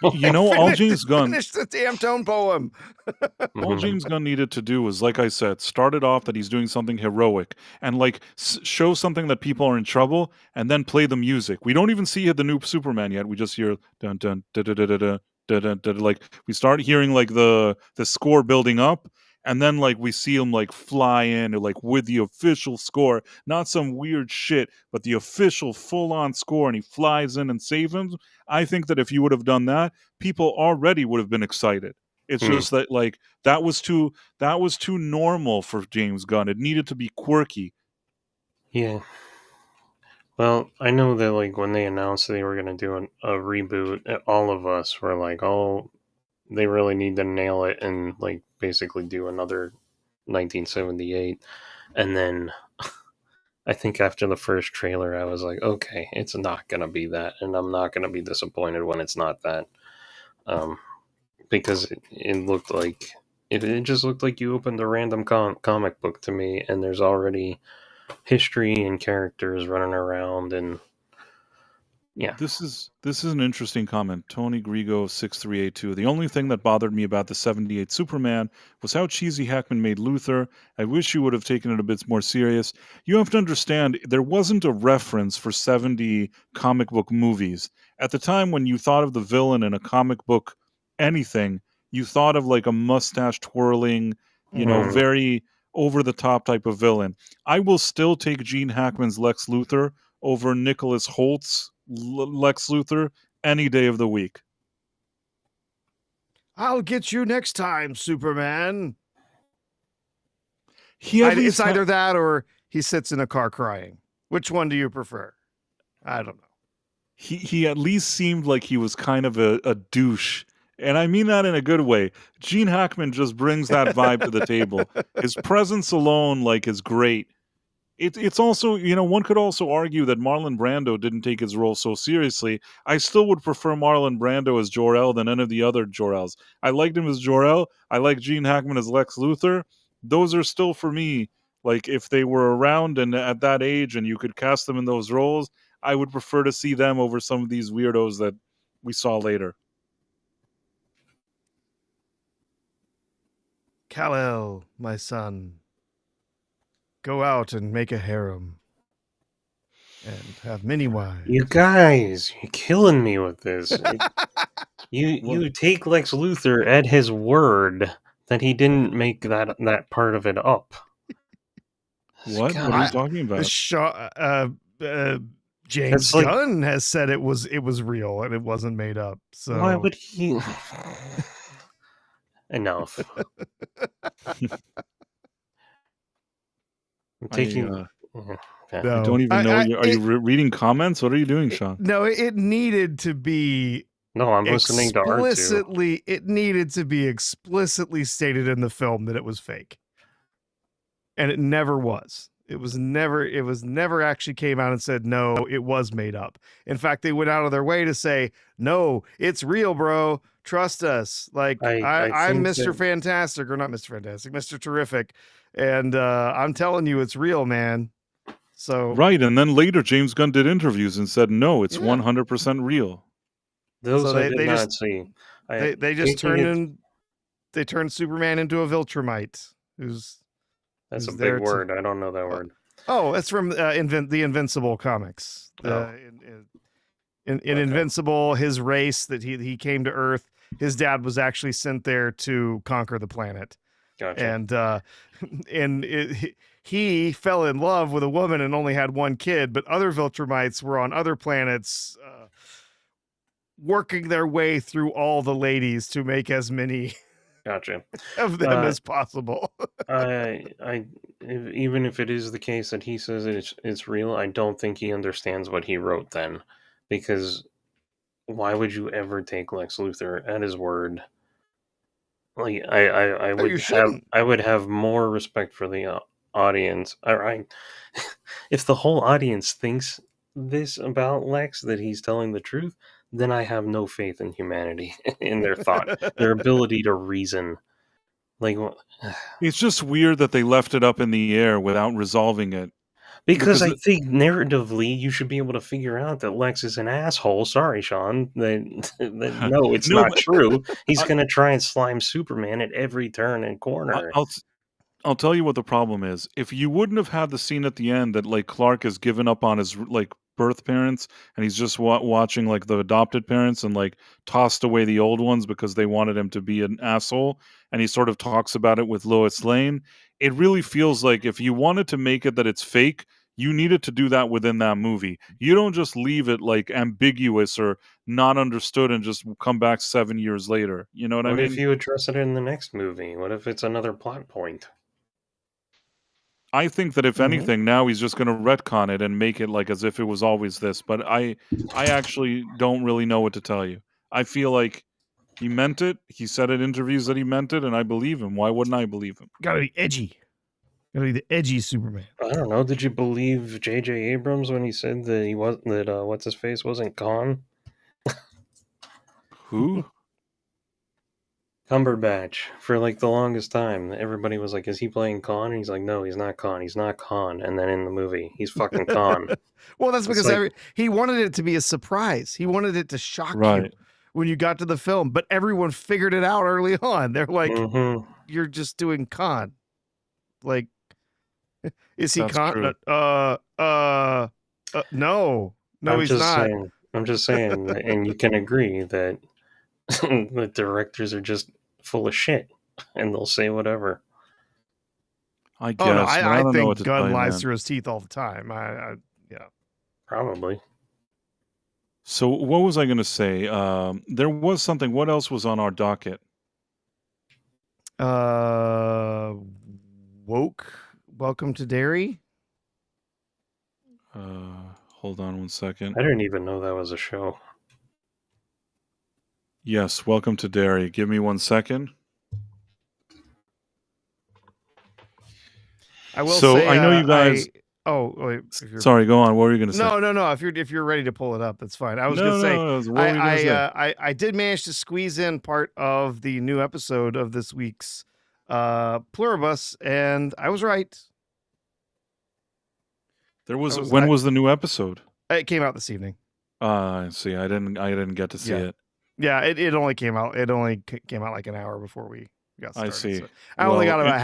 all James Gunn Finish the damn tone poem. all Hmm. James Gunn needed to do was, like I said, start it off that he's doing something heroic and like show something that people are in trouble, and then play the music. We don't even see the new Superman yet. We just hear dun dun da da da da da da da da. Like we start hearing like the score building up, and then like we see him like fly in like with the official score, not some weird shit, but the official full on score, and he flies in and saves him. I think that if you would have done that, people already would have been excited. It's Hmm. just that like that was too normal for James Gunn. It needed to be quirky. Yeah. Well, I know that like when they announced they were gonna do a reboot, all of us were like, "Oh, they really need to nail it and like basically do another 1978." And then I think after the first trailer, I was like, "Okay, it's not gonna be that," and I'm not gonna be disappointed when it's not that. Um, because it looked like it just looked like you opened a random comic book to me, and there's already history and characters running around, and yeah. This is an interesting comment. Tony Grigo 6382. The only thing that bothered me about the 78 Superman was how cheesy Hackman made Luthor. I wish you would have taken it a bit more serious. You have to understand there wasn't a reference for 70 comic book movies. At the time when you thought of the villain in a comic book anything, you thought of like a mustache twirling, Mhm. Mm, very over the top type of villain. I will still take Gene Hackman's Lex Luthor over Nicholas Holt's Lex Luthor any day of the week. I'll get you next time, Superman. He at It's least either that or he sits in a car crying. Which one do you prefer? I don't know. he at least seemed like he was kind of a douche. And I mean that in a good way. Gene Hackman just brings that vibe to the table. His presence alone, like, is great. It's also, one could also argue that Marlon Brando didn't take his role so seriously. I still would prefer Marlon Brando as Jor-El than any of the other Jor-Els. I liked him as Jor-El. I like Gene Hackman as Lex Luthor. Those are still, for me, like, if they were around and at that age and you could cast them in those roles, I would prefer to see them over some of these weirdos that we saw later. Kal-El, my son, go out and make a harem and have many wives. You guys, you're killing me with this. You take Lex Luthor at his word that he didn't make that part of it up. What? God. What are you talking about? James That's like- Gunn has said it was real and it wasn't made up. So Why would he? Enough. I'm taking. No. I don't even know. Are you reading comments? What are you doing, Sean? No, it needed to be No, I'm listening to R2. It needed to be explicitly stated in the film that it was fake, and it never was. It was never actually came out and said no, it was made up. In fact, they went out of their way to say no, it's real, bro. Trust us. Like I'm Mr. Fantastic, or not Mr. Fantastic, Mr. Terrific, and I'm telling you, it's real, man. So right, and then later James Gunn did interviews and said no, it's 100% real. Those I did not see. They just turned Superman into a Viltrumite. That's a big word. I don't know that word. Oh, that's from the Invincible comics. In Invincible, his race that he came to Earth, his dad was actually sent there to conquer the planet. Gotcha. And he fell in love with a woman and only had one kid, but other Viltrumites were on other planets working their way through all the ladies to make as many gotcha of them as possible. Even if it is the case that he says it's real, I don't think he understands what he wrote then, because why would you ever take Lex Luthor at his word? Like I would have more respect for the audience. All right, if the whole audience thinks this about Lex, that he's telling the truth, then I have no faith in humanity, in their thought, their ability to reason. Like, it's just weird that they left it up in the air without resolving it. Because I think narratively, you should be able to figure out that Lex is an asshole. Sorry, Sean. No, it's not true. He's going to try and slime Superman at every turn and corner. I'll tell you what the problem is. If you wouldn't have had the scene at the end that, like, Clark has given up on his, like, birth parents and he's just watching, like, the adopted parents and, like, tossed away the old ones because they wanted him to be an asshole, and he sort of talks about it with Lois Lane, it really feels like if you wanted to make it that it's fake, you needed to do that within that movie. You don't just leave it, like, ambiguous or not understood and just come back 7 years later. You know what I mean? What if you address it in the next movie? What if it's another plot point? I think that if anything, now he's just going to retcon it and make it like as if it was always this. But I actually don't really know what to tell you. I feel like he meant it. He said in interviews that he meant it, and I believe him. Why wouldn't I believe him? Gotta be edgy. Gotta be the edgy Superman. I don't know. Did you believe J.J. Abrams when he said that he wasn't what's his face wasn't Khan? Who? Cumberbatch. For like the longest time, everybody was like, "Is he playing Khan?" And he's like, "No, he's not Khan. He's not Khan." And then in the movie, he's fucking Khan. Well, that's because he wanted it to be a surprise. He wanted it to shock you when you got to the film, but everyone figured it out early on. They're like, "You're just doing Khan." Like, is he Khan? No, he's not. I'm just saying, and you can agree that the directors are just full of shit, and they'll say whatever. I guess. I think Gunn lies through his teeth all the time. Yeah, probably. So what was I going to say? There was something. What else was on our docket? Uh, woke. Welcome to Derry. Hold on one second. I didn't even know that was a show. Yes, welcome to Derry. Give me 1 second. I will So say, I know you guys. wait, if you're Sorry, go on. What were you going to say? no. If you're ready to pull it up, that's fine. I was No, gonna say, no. What were you going to say? I did manage to squeeze in part of the new episode of this week's Pluribus, and I was right. There was. was- When I- was the new episode? It came out this evening. I see. I didn't get to see Yeah. it. Yeah, it only came out. It only came out like an hour before we got I started. see. So I only Well, got about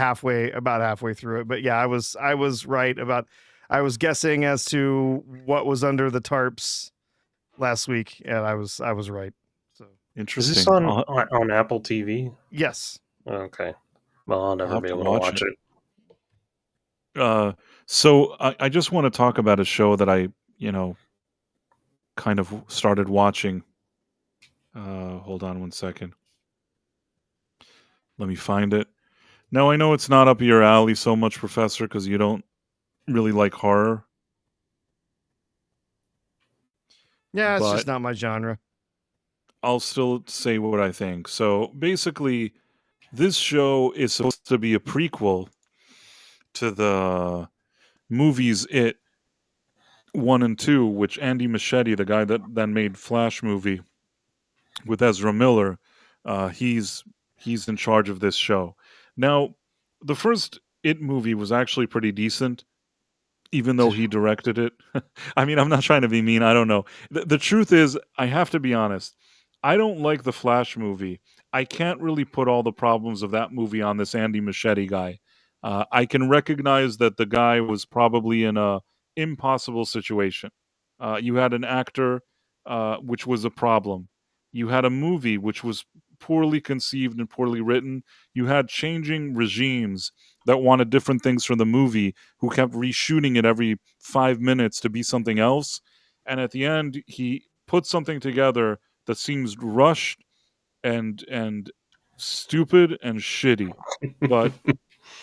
halfway through it. But yeah, I was right about. I was guessing as to what was under the tarps last week, and I was right. So Is Interesting. this on Apple TV? yes, Okay. Well, I'll I'll never have be to able to watch watch it. it. So I just want to talk about a show that I, kind of started watching. Hold on 1 second. Let me find it. Now, I know it's not up your alley so much, Professor, because you don't really like horror, yeah, it's but just not my genre. I'll still say what I think. So basically, this show is supposed to be a prequel to the movies It 1 and 2, which Andy Muschietti, the guy that then made Flash movie with Ezra Miller, he's in charge of this show. Now, the first It movie was actually pretty decent, even though he directed it. I mean, I'm not trying to be mean. I don't know. The truth is, I have to be honest. I don't like the Flash movie. I can't really put all the problems of that movie on this Andy Muschietti guy. I can recognize that the guy was probably in a impossible situation. You had an actor, which was a problem. You had a movie which was poorly conceived and poorly written. You had changing regimes that wanted different things from the movie, who kept reshooting it every 5 minutes to be something else. And at the end, he put something together that seems rushed and stupid and shitty. But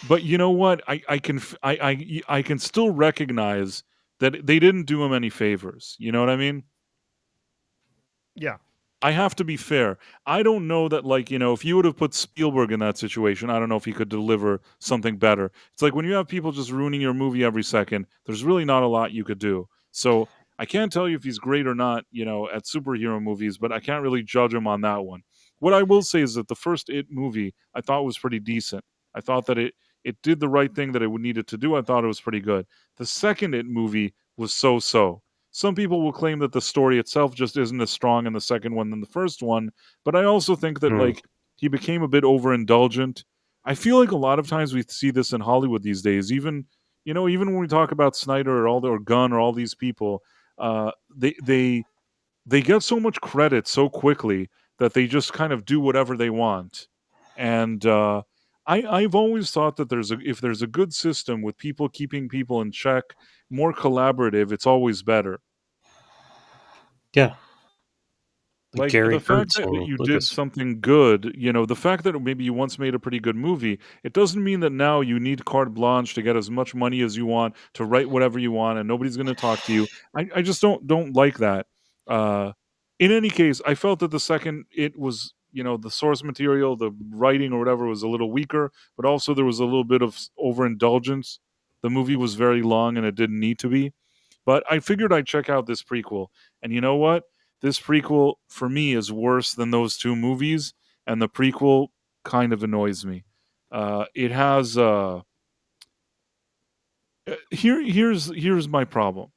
but you know what? I can still recognize that they didn't do him any favors. You know what I mean? Yeah, I have to be fair. I don't know that, like, if you would have put Spielberg in that situation, I don't know if he could deliver something better. It's like when you have people just ruining your movie every second, there's really not a lot you could do. So I can't tell you if he's great or not, at superhero movies, but I can't really judge him on that one. What I will say is that the first It movie I thought was pretty decent. I thought that it did the right thing that it needed to do. I thought it was pretty good. The second It movie was so-so. Some people will claim that the story itself just isn't as strong in the second one than the first one, but I also think that, like, he became a bit overindulgent. I feel like a lot of times we see this in Hollywood these days. Even when we talk about Snyder or Gunn or all these people, they get so much credit so quickly that they just kind of do whatever they want. And I've always thought that if there's a good system with people keeping people in check, more collaborative, it's always better. Yeah. Like Gary the fact Kurtz that and you did Lucas. something good, the fact that maybe you once made a pretty good movie, it doesn't mean that now you need carte blanche to get as much money as you want, to write whatever you want, and nobody's going to talk to you. I just don't like that. In any case, I felt that the second It was, the source material, the writing or whatever was a little weaker, but also there was a little bit of overindulgence. The movie was very long and it didn't need to be. But I figured I'd check out this prequel. And you know what? This prequel, for me, is worse than those two movies, and the prequel kind of annoys me. It has here's my problem.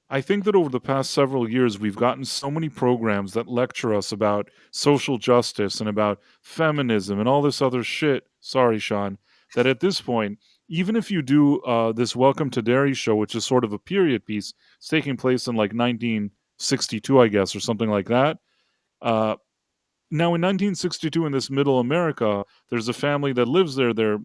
I think that over the past several years, we've gotten so many programs that lecture us about social justice and about feminism and all this other shit. Sorry, Sean. That at this point, even if you do this Welcome to Derry show, which is sort of a period piece, it's taking place in like 1962, I guess, or something like that. Now, in 1962, in this middle America, there's a family that lives there. They're,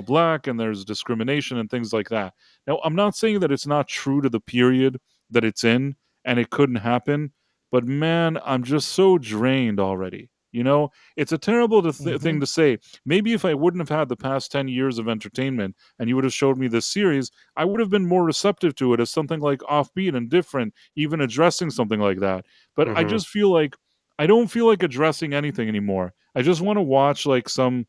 black, and there's discrimination and things like that. Now, I'm not saying that it's not true to the period that it's in and it couldn't happen, but man, I'm just so drained already. You know, it's a terrible Hmm. thing to say. Maybe if I wouldn't have had the past 10 years of entertainment and you would have showed me this series, I would have been more receptive to it as something like offbeat and different, even addressing something like that. But I Hmm. just feel like I don't feel like addressing anything anymore. I just want to watch like some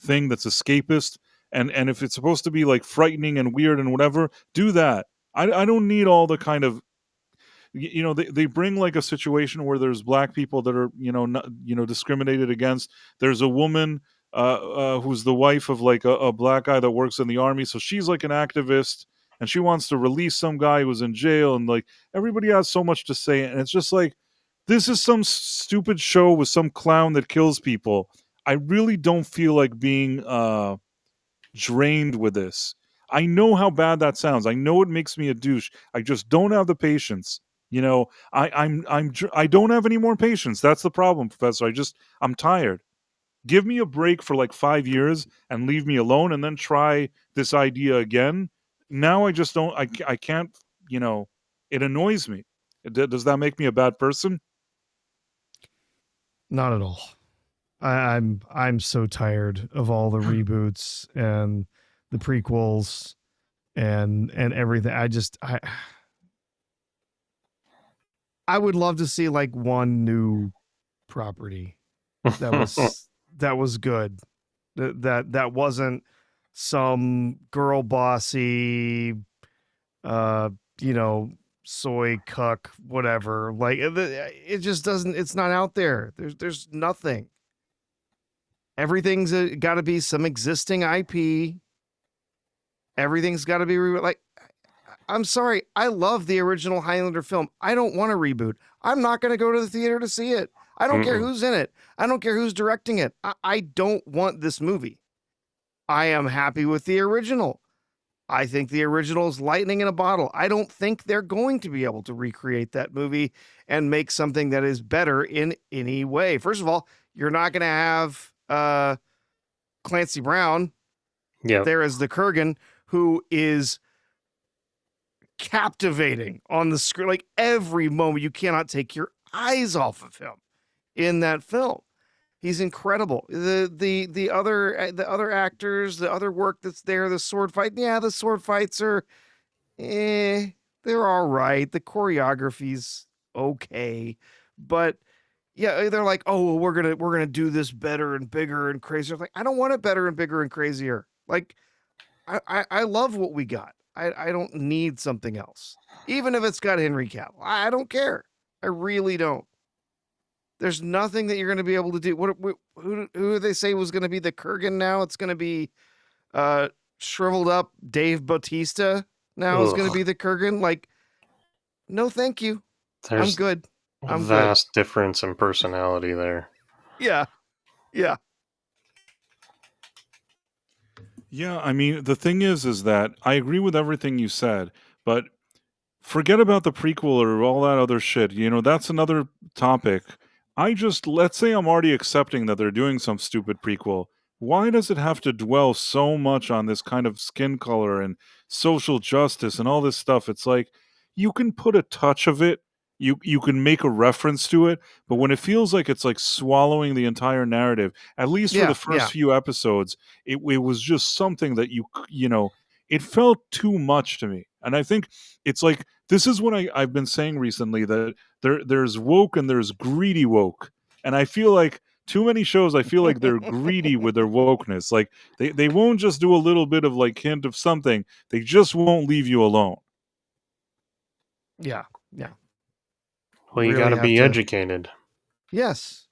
thing that's escapist, and if it's supposed to be like frightening and weird and whatever, do that. I don't need all the kind of they bring like a situation where there's black people that are not, discriminated against. There's a woman who's the wife of like a black guy that works in the army, so she's like an activist and she wants to release some guy who was in jail, and like everybody has so much to say, and it's just like this is some stupid show with some clown that kills people. I really don't feel like being drained with this. I know how bad that sounds. I know it makes me a douche. I just don't have the patience. I don't have any more patience. That's the problem, Professor. I'm tired. Give me a break for like 5 years and leave me alone, and then try this idea again. Now I just don't. I can't. You know, it annoys me. Does that make me a bad person? Not at all. I'm so tired of all the reboots and the prequels and everything. I would love to see like one new property that was good. That wasn't some girl bossy uh you know soy cuck whatever. Like it just doesn't, it's not out there. There's nothing. Everything's got to be some existing IP. Everything's got to be like I'm sorry, I love the original Highlander film. I don't want a reboot. I'm not going to go to the theater to see it. I don't care Mm-mm. who's in it. I don't care who's directing it. I don't want this movie. I am happy with the original. I think the original is lightning in a bottle. I don't think they're going to be able to recreate that movie and make something that is better in any way. First of all, you're not going to have Clancy Brown Yep. there as the Kurgan, who is captivating on the screen. Like every moment, you cannot take your eyes off of him in that film. He's incredible. The other actors, the other work that's there, the sword fight. Yeah, the sword fights are they're all right. The choreography's okay, but yeah, they're like, oh, well, we're gonna do this better and bigger and crazier. Like, I don't want it better and bigger and crazier. Like, I love what we got. I don't need something else, even if it's got Henry Cavill. I don't care. I really don't. There's nothing that you're going to be able to do. Who do they say was going to be the Kurgan now? It's going to be shriveled up Dave Bautista now is going to Ugh. be the Kurgan. Like, no, thank you. I'm There's good. a I'm good. vast difference in personality there. Yeah, yeah. Yeah, I mean, the thing is that I agree with everything you said, but forget about the prequel or all that other shit. That's another topic. Let's say I'm already accepting that they're doing some stupid prequel. Why does it have to dwell so much on this kind of skin color and social justice and all this stuff? It's like you can put a touch of it, you can make a reference to it, but when it feels like it's like swallowing the entire narrative, at least for the Yeah, first yeah. few episodes, it was just something that it felt too much to me. And I think it's like this is what I've been saying recently, that there's woke and there's greedy woke. And I feel like too many shows, I feel like they're greedy with their wokeness. Like they won't just do a little bit of like hint of something. They just won't leave you alone. Yeah, yeah. Well, you Really got to have be to. educated. Yes.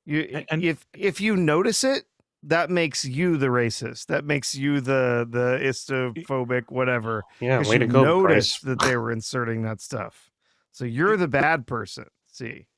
You And if you notice it, that makes you the racist. That makes you the istophobic whatever, Yeah, because way you to go, noticed Bryce. that they were inserting that stuff. So you're the bad person. See.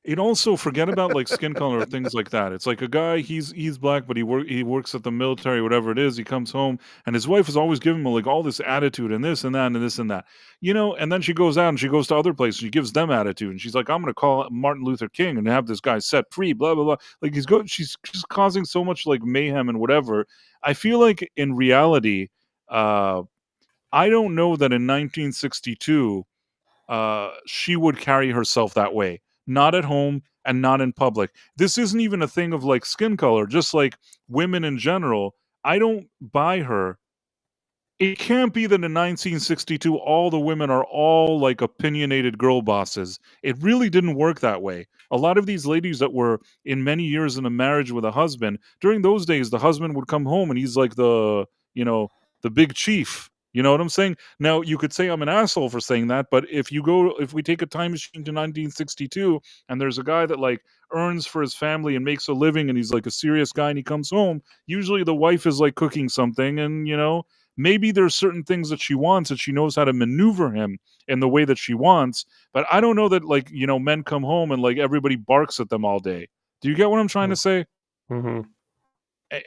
it also, forget about like skin color or things like that. It's like a guy, he's black, but he works at the military, whatever it is. He comes home and his wife is always giving him like all this attitude and this and that and this and that. And then she goes out and she goes to other places, she gives them attitude, and she's like, I'm gonna call Martin Luther King and have this guy set free, blah blah blah. Like she's just causing so much like mayhem and whatever. I feel like in reality, uh I don't know that in 1962 she would carry herself that way. not at home, and not in public. This isn't even a thing of like skin color, just like women in general. I don't buy her. It can't be that in 1962 all the women are all like opinionated girl bosses. It really didn't work that way. A lot of these ladies that were in many years in a marriage with a husband, during those days the husband would come home and he's like you know, the big chief. You know what I'm saying? Now, you could say I'm an asshole for saying that, but if we take a time machine to 1962 and there's a guy that like earns for his family and makes a living and he's like a serious guy and he comes home, usually the wife is like cooking something and, maybe there's certain things that she wants that she knows how to maneuver him in the way that she wants, but I don't know that like, men come home and like everybody barks at them all day. Do you get what I'm trying to say? Mm-hmm.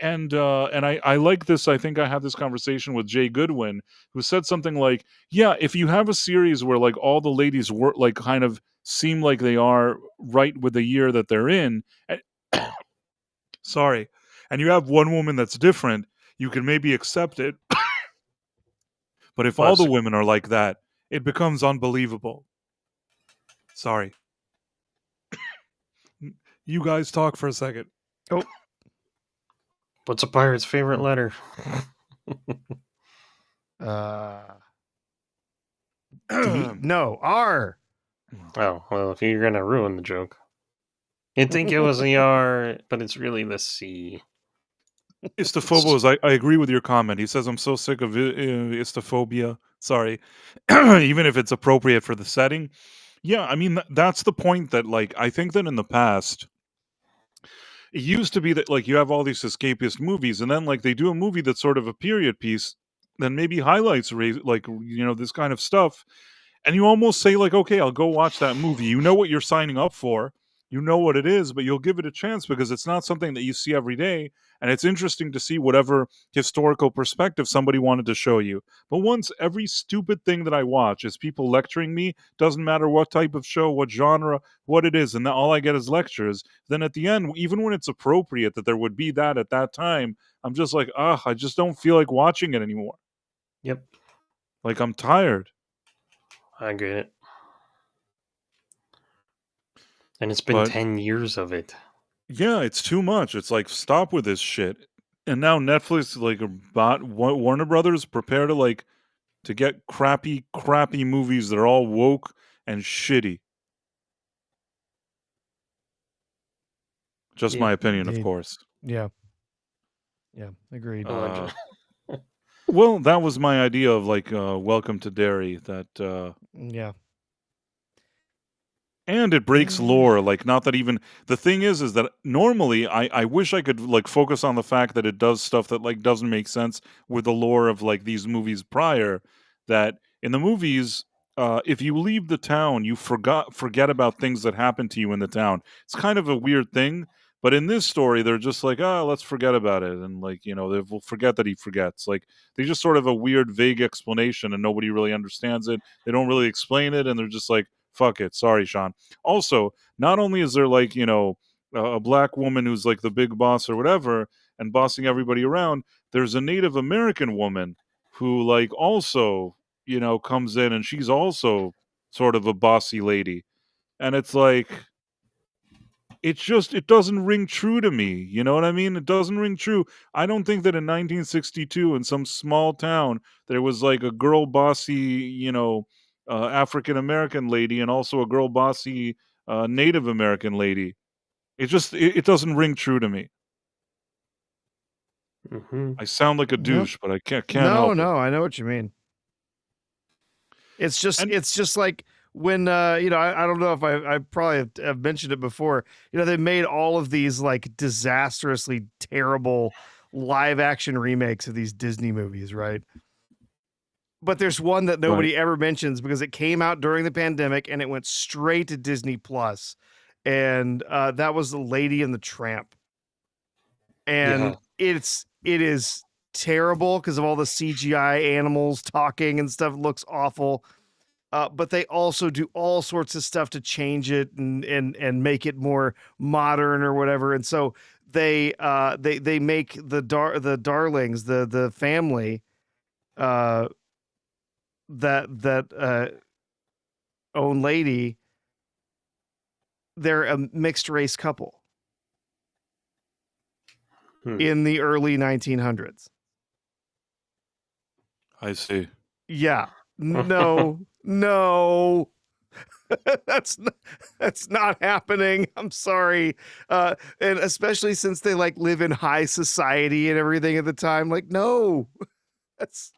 And I like this. I think I had this conversation with Jay Goodwin, who said something like, yeah, if you have a series where like all the ladies work like kind of seem like they are right with the year that they're in, sorry, and you have one woman that's different, you can maybe accept it. But if all the Classic. women are like that, it becomes unbelievable. Sorry. You guys talk for a second. Oh, What's a pirate's favorite letter? no, R. Oh, well, if you're gonna ruin the joke. You'd think it was the R, but it's really the C. Istophobos, I agree with your comment. He says, I'm so sick of istophobia. Sorry. Even if it's appropriate for the setting. Yeah, I mean, that's the point that, like, I think that in the past, it used to be that, like, you have all these escapist movies, and then, like, they do a movie that's sort of a period piece, then maybe highlights, like, this kind of stuff. And you almost say, like, okay, I'll go watch that movie. You know what you're signing up for. You know what it is, but you'll give it a chance because it's not something that you see every day. And it's interesting to see whatever historical perspective somebody wanted to show you. But once every stupid thing that I watch is people lecturing me, doesn't matter what type of show, what genre, what it is, and all I get is lectures, then at the end, even when it's appropriate that there would be that at that time, I'm just like, I just don't feel like watching it anymore. Yep. Like, I'm tired. I get it. And it's been But 10 years of it. yeah, it's too much. It's like, stop with this shit. And now Netflix, like, bought Warner Brothers, prepare to like to get crappy movies that are all woke and shitty. Just my opinion, of Indeed. course. Yeah, agreed. Well, that was my idea of like Welcome to Derry. That Yeah. and it breaks lore. Like, not that even the thing is that normally I wish I could like focus on the fact that it does stuff that like doesn't make sense with the lore of like these movies prior. That in the movies, if you leave the town, you forget about things that happened to you in the town. It's kind of a weird thing. But in this story, they're just like, let's forget about it, and like they will forget that he forgets. Like, they just sort of a weird, vague explanation, and nobody really understands it. They don't really explain it, and they're just like, fuck it, sorry, Sean. Also, not only is there like a black woman who's like the big boss or whatever and bossing everybody around, there's a Native American woman who like also comes in and she's also sort of a bossy lady, and it's like it doesn't ring true to me. You know what I mean? It doesn't ring true. I don't think that in 1962 in some small town there was like a girl bossy African American lady and also a girl bossy Native American lady. It doesn't ring true to me. Mm-hmm. I sound like a Yep. douche, but I can't No, help it. I know what you mean. It's just And- it's just like when I don't know if I probably have mentioned it before. They made all of these like disastrously terrible live action remakes of these Disney movies, right? But there's one that nobody ever mentions because it came out during the pandemic and it went straight to Disney Plus, and that was The Lady and the Tramp. And it is terrible because of all the CGI animals talking and stuff. It looks awful. But they also do all sorts of stuff to change it and make it more modern or whatever. And so they make the darlings, the family that own lady, they're a mixed race couple Hmm. in the early 1900s. I see. Yeah. No. that's not happening. I'm sorry. And especially since they like live in high society and everything at the time, like, no. That's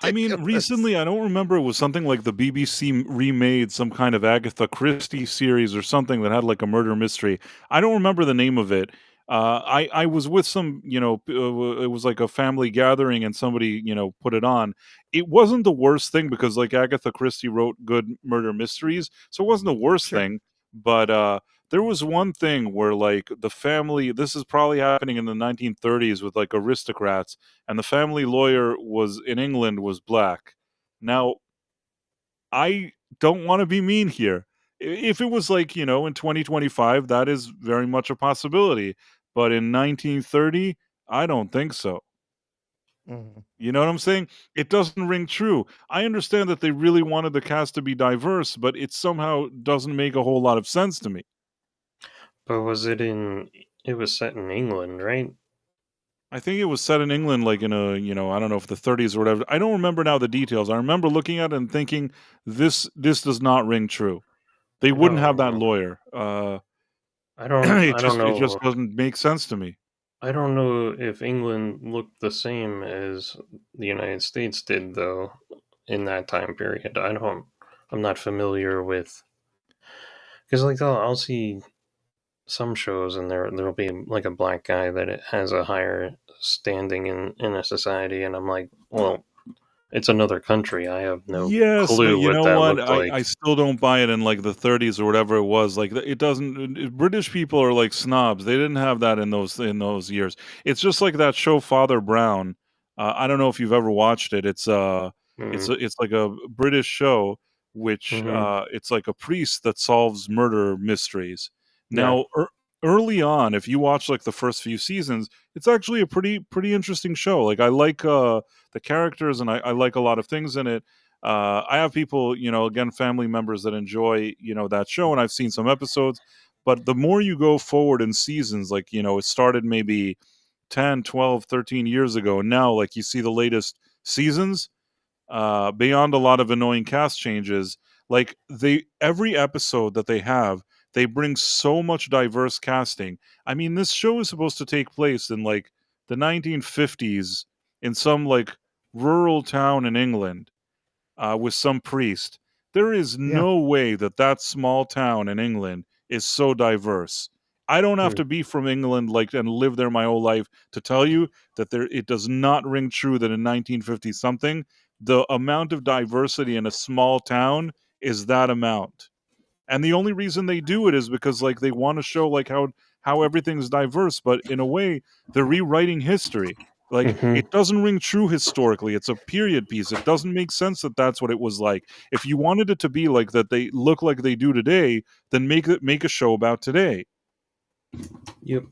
I mean, ridiculous. recently, I don't remember, it was something like the BBC remade some kind of Agatha Christie series or something that had like a murder mystery. I don't remember the name of it. I was with some, it was like a family gathering and somebody, put it on. It wasn't the worst thing because like Agatha Christie wrote good murder mysteries, so it wasn't the worst Sure. thing. But there was one thing where like the family, this is probably happening in the 1930s with like aristocrats, and the family lawyer was in England was black. Now, I don't want to be mean here. If it was like, in 2025, that is very much a possibility. But in 1930, I don't think so. Mhm. You know what I'm saying? It doesn't ring true. I understand that they really wanted the cast to be diverse, but it somehow doesn't make a whole lot of sense to me. But it was set in England, right? I think it was set in England, like in a, I don't know if the 30s or whatever. I don't remember now the details. I remember looking at it and thinking, this does not ring true. They I wouldn't have that don't lawyer. I don't It just know. doesn't make sense to me. I don't know if England looked the same as the United States did though in that time period. I'm not familiar with, because like I'll see some shows and there'll be like a black guy that it has a higher standing in a society, and I'm like, well, it's another country. I have no Yes, but clue you what know that what? looked I like. still don't buy it in like the 30s or whatever it was. Like it doesn't. British people are like snobs. They didn't have that in those years. It's just like that show Father Brown. I don't know if you've ever watched it. Mm, It's like a British show which mm-hmm. it's like a priest that solves murder mysteries. Yeah. Now, early on, if you watch like the first few seasons, it's actually a pretty interesting show. Like I like the characters, and I like a lot of things in it. I have people, again, family members that enjoy, that show, and I've seen some episodes. But the more you go forward in seasons, like, it started maybe 10, 12, 13 years ago. And now, like, you see the latest seasons, beyond a lot of annoying cast changes, like, every episode that they bring so much diverse casting. I mean, this show is supposed to take place in, like, the 1950s in some, like, rural town in England with some priest. There is Yeah. no way that that small town in England is so diverse. I don't have Mm. to be from England like and live there my whole life to tell you that it does not ring true that in 1950 something the amount of diversity in a small town is that amount. And the only reason they do it is because like they want to show like how everything's diverse, but in a way they're rewriting history. Like Mm-hmm. it doesn't ring true historically. It's a period piece. It doesn't make sense that that's what it was like. If you wanted it to be like that, they look like they do today, then make a show about today. Yep.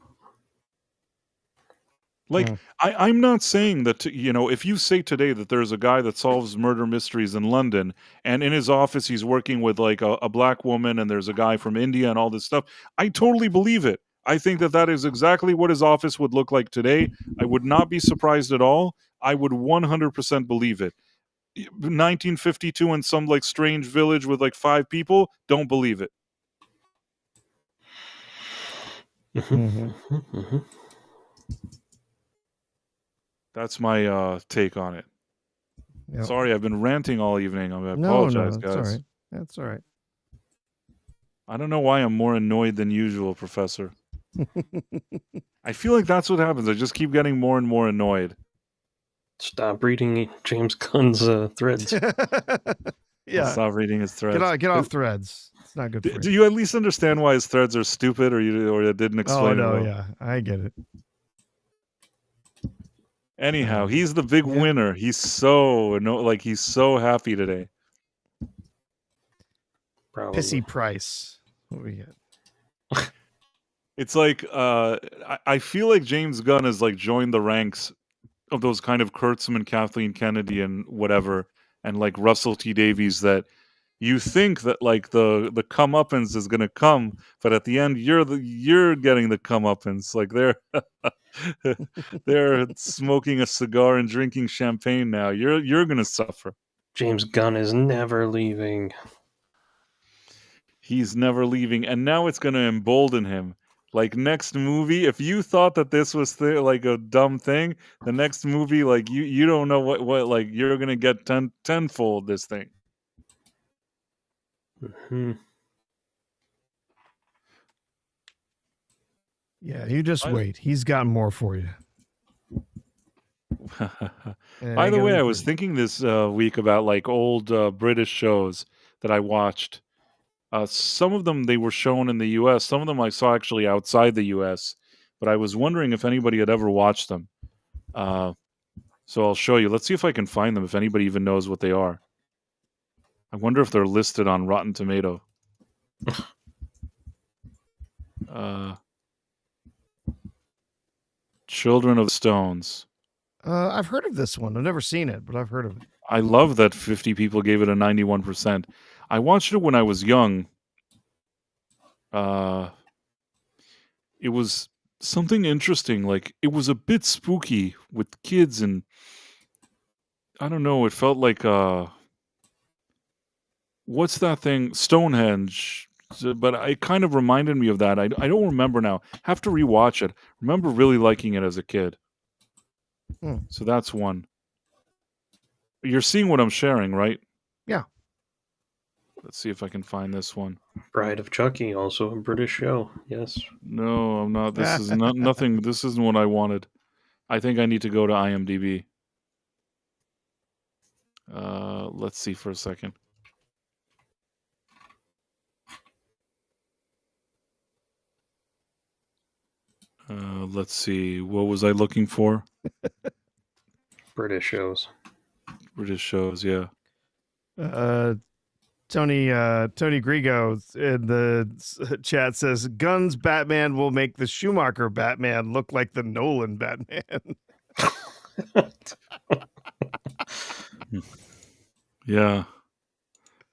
Like Mm. I'm not saying that if you say today that there's a guy that solves murder mysteries in London, and in his office he's working with like a black woman, and there's a guy from India and all this stuff, I totally believe it. I think that that is exactly what his office would look like today. I would not be surprised at all. I would 100% believe it. 1952 in some like strange village with like 5 people, don't believe it. Mm-hmm. Mhm. Mm-hmm. That's my take on it. Yep. Sorry, I've been ranting all evening. I No, apologize, that's all guys. right. That's all right. I don't know why I'm more annoyed than usual, Professor. I feel like that's what happens. I just keep getting more and more annoyed. Stop reading James Gunn's threads. I'll Yeah. stop reading his threads. Get off threads. It's not good for Do you. you at least understand why his threads are stupid, or it didn't Oh explain it no, well? yeah, I get it. Anyhow, he's the big Yeah. winner. He's so he's so happy today. Probably. Pissy Price. What we get? It's like I feel like James Gunn has like joined the ranks of those kind of Kurtzman, Kathleen Kennedy, and whatever, and like Russell T Davies that You think that like the comeuppance is gonna come, but at the end you're getting the comeuppance. Like they're smoking a cigar and drinking champagne now. You're gonna suffer. James Gunn is never leaving. He's never leaving, and now it's gonna embolden him. Like next movie, if you thought that this was like a dumb thing, the next movie, like you don't know what like you're gonna get tenfold this thing. Hmm. Yeah, you just wait. He's got more for you. By the way, I was thinking this week about like old British shows that I watched. Some of them they were shown in the U.S. Some of them I saw actually outside the U.S. But I was wondering if anybody had ever watched them. So I'll show you. Let's see if I can find them. If anybody even knows what they are. I wonder if they're listed on Rotten Tomato. Children of Stones. I've heard of this one. I've never seen it, but I've heard of it. I love that 50 people gave it a 91%. I watched it when I was young. It was something interesting. Like, it was a bit spooky with kids, and I don't know, it felt like what's that thing? Stonehenge. But it kind of reminded me of that. I don't remember now. Have to rewatch it. Remember really liking it as a kid. So that's one. You're seeing what I'm sharing, right? Yeah. Let's see if I can find this one. Bride of Chucky, also a British show. Yes. No, I'm not. This is not nothing. This isn't what I wanted. I think I need to go to IMDb. Let's see for a second. Let's see. What was I looking for? British shows. British shows, yeah. Tony Grigo in the chat says Gunn's Batman will make the Schumacher Batman look like the Nolan Batman. Yeah.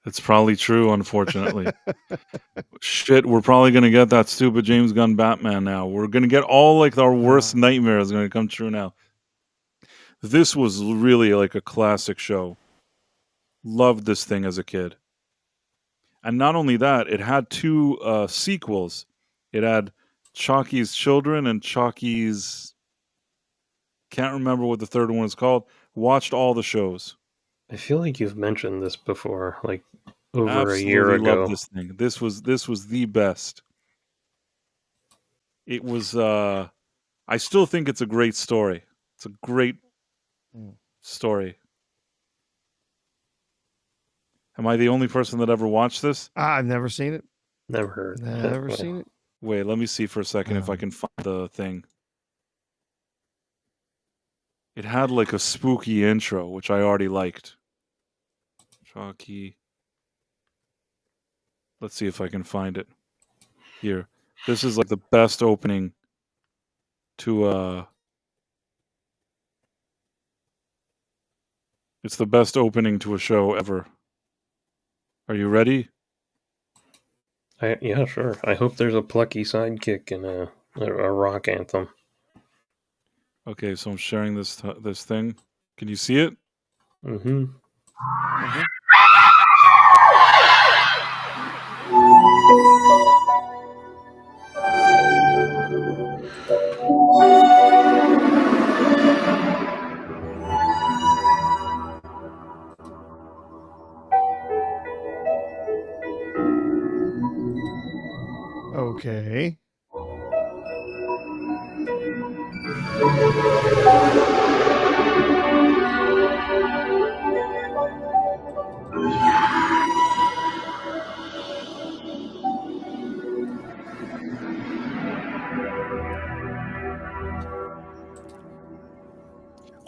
It's probably true, unfortunately. Shit, we're probably going to get that stupid James Gunn Batman now. We're going to get all like our worst nightmares going to come true now. This was really like a classic show. Loved this thing as a kid. And not only that, it had two sequels. It had Chalky's Children and Chalky's... Can't remember what the third one is called. Watched all the shows. I feel like you've mentioned this before, like over Absolutely a year ago. Loved this thing. This was the best. It was... I still think it's a great story. It's a great story. Am I the only person that ever watched this? I've never seen it. Never heard. Never seen it. Wait, let me see for a second if I can find the thing. It had like a spooky intro, which I already liked. Chalky. Let's see if I can find it. Here. This is like the best opening to It's the best opening to a show ever. Are you ready? Yeah, sure. I hope there's a plucky sidekick and a rock anthem. Okay, so I'm sharing this thing. Can you see it? Mm-hmm. Okay.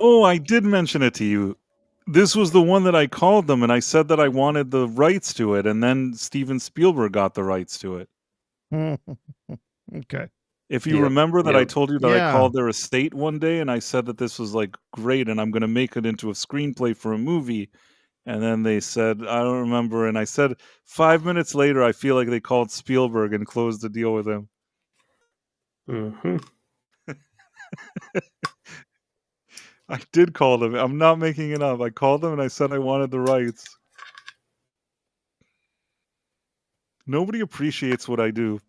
Oh, I did mention it to you. This was the one that I called them, and I said that I wanted the rights to it, and then Steven Spielberg got the rights to it. Okay. If you remember that I told you that I Yeah. called their estate one day, and I said that this was like great, and I'm going to make it into a screenplay for a movie, And then they said, I don't remember. And I said 5 minutes later, I feel like they called Spielberg and closed the deal with him. Mm-hmm. I did call them. I'm not making it up. I called them and I said I wanted the rights. Nobody appreciates what I do.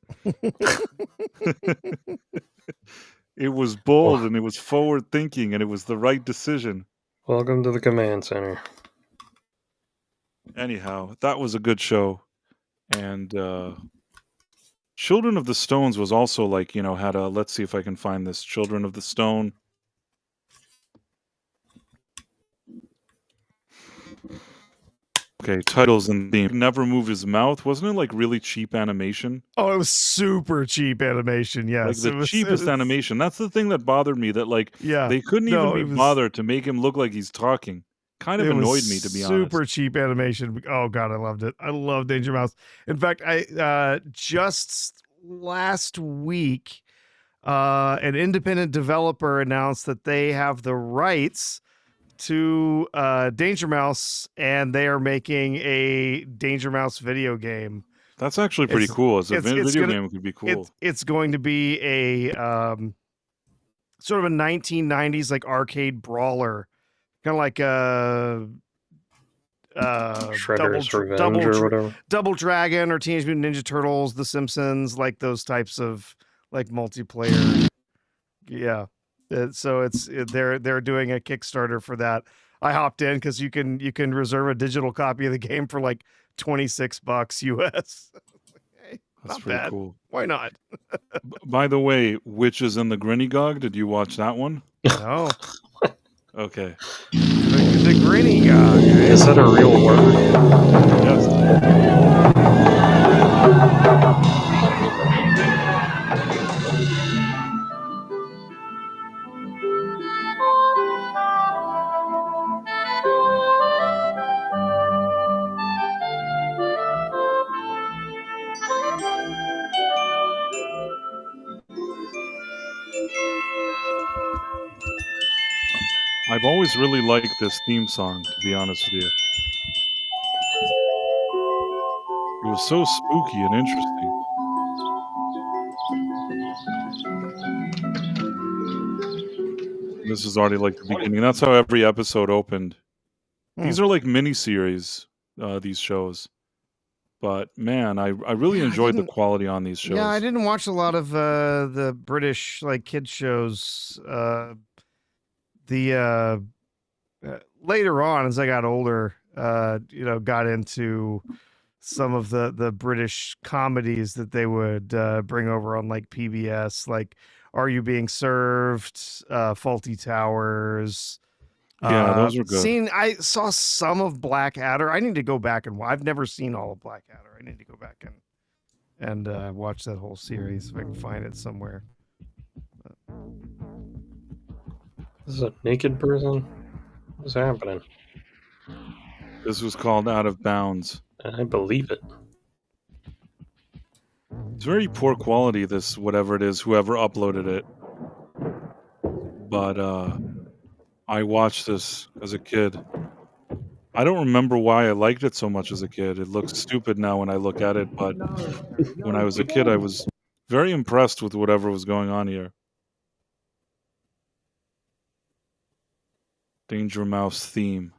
It was bold and it was forward thinking and it was the right decision. Welcome to the command center. Anyhow, that was a good show. And Children of the Stones was also like, had a, let's see if I can find this. Children of the Stone. Okay, titles and theme. Never Move His Mouth. Wasn't it like really cheap animation? Oh, it was super cheap animation. Like Yes, the cheapest animation. That's the thing that bothered me. That like Yeah, they couldn't no, even be it was- bothered to make him look like he's talking. Kind of it was annoyed me, to be honest. super cheap animation. Oh god, I loved it. I love Danger Mouse. In fact, I just last week, an independent developer announced that they have the rights to Danger Mouse, and they are making a Danger Mouse video game. That's actually pretty It's- cool. As a it's video gonna- game, it could be cool. It's going to be a sort of a 1990s like arcade brawler, kind of like a Shredder's Revenge or whatever. Double Dragon or Teenage Mutant Ninja Turtles, The Simpsons, like those types of like multiplayer. Yeah. So they're doing a Kickstarter for that. I hopped in because you can reserve a digital copy of the game for like $26 US. Hey, That's not pretty bad. cool. Why not? By the way, Witches in the Grinnygog, did you watch that one? No. Okay. The Grinny guy. Is that a real word? Yes. I've always really liked this theme song, to be honest with you. It was so spooky and interesting. This is already like the beginning. That's how every episode opened. These are like mini-series, these shows. But man, I really enjoyed the quality on these shows. Yeah, I didn't watch a lot of the British like kids shows. Later on, as I got older, got into some of the British comedies that they would bring over on like PBS, like Are You Being Served, Faulty Towers. Yeah, those were good. I saw some of Blackadder. I need to go back and I've never seen all of Blackadder. I need to go back and watch that whole series if I can find it somewhere. This is a naked person? What's happening? This was called Out of Bounds. I believe it. It's very poor quality, this whatever it is, whoever uploaded it. But I watched this as a kid. I don't remember why I liked it so much as a kid. It looks stupid now when I look at it, but when I was a kid, I was very impressed with whatever was going on here. Danger Mouse theme.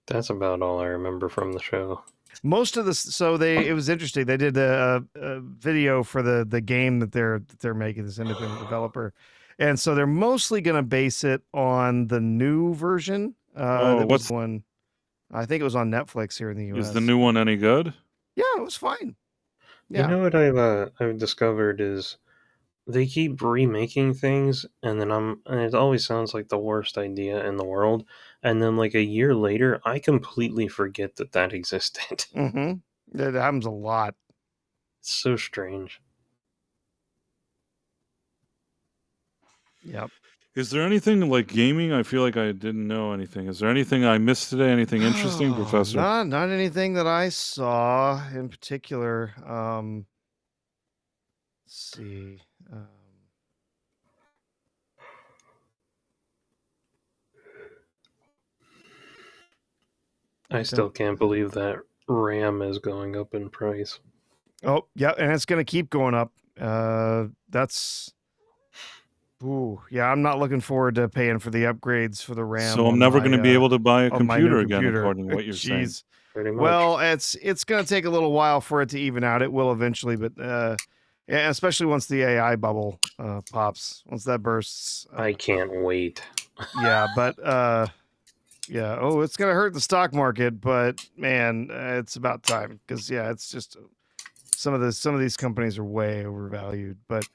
That's about all I remember from the show. Most of this, it was interesting. They did a video for the game that they're making, this independent developer, and so they're mostly going to base it on the new version. What's one? I think it was on Netflix here in the U.S. Is the new one any good? Yeah, it was fine. Yeah. You know what I've discovered is they keep remaking things, and then and it always sounds like the worst idea in the world. And then, like a year later, I completely forget that existed. Mm-hmm. That happens a lot. It's so strange. Yep. Is there anything like gaming? I feel like I didn't know anything. Is there anything I missed today? Anything interesting, Professor? Not anything that I saw in particular. Let's see. I still can't believe that RAM is going up in price. Oh, yeah, and it's going to keep going up. That's... Ooh, yeah, I'm not looking forward to paying for the upgrades for the RAM. So I'm on never my, going to be able to buy a on my new computer again, computer. according to what you're saying. Jeez. Pretty much. Well, it's going to take a little while for it to even out. It will eventually, but yeah, especially once the AI bubble pops, once that bursts. I can't wait. Yeah, but yeah. Oh, it's going to hurt the stock market, but man, it's about time because yeah, it's just some of these companies are way overvalued. But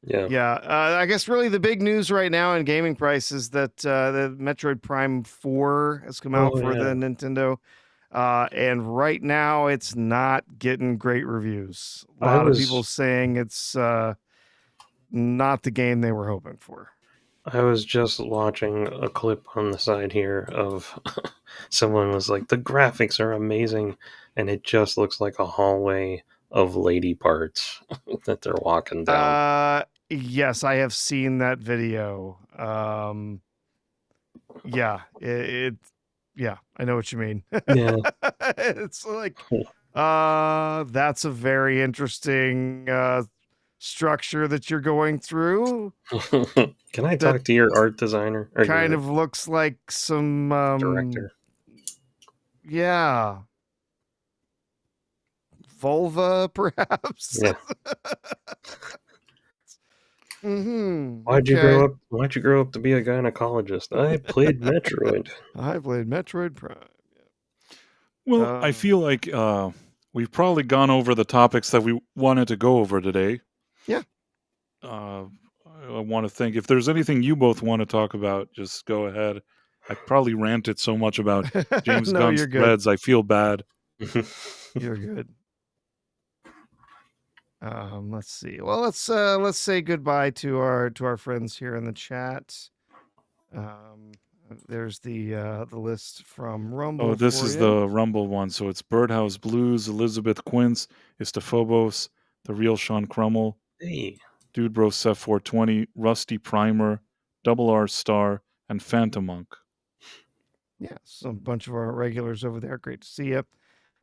Yeah. I guess really the big news right now in gaming price is that the Metroid Prime 4 has come out for the Nintendo. And right now it's not getting great reviews. A lot of people saying it's not the game they were hoping for. I was just watching a clip on the side here of someone was like, the graphics are amazing, and it just looks like a hallway of lady parts that they're walking down. Yes, I have seen that video. Yeah, yeah, I know what you mean. Yeah. It's like, that's a very interesting structure that you're going through. Can I talk to your art designer? Or kind of looks like some director. Yeah. Vulva, perhaps. Yeah. Why'd you grow up to be a gynecologist? I played Metroid. I played Metroid Prime. Well, I feel like we've probably gone over the topics that we wanted to go over today. Yeah. I want to think if there's anything you both want to talk about, just go ahead. I probably ranted so much about James Gunn's threads. I feel bad. You're good. Let's see. Well, let's say goodbye to our friends here in the chat. There's the list from Rumble. Oh, this is the Rumble one. So it's Birdhouse Blues, Elizabeth Quince, Istaphobos, The Real Sean Crummel, hey, Dude Bro Seth 420, Rusty Primer, Double R Star, and Phantom Monk. Yeah, so a bunch of our regulars over there. Great to see you.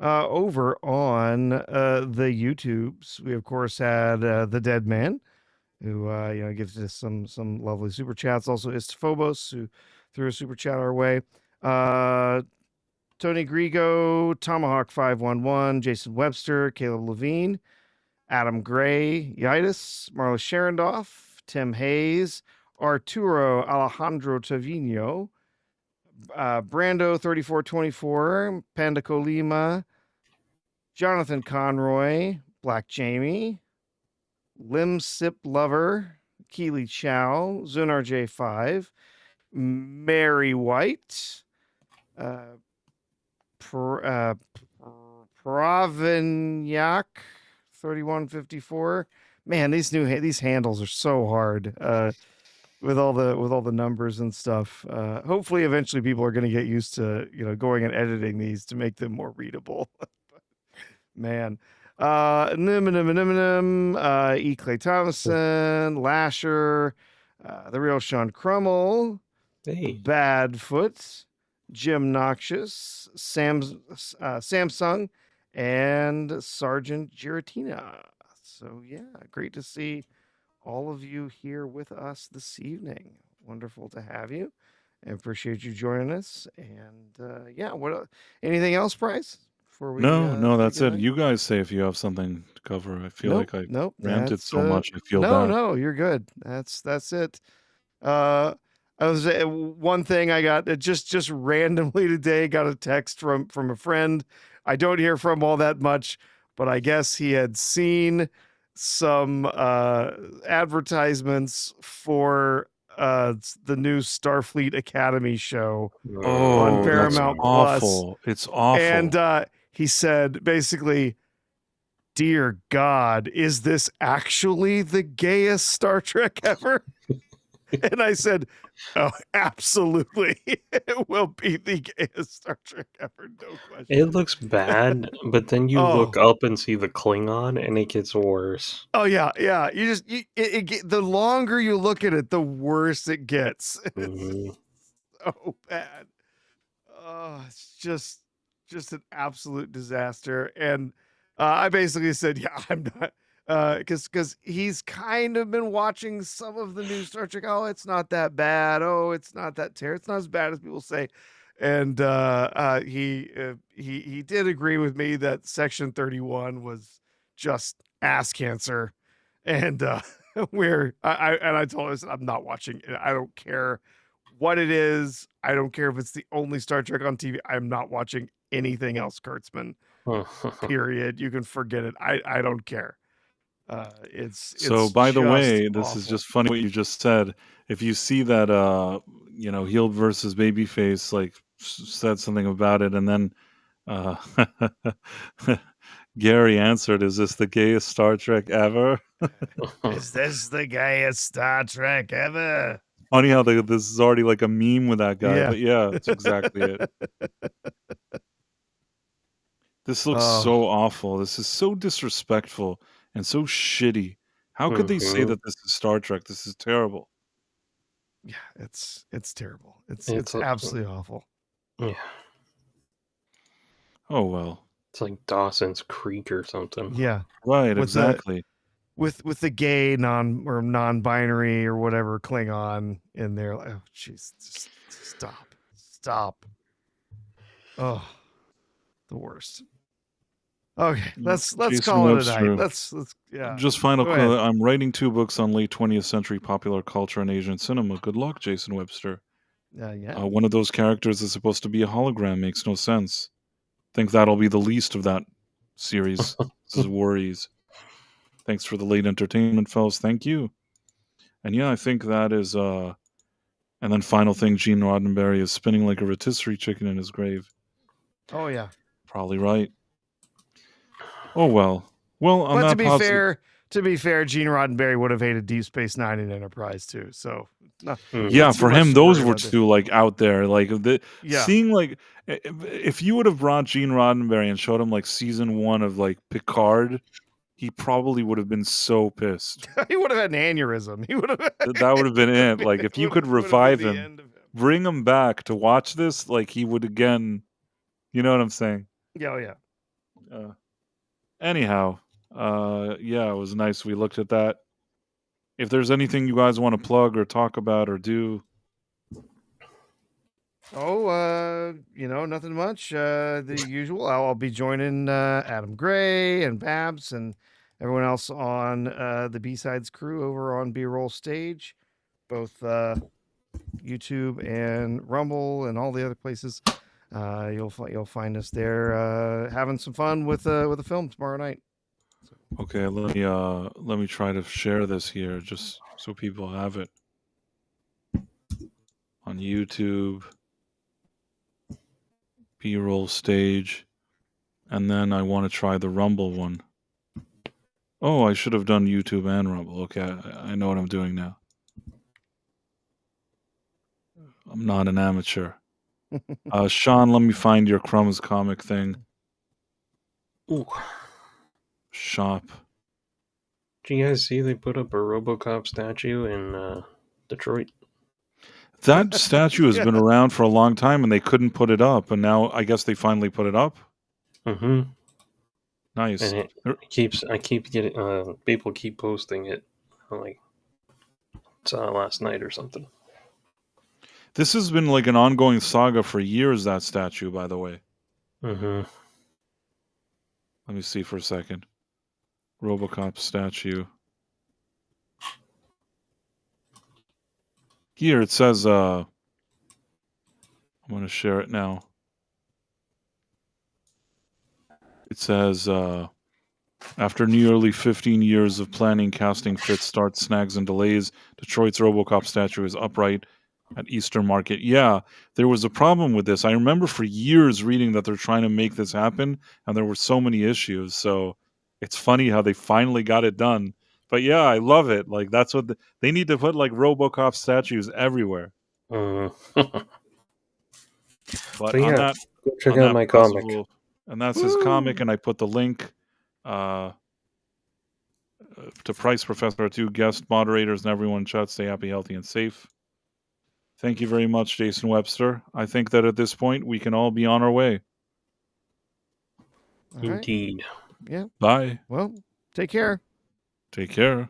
Over on the YouTubes, we of course had the Dead Man, who gives us some lovely super chats. Also, Istaphobos, who threw a super chat our way. Tony Grigo, Tomahawk 511, Jason Webster, Caleb Levine, Adam Gray, Yitis, Marla Sharondoff, Tim Hayes, Arturo Alejandro Tavino, Brando 3424, Panda Colima, Jonathan Conroy, Black Jamie, Lim Sip Lover, Keely Chow, Zunar J5, Mary White, Pravignac 3154. Man, these handles are so hard. With all the numbers and stuff. Hopefully eventually people are going to get used to, going and editing these to make them more readable. Man. E. Clay Thomason, Lasher, The Real Sean Crummel, Badfoot, Jim Noxious, Samsung, and Sergeant Giratina. So yeah, great to see all of you here with us this evening. Wonderful to have you. I appreciate you joining us. And what? Anything else, Bryce? Before we no, that's it. You guys say if you have something to cover. I feel like I ranted so much. I feel bad. No, you're good. That's it. I was one thing I got just randomly today. Got a text from a friend I don't hear from all that much, but I guess he had seen some advertisements for the new Starfleet Academy show on Paramount Plus. Awful. It's awful. And he said basically, "Dear God, is this actually the gayest Star Trek ever?" And I said, "Oh, absolutely. It will be the gayest Star Trek ever, no question." It looks bad, but then you look up and see the Klingon, and it gets worse. Oh yeah. You just the longer you look at it, the worse it gets. It's so bad. Oh, it's just just an absolute disaster. And I basically said, yeah, I'm not, because he's kind of been watching some of the new Star Trek. Oh, it's not that bad. Oh, it's not that terrible. It's not as bad as people say. And he did agree with me that Section 31 was just ass cancer, and I told him, I said, I'm not watching it. I don't care what it is. I don't care if it's the only Star Trek on TV. I'm not watching anything else, Kurtzman. Period. You can forget it. I don't care. So, It's by the just way, this is awful. just funny what you just said. If you see that, healed versus babyface, like said something about it, and then uh, Gary answered, "Is this the gayest Star Trek ever?" Is this the gayest Star Trek ever? Funny how this is already like a meme with that guy, Yeah. but yeah, that's exactly it. This looks Oh. so awful. This is so disrespectful and so shitty. How could they say that this is Star Trek? This is terrible. Yeah, it's terrible. It's It's absolutely awful. Yeah. Oh well. It's like Dawson's Creek or something. Yeah. Right, With exactly. With the gay non-binary or whatever Klingon in there. Like, oh jeez, just stop. Oh, the worst. Okay, let's Jason call it a Webster. night. Let's yeah. Just final Go ahead. quote. I'm writing 2 books on late 20th century popular culture and Asian cinema. Good luck, Jason Webster. Yeah. One of those characters is supposed to be a hologram. Makes no sense. Think that'll be the least of that series' worries. Thanks for the late entertainment, fellas. Thank you. And yeah, I think that is and then final thing, Gene Roddenberry is spinning like a rotisserie chicken in his grave. Oh yeah. Probably right. Oh well. Well, on But that to be fair, Gene Roddenberry would have hated Deep Space Nine and Enterprise too. So yeah, for him, those were two like out there. Like Yeah. seeing like if you would have brought Gene Roddenberry and showed him like season 1 of like Picard, he probably would have been so pissed. He would have had an aneurysm. He would have. That would have been it. Like if you could revive him, bring him back to watch this, like he would again. You know what I'm saying? Yeah, oh, yeah. Anyhow, yeah, it was nice. We looked at that. If there's anything you guys want to plug or talk about or do. Oh, nothing much. The usual. I'll be joining Adam Gray and Babs and everyone else on the B-Sides crew over on B-Roll Stage, both YouTube and Rumble and all the other places. You'll find us there having some fun with the film tomorrow night. Okay, let me try to share this here just so people have it on YouTube. B-roll stage, and then I want to try the Rumble one. Oh, I should have done YouTube and Rumble. Okay, I know what I'm doing now. I'm not an amateur. Sean, let me find your Crumbs comic thing. Ooh. Shop. Do you guys see they put up a RoboCop statue in Detroit? That statue has been around for a long time, and they couldn't put it up, and now I guess they finally put it up. Mm-hmm. Nice. And I keep getting people keep posting it. Like last night or something. This has been like an ongoing saga for years. That statue, by the way. Mm-hmm. Let me see for a second. RoboCop statue. Here it says, I'm going to share it now. It says, after nearly 15 years of planning, casting, fits, starts, snags, and delays, Detroit's RoboCop statue is upright at Eastern Market. Yeah, there was a problem with this. I remember for years reading that they're trying to make this happen, and there were so many issues. So it's funny how they finally got it done. But yeah, I love it. Like that's what they need to put like RoboCop statues everywhere. But on that, go check out my comic. And that's his comic, and I put the link to Price Professor, 2 guest moderators, and everyone in chat. Stay happy, healthy, and safe. Thank you very much, Jason Webster. I think that at this point we can all be on our way. All right. Indeed. Yeah. Bye. Well, take care. Take care.